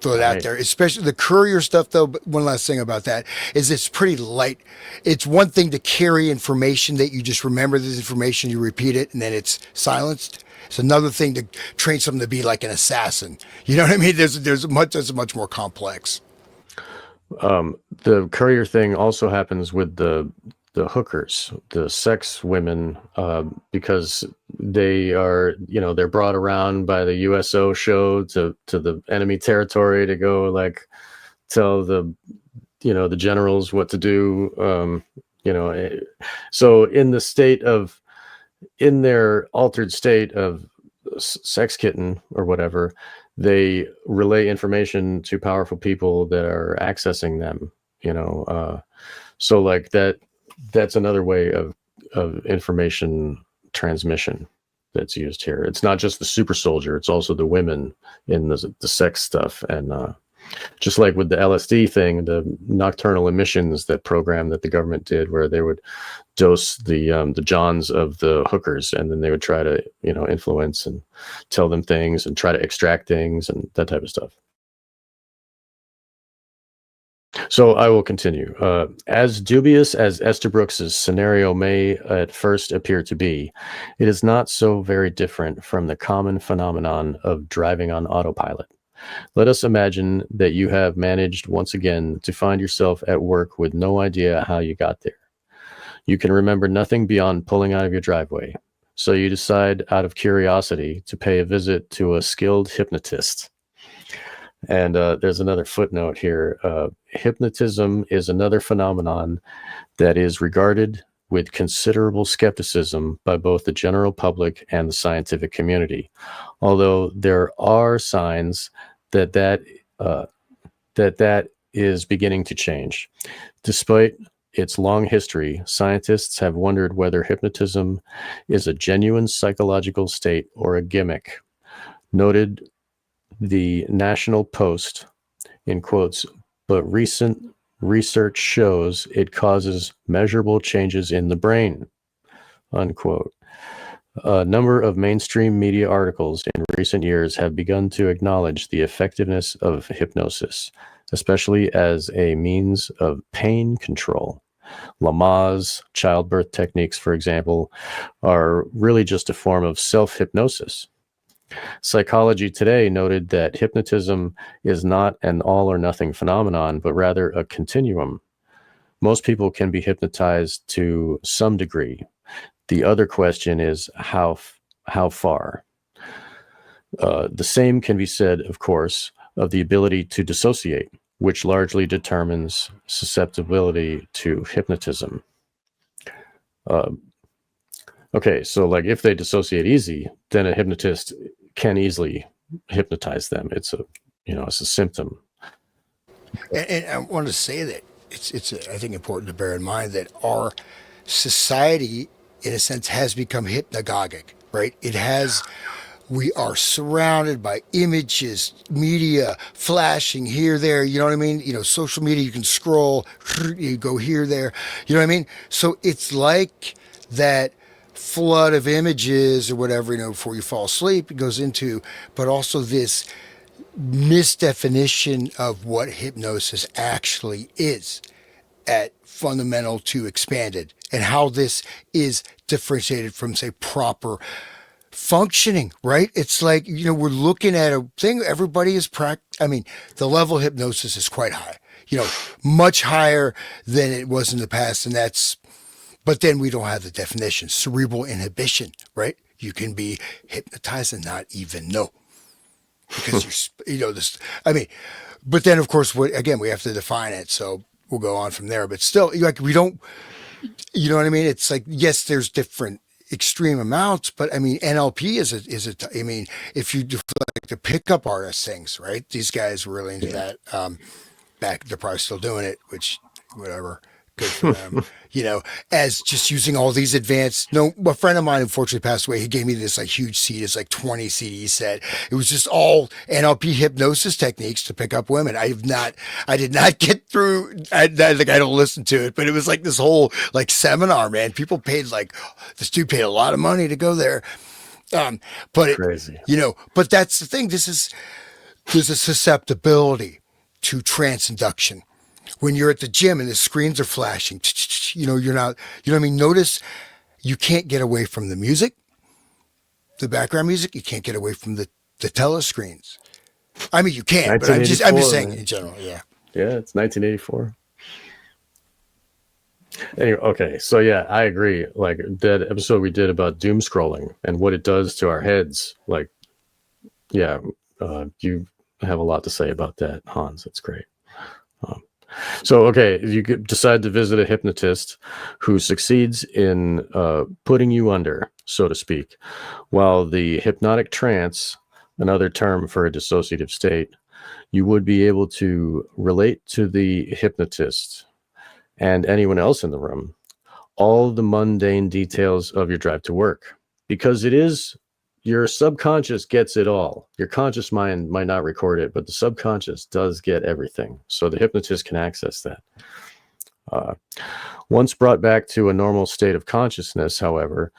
throw it out Right. there, especially the courier stuff, though. But one last thing about that is it's pretty light. It's one thing to carry information that you just remember this information, you repeat it, and then it's silenced. It's another thing to train someone to be like an assassin. You know what I mean? There's much more complex. The courier thing also happens with the hookers, the sex women, because they are, you know, they're brought around by the USO show to the enemy territory to go like tell the, you know, the generals what to do. You know, so in their altered state of sex kitten or whatever, they relay information to powerful people that are accessing them, you know. So like that's another way of information transmission that's used here. It's not just the super soldier, it's also the women in the sex stuff. And just like with the LSD thing, the nocturnal emissions, that program that the government did where they would dose the johns of the hookers, and then they would try to, you know, influence and tell them things and try to extract things and that type of stuff. So I will continue. As dubious as Estabrooks' scenario may at first appear to be, it is not so very different from the common phenomenon of driving on autopilot. Let us imagine that you have managed once again to find yourself at work with no idea how you got there. You can remember nothing beyond pulling out of your driveway, So you decide out of curiosity to pay a visit to a skilled hypnotist. And there's another footnote here. Hypnotism is another phenomenon that is regarded with considerable skepticism by both the general public and the scientific community, although there are signs that that is beginning to change. Despite its long history, scientists have wondered whether hypnotism is a genuine psychological state or a gimmick. Noted the National Post, in quotes, but recent research shows it causes measurable changes in the brain, unquote. A number of mainstream media articles in recent years have begun to acknowledge the effectiveness of hypnosis, especially as a means of pain control. Lamaze childbirth techniques, for example, are really just a form of self-hypnosis. Psychology Today noted that hypnotism is not an all or nothing phenomenon, but rather a continuum. Most people can be hypnotized to some degree. The other question is how far. The same can be said, of course, of the ability to dissociate, which largely determines susceptibility to hypnotism. Okay, so like if they dissociate easy, then a hypnotist can easily hypnotize them. It's a symptom. And I want to say that it's I think important to bear in mind that our society, in a sense, has become hypnagogic, right? It has. We are surrounded by images, media, flashing here, there. You know what I mean? Social media. You can scroll, you go here, there. You know what I mean? So it's like that flood of images or whatever, before you fall asleep. It goes into, but also this misdefinition of what hypnosis actually is at fundamental to expanded, and how this is differentiated from, say, proper functioning, right? It's like, we're looking at a thing, everybody is the level of hypnosis is quite high, much higher than it was in the past. And but then we don't have the definition, cerebral inhibition, right? You can be hypnotized and not even know. Because but then of course, we have to define it. So we'll go on from there, but still, we don't, you know what I mean? It's like, yes, there's different extreme amounts, but NLP is if you do like the pickup artist things, right? These guys were really into that. Back, they're probably still doing it, which, whatever, good for them. As just using all these advanced. No, a friend of mine unfortunately passed away. He gave me this huge CD. It's 20 CD set. It was just all NLP hypnosis techniques to pick up women. I did not get through. I don't listen to it, but it was this whole seminar, man. People paid this dude paid a lot of money to go there. But crazy. But that's the thing. There's a susceptibility to trance induction. When you're at the gym and the screens are flashing, you're not, notice you can't get away from the music, the background music. You can't get away from the telescreens. You can, but I'm just saying in general. Yeah. Yeah. It's 1984. Anyway, okay. So yeah, I agree. That episode we did about doom scrolling and what it does to our heads. You have a lot to say about that, Hans. That's great. So, okay, you decide to visit a hypnotist who succeeds in putting you under, so to speak, while the hypnotic trance, another term for a dissociative state, you would be able to relate to the hypnotist and anyone else in the room all the mundane details of your drive to work, because your subconscious gets it all. Your conscious mind might not record it, but the subconscious does get everything. So the hypnotist can access that. Once brought back to a normal state of consciousness, however,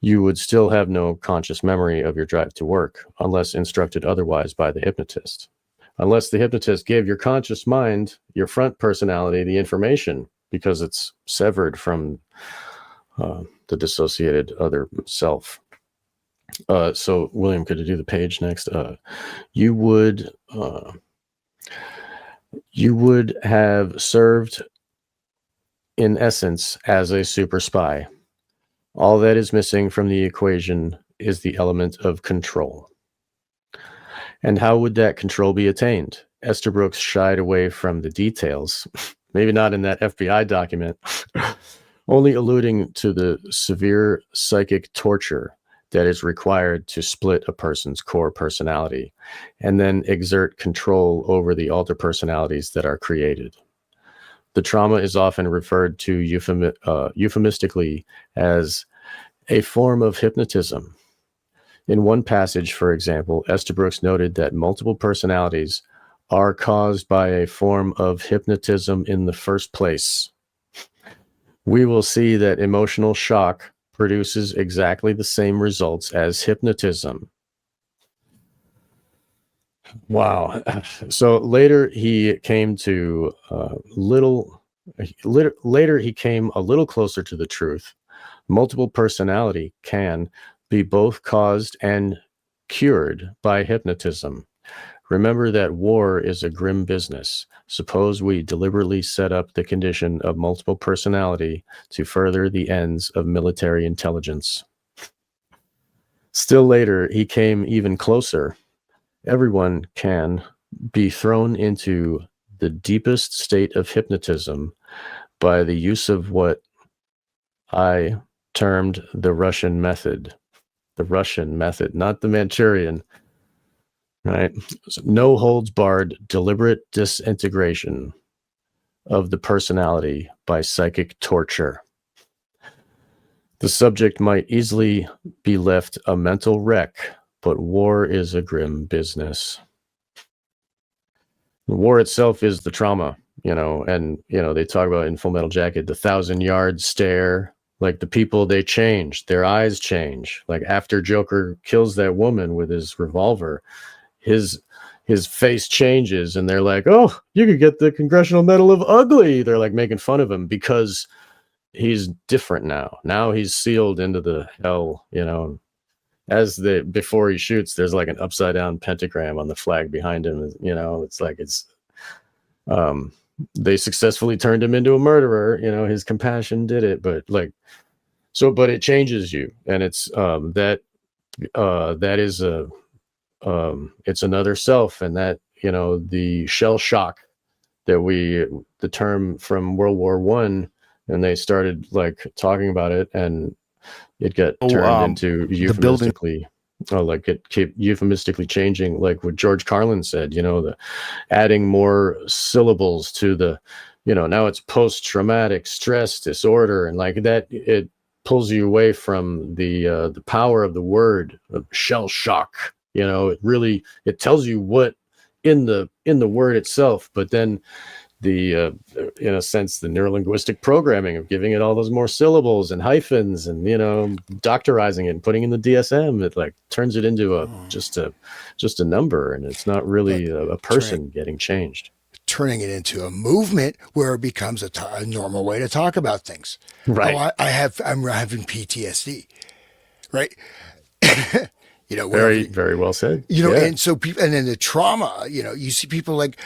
you would still have no conscious memory of your drive to work unless instructed otherwise by the hypnotist. Unless the hypnotist gave your conscious mind, your front personality, the information, because it's severed from the dissociated other self. So William, could you do the page next? You would have served in essence as a super spy. All that is missing from the equation is the element of control. And how would that control be attained? Estabrook shied away from the details, maybe not in that FBI document, only alluding to the severe psychic torture that is required to split a person's core personality and then exert control over the alter personalities that are created. The trauma is often referred to euphemistically as a form of hypnotism. In one passage, for example, Estabrook noted that multiple personalities are caused by a form of hypnotism in the first place. We will see that emotional shock produces exactly the same results as hypnotism. Wow. So later he came to later he came a little closer to the truth. Multiple personality can be both caused and cured by hypnotism. Remember that war is a grim business. Suppose we deliberately set up the condition of multiple personality to further the ends of military intelligence. Still later, he came even closer. Everyone can be thrown into the deepest state of hypnotism by the use of what I termed the Russian method. The Russian method, not the Manchurian. Right? So no holds barred, deliberate disintegration of the personality by psychic torture. The subject might easily be left a mental wreck, but war is a grim business. The war itself is the trauma, and, they talk about in Full Metal Jacket, the 1,000-yard stare. Like the people, they change, their eyes change. Like after Joker kills that woman with his revolver, his face changes and they're like, oh, you could get the Congressional Medal of Ugly. They're like making fun of him because he's different now. Now he's sealed into the hell, before he shoots, there's like an upside down pentagram on the flag behind him. It's like, they successfully turned him into a murderer. His compassion did it, but but it changes you. And it's, that is it's another self, and that the shell shock that the term from World War I, and they started like talking about it, and it got turned into euphemistically, it kept euphemistically changing, like what George Carlin said, the adding more syllables to the, now it's post-traumatic stress disorder, and like that, it pulls you away from the power of the word of shell shock. It tells you what in the word itself, but then the in a sense the neurolinguistic programming of giving it all those more syllables and hyphens and doctorizing it and putting in the DSM, it like turns it into just a number, and it's not really a person getting changed. Turning it into a movement where it becomes a normal way to talk about things. Right. Oh, I'm having PTSD, right? Very, very well said. And so people, and then the trauma, you see people like,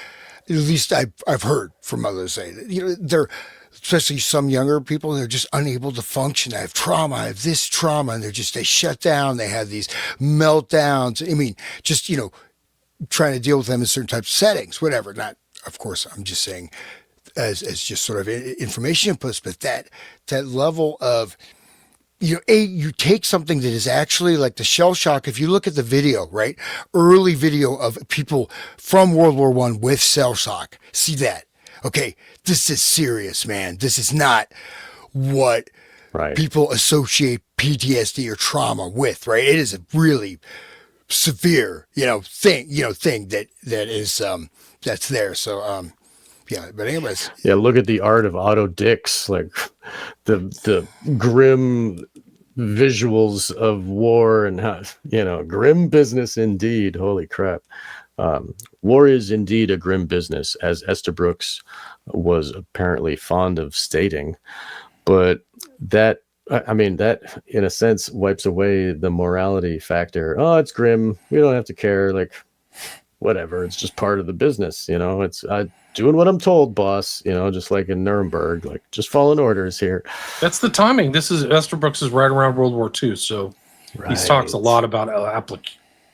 at least I've heard from others say that, they're, especially some younger people, they're just unable to function. I have trauma, I have this trauma, and they shut down. They have these meltdowns. I mean, just, trying to deal with them in certain types of settings, whatever. Not, of course, I'm just saying as just sort of information inputs, but that level of, you take something that is actually like the shell shock. If you look at the video, right, early video of people from World War I with shell shock, see that. Okay, this is serious, man. This is not what people associate PTSD or trauma with, right? It is a really severe, thing that is that's there. So, but anyways. Yeah, look at the art of Otto Dix, like the grim visuals of war and how, grim business indeed. Holy crap. War is indeed a grim business, as Estabrook was apparently fond of stating. But that in a sense wipes away the morality factor. Oh, it's grim. We don't have to care. Like, whatever. It's just part of the business. doing what I'm told, boss. Just like in Nuremberg, like just following orders here. That's the timing. Estabrooks is right around World War II, so he talks a lot about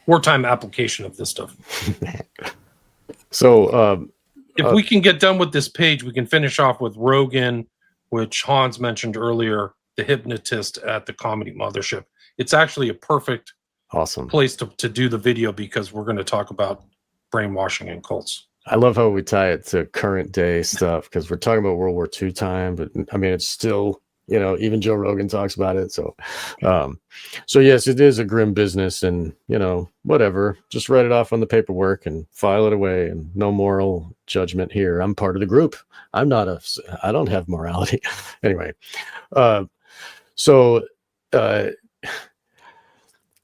wartime application of this stuff. So if we can get done with this page, we can finish off with Rogan, which Hans mentioned earlier, the hypnotist at the Comedy Mothership. It's actually a perfect place to do the video because we're going to talk about brainwashing and cults. I love how we tie it to current day stuff because we're talking about World War II time, but I mean, it's still, even Joe Rogan talks about it. So yes, it is a grim business and, whatever, just write it off on the paperwork and file it away and no moral judgment here. I'm part of the group. I don't have morality. Anyway.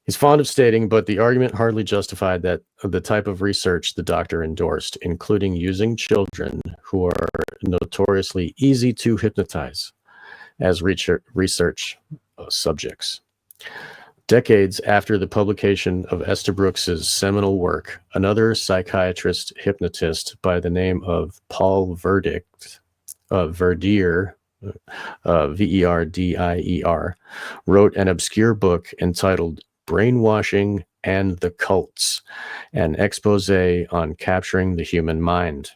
He's fond of stating, but the argument hardly justified that the type of research the doctor endorsed, including using children who are notoriously easy to hypnotize as research subjects. Decades after the publication of Estabrooks' seminal work, another psychiatrist hypnotist by the name of Paul Verdier, Verdier, wrote an obscure book entitled Brainwashing and the Cults, an expose on capturing the human mind.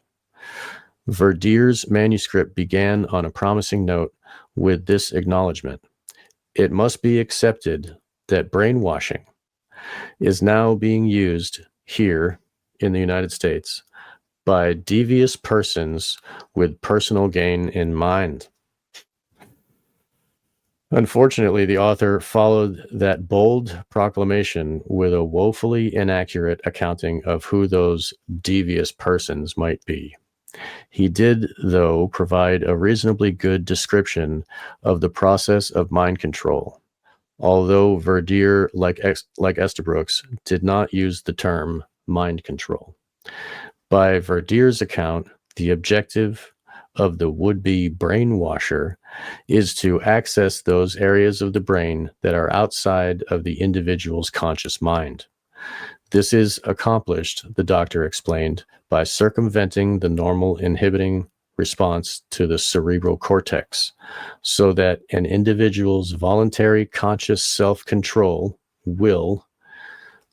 Verdier's manuscript began on a promising note with this acknowledgement. It must be accepted that brainwashing is now being used here in the United States by devious persons with personal gain in mind. Unfortunately, the author followed that bold proclamation with a woefully inaccurate accounting of who those devious persons might be. He did, though, provide a reasonably good description of the process of mind control, although Verdier, like Estabrooks, did not use the term mind control. By Verdier's account, the objective of the would-be brainwasher is to access those areas of the brain that are outside of the individual's conscious mind. This is accomplished, the doctor explained, by circumventing the normal inhibiting response to the cerebral cortex, so that an individual's voluntary conscious self-control will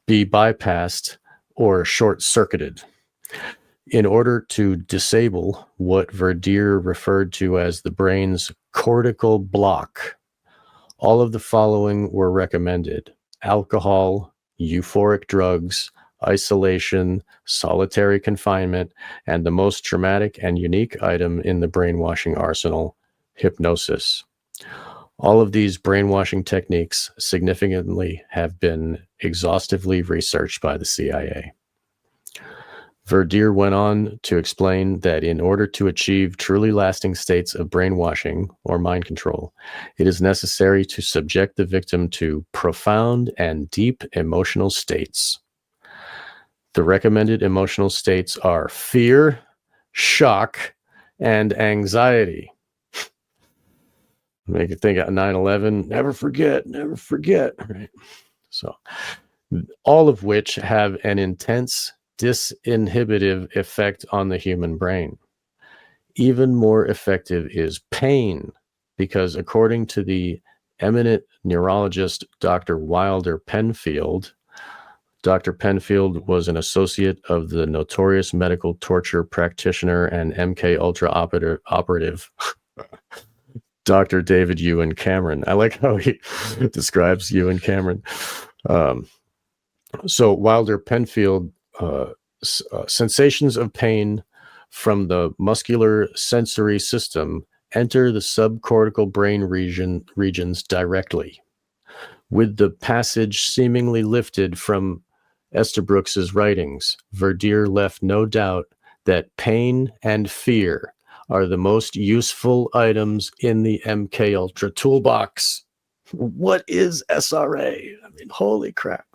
be bypassed or short-circuited. In order to disable what Verdier referred to as the brain's cortical block, all of the following were recommended: alcohol, euphoric drugs, isolation, solitary confinement, and the most traumatic and unique item in the brainwashing arsenal, hypnosis. All of these brainwashing techniques significantly have been exhaustively researched by the CIA. Verdier went on to explain that in order to achieve truly lasting states of brainwashing or mind control, it is necessary to subject the victim to profound and deep emotional states. The recommended emotional states are fear, shock, and anxiety. Make you think of 9/11, never forget, right? So, all of which have an intense disinhibitive effect on the human brain. Even more effective is pain, because according to the eminent neurologist Dr. Wilder Penfield, Dr. Penfield was an associate of the notorious medical torture practitioner and MK Ultra operative Dr. David Ewan Cameron. I like how he describes Ewan Cameron. So Wilder Penfield, sensations of pain from the muscular sensory system enter the subcortical brain regions directly. With the passage seemingly lifted from Estabrooks' writings, Verdier left no doubt that pain and fear are the most useful items in the MK Ultra toolbox. What is SRA? I mean, holy crap.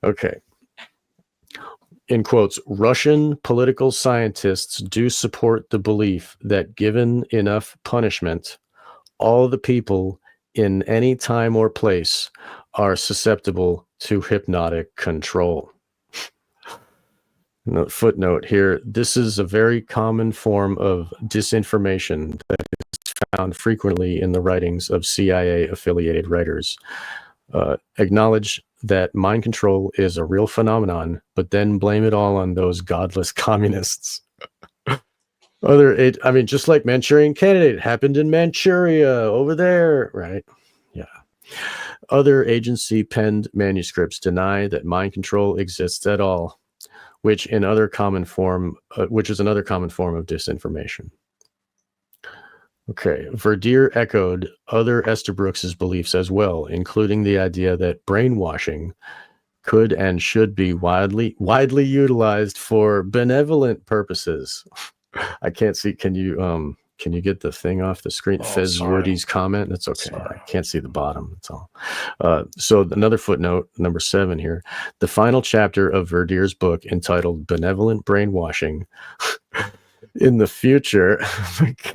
Okay. In quotes, Russian political scientists do support the belief that given enough punishment, all the people in any time or place are susceptible to hypnotic control. Footnote here. This is a very common form of disinformation that is found frequently in the writings of CIA-affiliated writers. Acknowledge that mind control is a real phenomenon, but then blame it all on those godless communists. Just like Manchurian Candidate happened in Manchuria over there, right? Yeah. Other agency-penned manuscripts deny that mind control exists at all, which is another common form of disinformation. Okay, Verdier echoed other Estabrooks's beliefs as well, including the idea that brainwashing could and should be widely utilized for benevolent purposes. I can't see. Can you get the thing off the screen? Fezworthy's comment. That's okay. Sorry. I can't see the bottom. That's all. So another footnote, number 7 here. The final chapter of Verdier's book, entitled "Benevolent Brainwashing." In the future,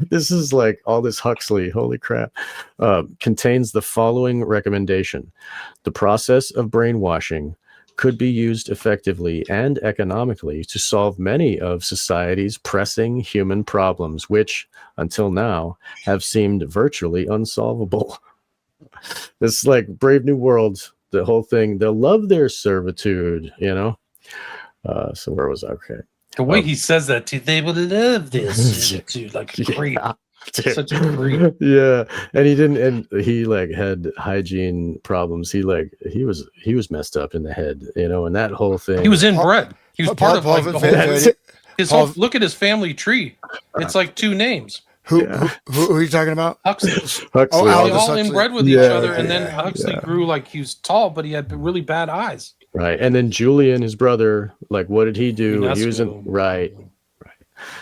this is like all this Huxley, holy crap, contains the following recommendation. The process of brainwashing could be used effectively and economically to solve many of society's pressing human problems, which, until now, have seemed virtually unsolvable. This is like Brave New World, the whole thing. They'll love their servitude, So where was I? Okay. The way he says that, too, they would love this, dude, like a creep. Such a creep. Yeah, and he like had hygiene problems. He was messed up in the head, and that whole thing. He was inbred. He was part of like the whole. Look at his family tree. It's like 2 names. Who are you talking about? Huxley. Oh, they all inbred with each other, and then Huxley grew like he was tall, but he had really bad eyes. Right, and then Julian, his brother, like, what did he do? He was right.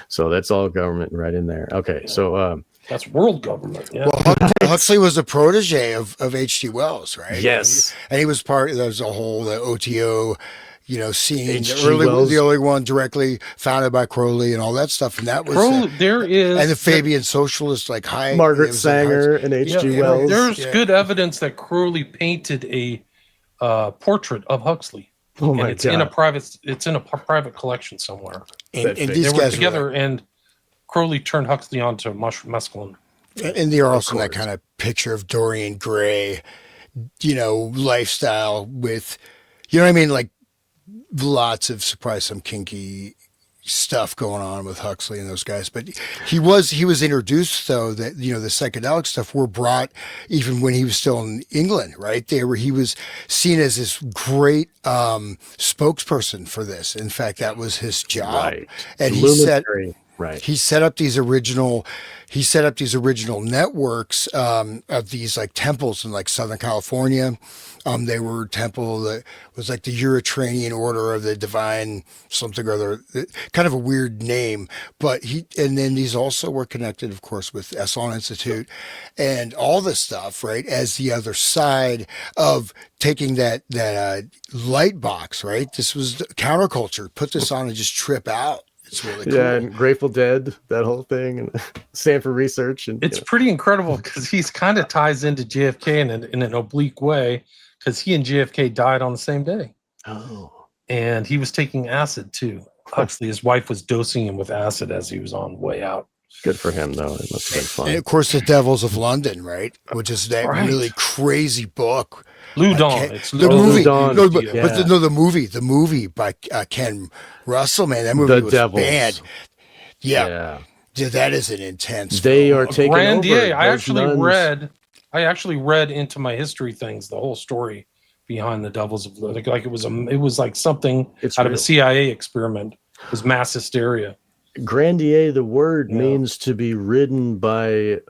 So that's all government right in there. Okay, so that's world government. Yeah. Well, Huxley was a protege of H.G. Wells, right? Yes, and he was part. There was a whole OTO, scene. H.G. The early one directly founded by Crowley and all that stuff. And that was and the Fabian socialist like Margaret Sanger and H.G. Wells. There's good evidence that Crowley painted a portrait of Huxley. Oh my God! It's in a private collection somewhere. And these guys were together, and Crowley turned Huxley onto mescaline. And they're also that kind of picture of Dorian Gray, lifestyle with, what I mean, like lots of some kinky stuff going on with Huxley and those guys. But he was introduced, though, that the psychedelic stuff were brought even when he was still in England, right? He was seen as this great spokesperson for this. In fact, that was his job. Right. And he set up these original networks of these like temples in like Southern California. They were a temple that was like the Eritrean Order of the Divine something or other, kind of a weird name. But and then these also were connected, of course, with Esalen Institute and all this stuff, right? As the other side of taking that light box, right? This was counterculture. Put this on and just trip out. It's really cool. Yeah, and Grateful Dead, that whole thing, and Stanford Research, and it's pretty incredible because he's kind of ties into JFK in an oblique way, because he and JFK died on the same day. Oh, and he was taking acid too. Huxley, his wife was dosing him with acid as he was on the way out. Good for him, though. It must have been fun. And of course, The Devils of London, right? Which is that really crazy book. Loudon. It's the movie. The movie by Ken Russell, man. That movie was bad. Yeah. That is an intense They film. are taking Grandier, over. I actually read into my history things, the whole story behind the Devils of London. Like it was like something out of a CIA experiment. It was mass hysteria. Grandier, the word means to be ridden by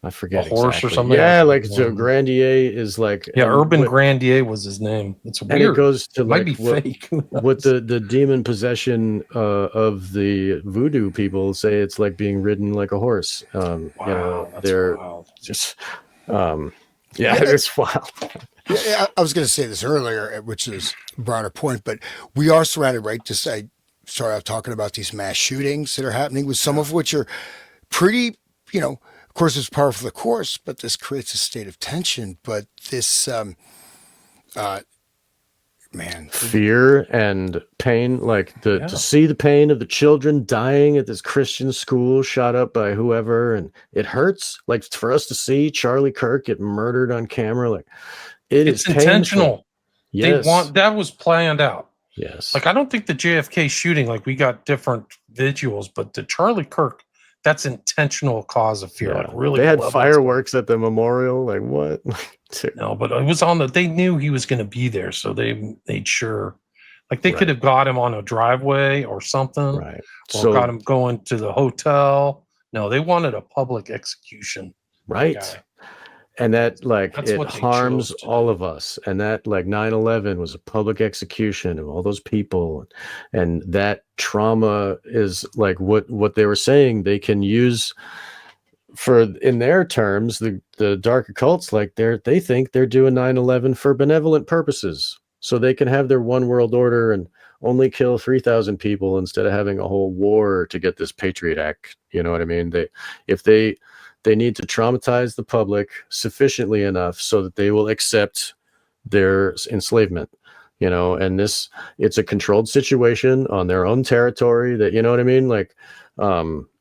I forget, a horse exactly. or something. Yeah, so Grandier is like Urban Grandier was his name. It's weird. And it goes to might be fake. What the demon possession of the voodoo people say, it's like being ridden like a horse. Wow, they're wild. just it's wild. Yeah, I was going to say this earlier, which is a broader point, but we are surrounded, right? I started out talking about these mass shootings that are happening, with some of which are pretty, of course, it's par for the course, but this creates a state of tension. But this man. fear and pain, like to see the pain of the children dying at this Christian school shot up by whoever, and it hurts. Like for us to see Charlie Kirk get murdered on camera, like it's intentional. Yes. That was planned out. Yes. Like I don't think the JFK shooting, like we got different visuals, but the Charlie Kirk, that's intentional cause of fear. Like really, they had fireworks at the memorial. Like what? No, but it was they knew he was going to be there, so they made sure. Like they could have got him on a driveway or something, right? Or got him going to the hotel. No, they wanted a public execution, right? And that it harms all of us. And that 9/11 was a public execution of all those people, and that trauma is like what they were saying they can use for, in their terms, the dark occults, like they think they're doing 9/11 for benevolent purposes, so they can have their one world order and only kill 3,000 people instead of having a whole war to get this Patriot Act. You know what I mean? They need to traumatize the public sufficiently enough so that they will accept their enslavement, and it's a controlled situation on their own territory that, you know what I mean? Like,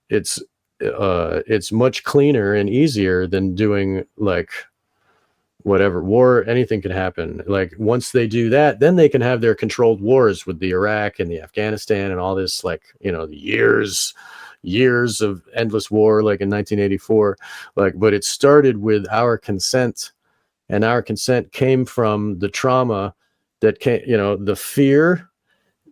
it's much cleaner and easier than doing whatever war. Anything can happen. Like once they do that, then they can have their controlled wars with the Iraq and the Afghanistan and all this, the years of endless war, like in 1984, but it started with our consent, and our consent came from the trauma that came, the fear,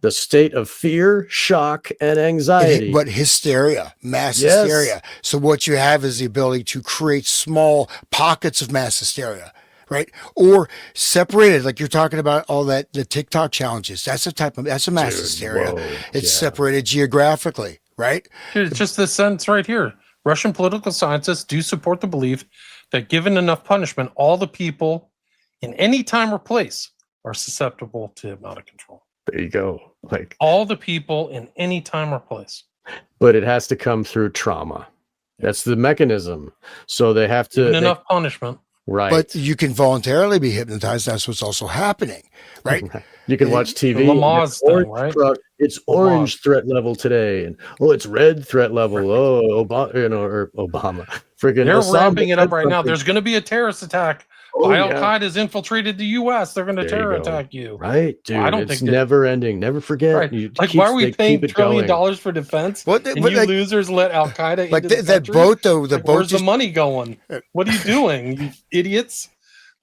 the state of fear, shock, and anxiety. But hysteria, mass hysteria. So what you have is the ability to create small pockets of mass hysteria, right? Or separated, like you're talking about all the TikTok challenges. That's a mass hysteria. It's separated geographically. Right? Dude, it's just this sentence right here. Russian political scientists do support the belief that given enough punishment, all the people in any time or place are susceptible to hypnotic control. There you go. Like all the people in any time or place. But it has to come through trauma. That's the mechanism. So they have to enough punishment. Right. But you can voluntarily be hypnotized. That's what's also happening, right? You can watch TV. Lamaze thing, right? It's orange threat level today, and it's red threat level. Oh, Obama, or Obama. Freaking, they're ramping it up right now. There's going to be a terrorist attack. Al Qaeda has infiltrated the U.S. They're going to terror attack you. Right, dude. I don't think never ending. Never forget. Right. Why are we paying $1 trillion for defense? Losers let Al Qaeda into the that boat, though. The boat. Where's the money going? What are you doing, you idiots?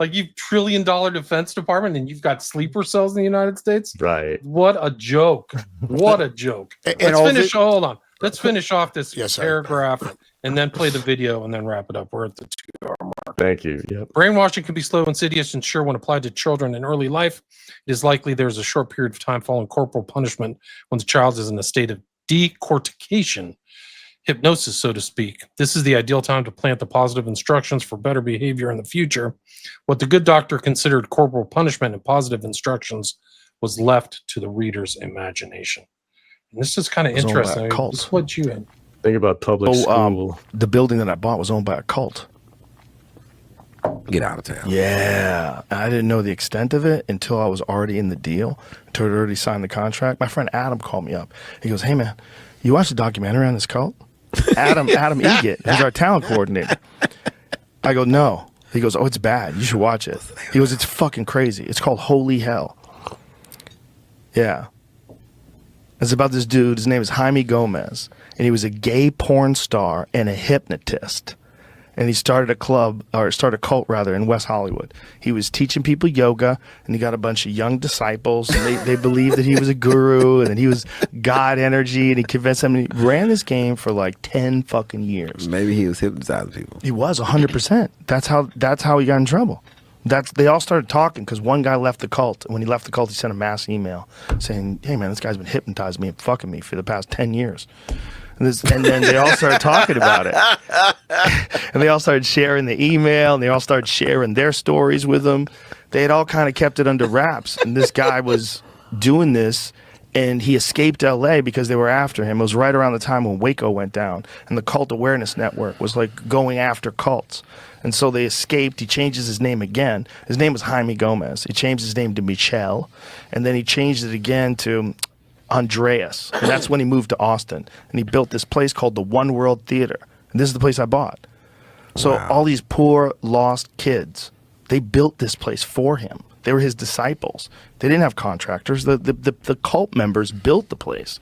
You've $1 trillion defense department, and you've got sleeper cells in the United States. Right. What a joke! What a joke. Hold on. Let's finish off this paragraph and then play the video and then wrap it up. We're at the 2-hour mark. Thank you. Yep. Brainwashing can be slow, insidious, and sure when applied to children in early life. It is likely there's a short period of time following corporal punishment when the child is in a state of decortication, hypnosis, so to speak. This is the ideal time to plant the positive instructions for better behavior in the future. What the good doctor considered corporal punishment and positive instructions was left to the reader's imagination. And this is kind of interesting. This is what you had. Think about public school. The building that I bought was owned by a cult. Get out of town. Yeah. I didn't know the extent of it until I was already in the deal, until I'd already signed the contract. My friend Adam called me up. He goes, "Hey, man, you watched the documentary on this cult?" Adam Egett, who's our talent coordinator. I go, "No." He goes, "Oh, it's bad. You should watch it." He goes, "It's fucking crazy. It's called Holy Hell." Yeah. It's about this dude. His name is Jaime Gomez, and he was a gay porn star and a hypnotist. And he started a cult in West Hollywood. He was teaching people yoga, and he got a bunch of young disciples, and they believed that he was a guru, and that he was God energy, and he convinced them. And he ran this game for 10 fucking years. Maybe he was hypnotizing people. He was 100%. That's how he got in trouble. They all started talking because one guy left the cult. And when he left the cult, he sent a mass email saying, "Hey, man, this guy's been hypnotizing me and fucking me for the past 10 years." And then they all started talking about it. And they all started sharing the email, and they all started sharing their stories with him. They had all kind of kept it under wraps. And this guy was doing this And he escaped LA because they were after him. It was right around the time when Waco went down, and the Cult Awareness Network was like going after cults. And so they escaped. He changes his name again. His name was Jaime Gomez. He changed his name to Michel, and then he changed it again to Andreas. And that's when he moved to Austin, and he built this place called the One World Theater. And this is the place I bought. So all these poor, lost kids, they built this place for him. They were his disciples. They didn't have contractors. The cult members built the place.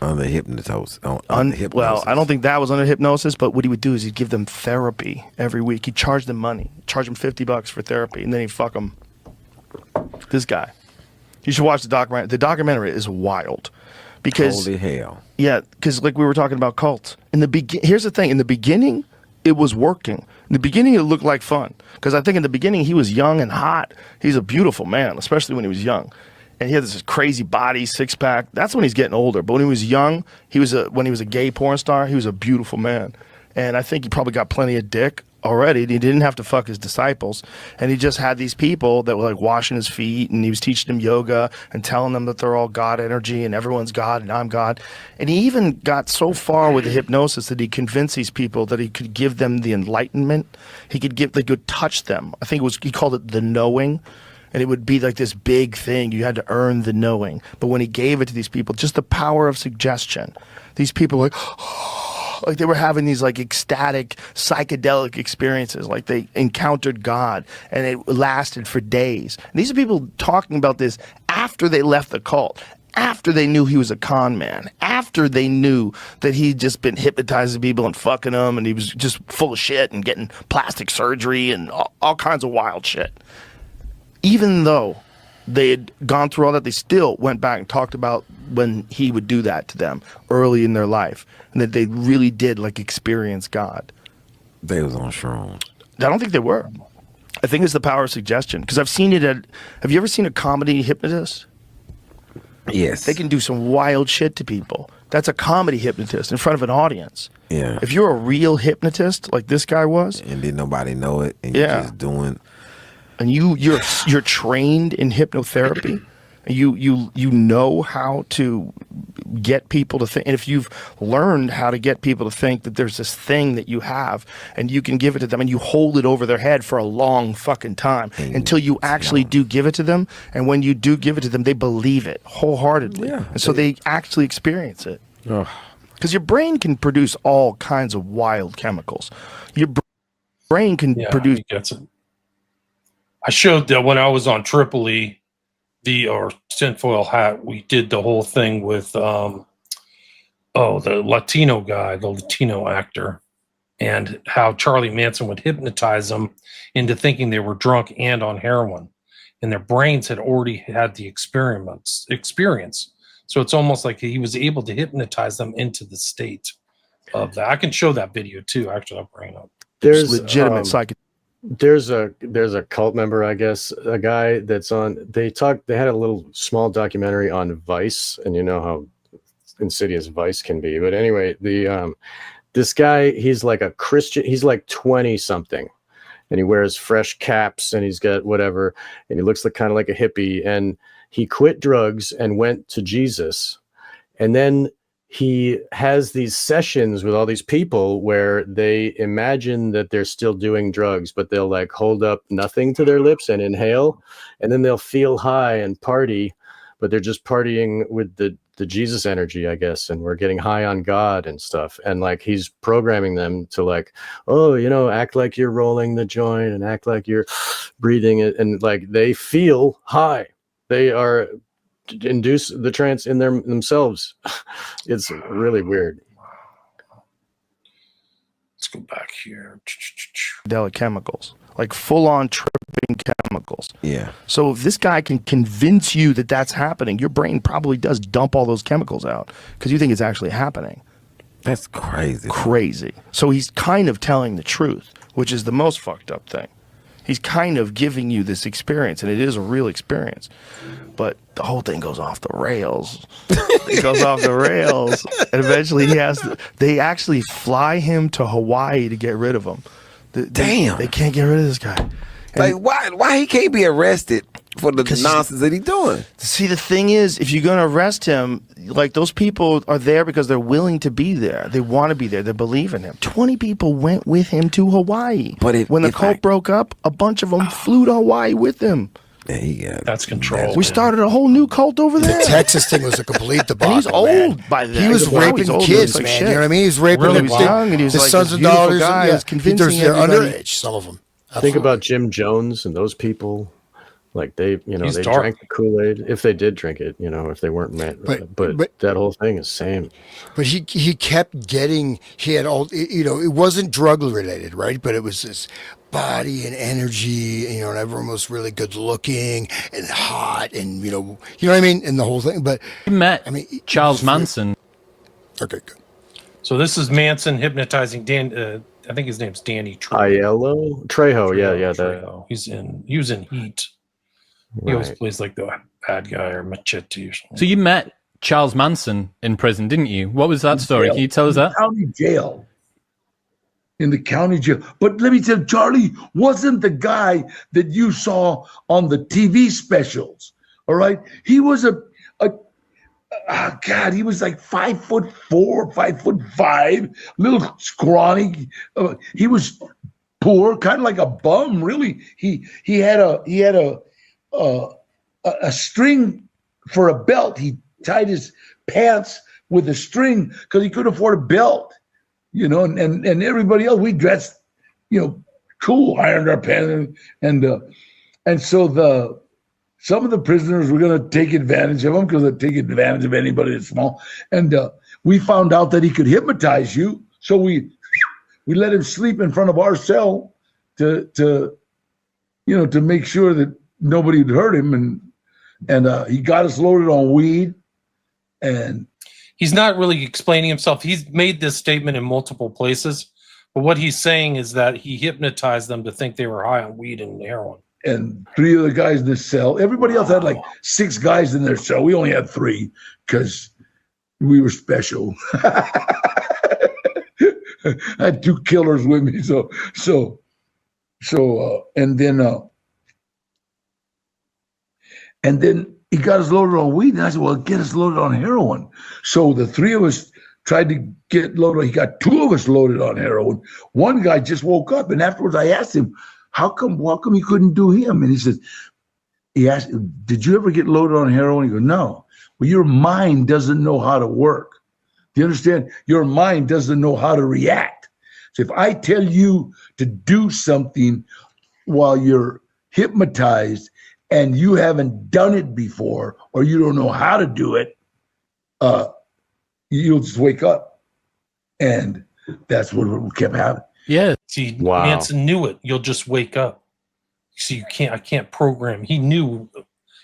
Under hypnosis. Well, I don't think that was under hypnosis, but what he would do is he'd give them therapy every week. He'd charge them money, charge them $50 for therapy, and then he'd fuck them. This guy. You should watch the documentary. The documentary is wild. Because, holy hell. Yeah, because like we were talking about cults. Here's the thing. In the beginning, it was working. In the beginning, it looked like fun. Because I think in the beginning, he was young and hot. He's a beautiful man, especially when he was young. And he had this crazy body, six-pack. That's when he's getting older. But when he was young, when he was a gay porn star, he was a beautiful man. And I think he probably got plenty of dick already. He didn't have to fuck his disciples. And he just had these people that were like washing his feet, and he was teaching them yoga and telling them that they're all God energy and everyone's God and I'm God. And he even got so far with the hypnosis that he convinced these people that he could give them the enlightenment. They could touch them. I think he called it the knowing. And it would be like this big thing. You had to earn the knowing. But when he gave it to these people, just the power of suggestion, these people were like they were having these like ecstatic psychedelic experiences, like they encountered God, and it lasted for days. And these are people talking about this after they left the cult, after they knew he was a con man, after they knew that he'd just been hypnotizing people and fucking them, and he was just full of shit and getting plastic surgery and all kinds of wild shit. Even though they had gone through all that, they still went back and talked about when he would do that to them early in their life, and that they really did like experience God. They was on shrooms. I don't think they were. I think it's the power of suggestion, because I've seen it at. Have you ever seen a comedy hypnotist? Yes. They can do some wild shit to people. That's a comedy hypnotist in front of an audience. Yeah. If you're a real hypnotist, like this guy was, and did nobody know it, and you're just doing. And you're trained in hypnotherapy. You know how to get people to think. And if you've learned how to get people to think that there's this thing that you have, and you can give it to them, and you hold it over their head for a long fucking time until you actually do give it to them. And when you do give it to them, they believe it wholeheartedly. Yeah, and so they actually experience it. Because your brain can produce all kinds of wild chemicals. Your brain can produce. He gets it. I showed that when I was on Tripoli, or Tinfoil Hat, we did the whole thing with the Latino guy, the Latino actor, and how Charlie Manson would hypnotize them into thinking they were drunk and on heroin, and their brains had already had the experience. So it's almost like he was able to hypnotize them into the state of that. I can show that video too. Actually, I'll bring it up. There's legitimate psychedelic. There's a cult member, I guess, a guy that's on. They had a little small documentary on Vice, and you know how insidious Vice can be. But anyway, this guy, he's like a Christian. He's like 20 something, and he wears fresh caps, and he's got whatever, and he looks kind of like a hippie. And he quit drugs and went to Jesus, and then he has these sessions with all these people where they imagine that they're still doing drugs, but they'll like hold up nothing to their lips and inhale, and then they'll feel high and party, but they're just partying with the Jesus energy, I guess, and we're getting high on God and stuff. And like he's programming them to like, act like you're rolling the joint and act like you're breathing it, and like they feel high. They are induce the trance in themselves. It's really weird. Let's go back here. Psychedelic chemicals, like full-on tripping chemicals. Yeah. So if this guy can convince you that that's happening, your brain probably does dump all those chemicals out because you think it's actually happening. That's crazy. Crazy. So he's kind of telling the truth, which is the most fucked up thing. He's kind of giving you this experience, and it is a real experience. But the whole thing goes off the rails. It goes off the rails. And eventually they actually fly him to Hawaii to get rid of him. Damn. They can't get rid of this guy. And like, why he can't be arrested for the nonsense that he's doing. See, the thing is, if you're going to arrest him, like those people are there because they're willing to be there. They want to be there. They believe in him. 20 people went with him to Hawaii. But when the cult broke up, a bunch of them flew to Hawaii with him. That's control. We started a whole new cult over there. The Texas thing was a complete debacle. And he's old by then. He was raping kids, like man. shit. You know what I mean? He was raping Really young, and he was his like sons this and daughters. guy. Yeah, Was convincing they're everybody. underage. Some of them. Think about Jim Jones and those people. Like they drank the Kool-Aid. If they did drink it, if they weren't mad. But that whole thing is same. But he kept getting. He had all. It wasn't drug related, right? But it was this body and energy. And everyone was really good looking and hot, and you know what I mean, and the whole thing. But you met Charles Manson. Okay, good. So this is Manson hypnotizing Dan. I think his name's Danny Trejo. Trejo. He was in Heat. He always plays like the bad guy or Machete or something. So you met Charles Manson in prison, didn't you? What was that story? Can you tell us that? In the county jail. But let me tell you, Charlie wasn't the guy that you saw on the TV specials. All right. He was he was like 5'4", 5'5", little scrawny. He was poor, kind of like a bum, really. He had a string for a belt. He tied his pants with a string because he couldn't afford a belt, and everybody else, we dressed, cool, ironed our pants. And so some of the prisoners were going to take advantage of him because they take advantage of anybody that's small. And we found out that he could hypnotize you. So we let him sleep in front of our cell to make sure that nobody would hurt him, and he got us loaded on weed, and he's not really explaining himself. He's made this statement in multiple places, but what he's saying is that he hypnotized them to think they were high on weed and heroin. And 3 of the guys in the cell. Everybody else had like 6 guys in their cell. We only had 3 because we were special. I had 2 killers with me, and then he got us loaded on weed, and I said, well, get us loaded on heroin. So the 3 of us tried to get loaded. He got 2 of us loaded on heroin. One guy just woke up, and afterwards I asked him, how come you couldn't do him? And he asked, did you ever get loaded on heroin? He goes, no. Well, your mind doesn't know how to work. Do you understand? Your mind doesn't know how to react. So if I tell you to do something while you're hypnotized and you haven't done it before, or you don't know how to do it, you'll just wake up. And that's what kept happening. Yeah. See, Manson knew it. You'll just wake up. See, I can't program. He knew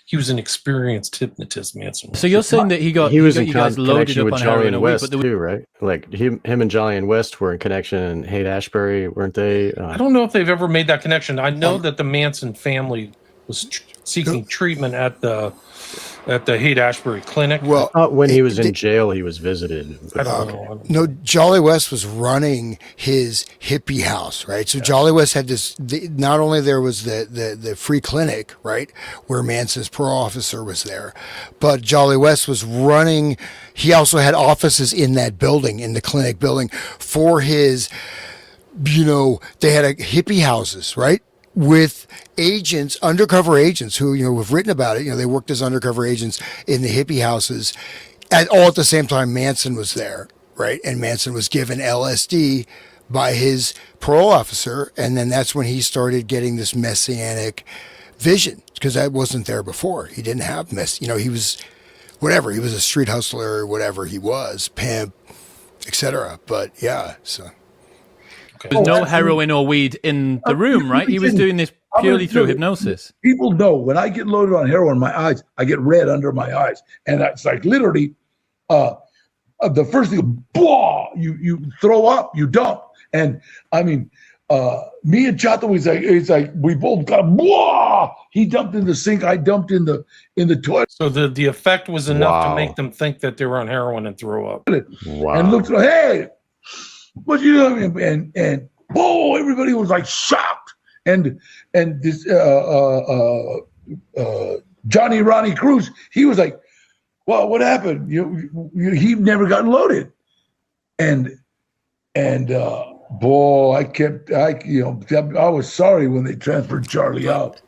he was an experienced hypnotist, Manson. So you're saying that he was in connection with Jolly and West too, right? Like him and Jolly and West were in connection, and Haight-Ashbury, weren't they? I don't know if they've ever made that connection. I know that the Manson family was seeking treatment at the Haight-Ashbury clinic. Well, when he was in jail, he was visited. I don't know. No, Jolly West was running his hippie house, right? So Jolly West had this. Not only there was the free clinic, right, where Manson's parole officer was there, but Jolly West was running. He also had offices in that building, in the clinic building, for his. They had hippie houses, right? With agents, undercover agents who, have written about it. They worked as undercover agents in the hippie houses all at the same time Manson was there, right? And Manson was given LSD by his parole officer. And then that's when he started getting this messianic vision, because that wasn't there before. He didn't have he was whatever. He was a street hustler or whatever he was, pimp, etc. But yeah, so. There's no heroin or weed in the room, right? He was doing this purely through hypnosis. People know when I get loaded on heroin, my eyes, I get red under my eyes. And it's like literally the first thing, blah, you throw up, you dump. And I mean, me and Chato, it's like we both got blah. He dumped in the sink, I dumped in the toilet. So the effect was enough to make them think that they were on heroin and throw up. Wow. And looked like, hey, what you doing? And everybody was like shocked. And this Johnny Ronnie Cruz, he was like, well, what happened? He never got loaded. And boy, I was sorry when they transferred Charlie out.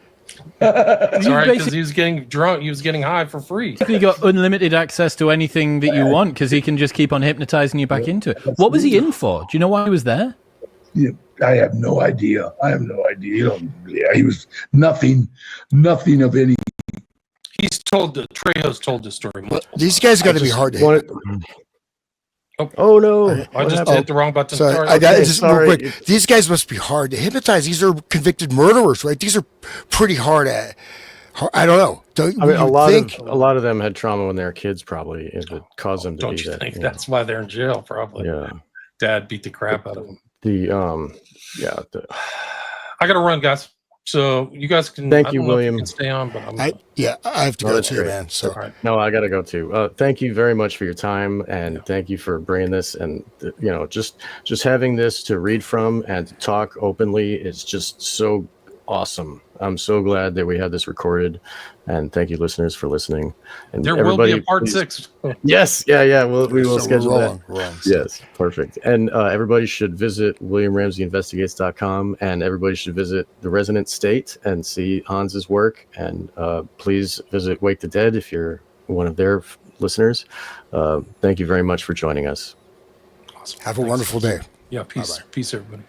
Sorry, because he was getting drunk. He was getting high for free. You got unlimited access to anything that you want because he can just keep on hypnotizing you back into it. What was he in for? Do you know why he was there? Yeah, I have no idea. He was nothing of any. Trejo's told the story. These guys got to be hard to hit. Oh no! I just hit the wrong button. Sorry, Sorry. just real quick. These guys must be hard to hypnotize. These are convicted murderers, right? These are pretty hard at. I don't know. A lot of them had trauma when they were kids, probably, if it caused them to Don't be you that. think that's why they're in jail? Probably. Yeah. Dad beat the crap out of them. I I gotta run, guys. So you guys can. Thank I you, don't know if William. You can stay on, but I'm. I have to No, go that's too, great. man. So All right. No, I got to go too. Thank you very much for your time, and thank you for bringing this. And just having this to read from and to talk openly is just so awesome. I'm so glad that we had this recorded, and thank you, listeners, for listening. And There will be a part please- 6. Yes, yeah. We will So schedule we're that. rolling. Yes, perfect. And everybody should visit WilliamRamseyInvestigates.com, and everybody should visit the Resonant State and see Hans's work. And please visit Wake the Dead if you're one of their listeners. Thank you very much for joining us. Awesome. Have a wonderful day. Yeah, peace. Bye-bye. Peace, everybody.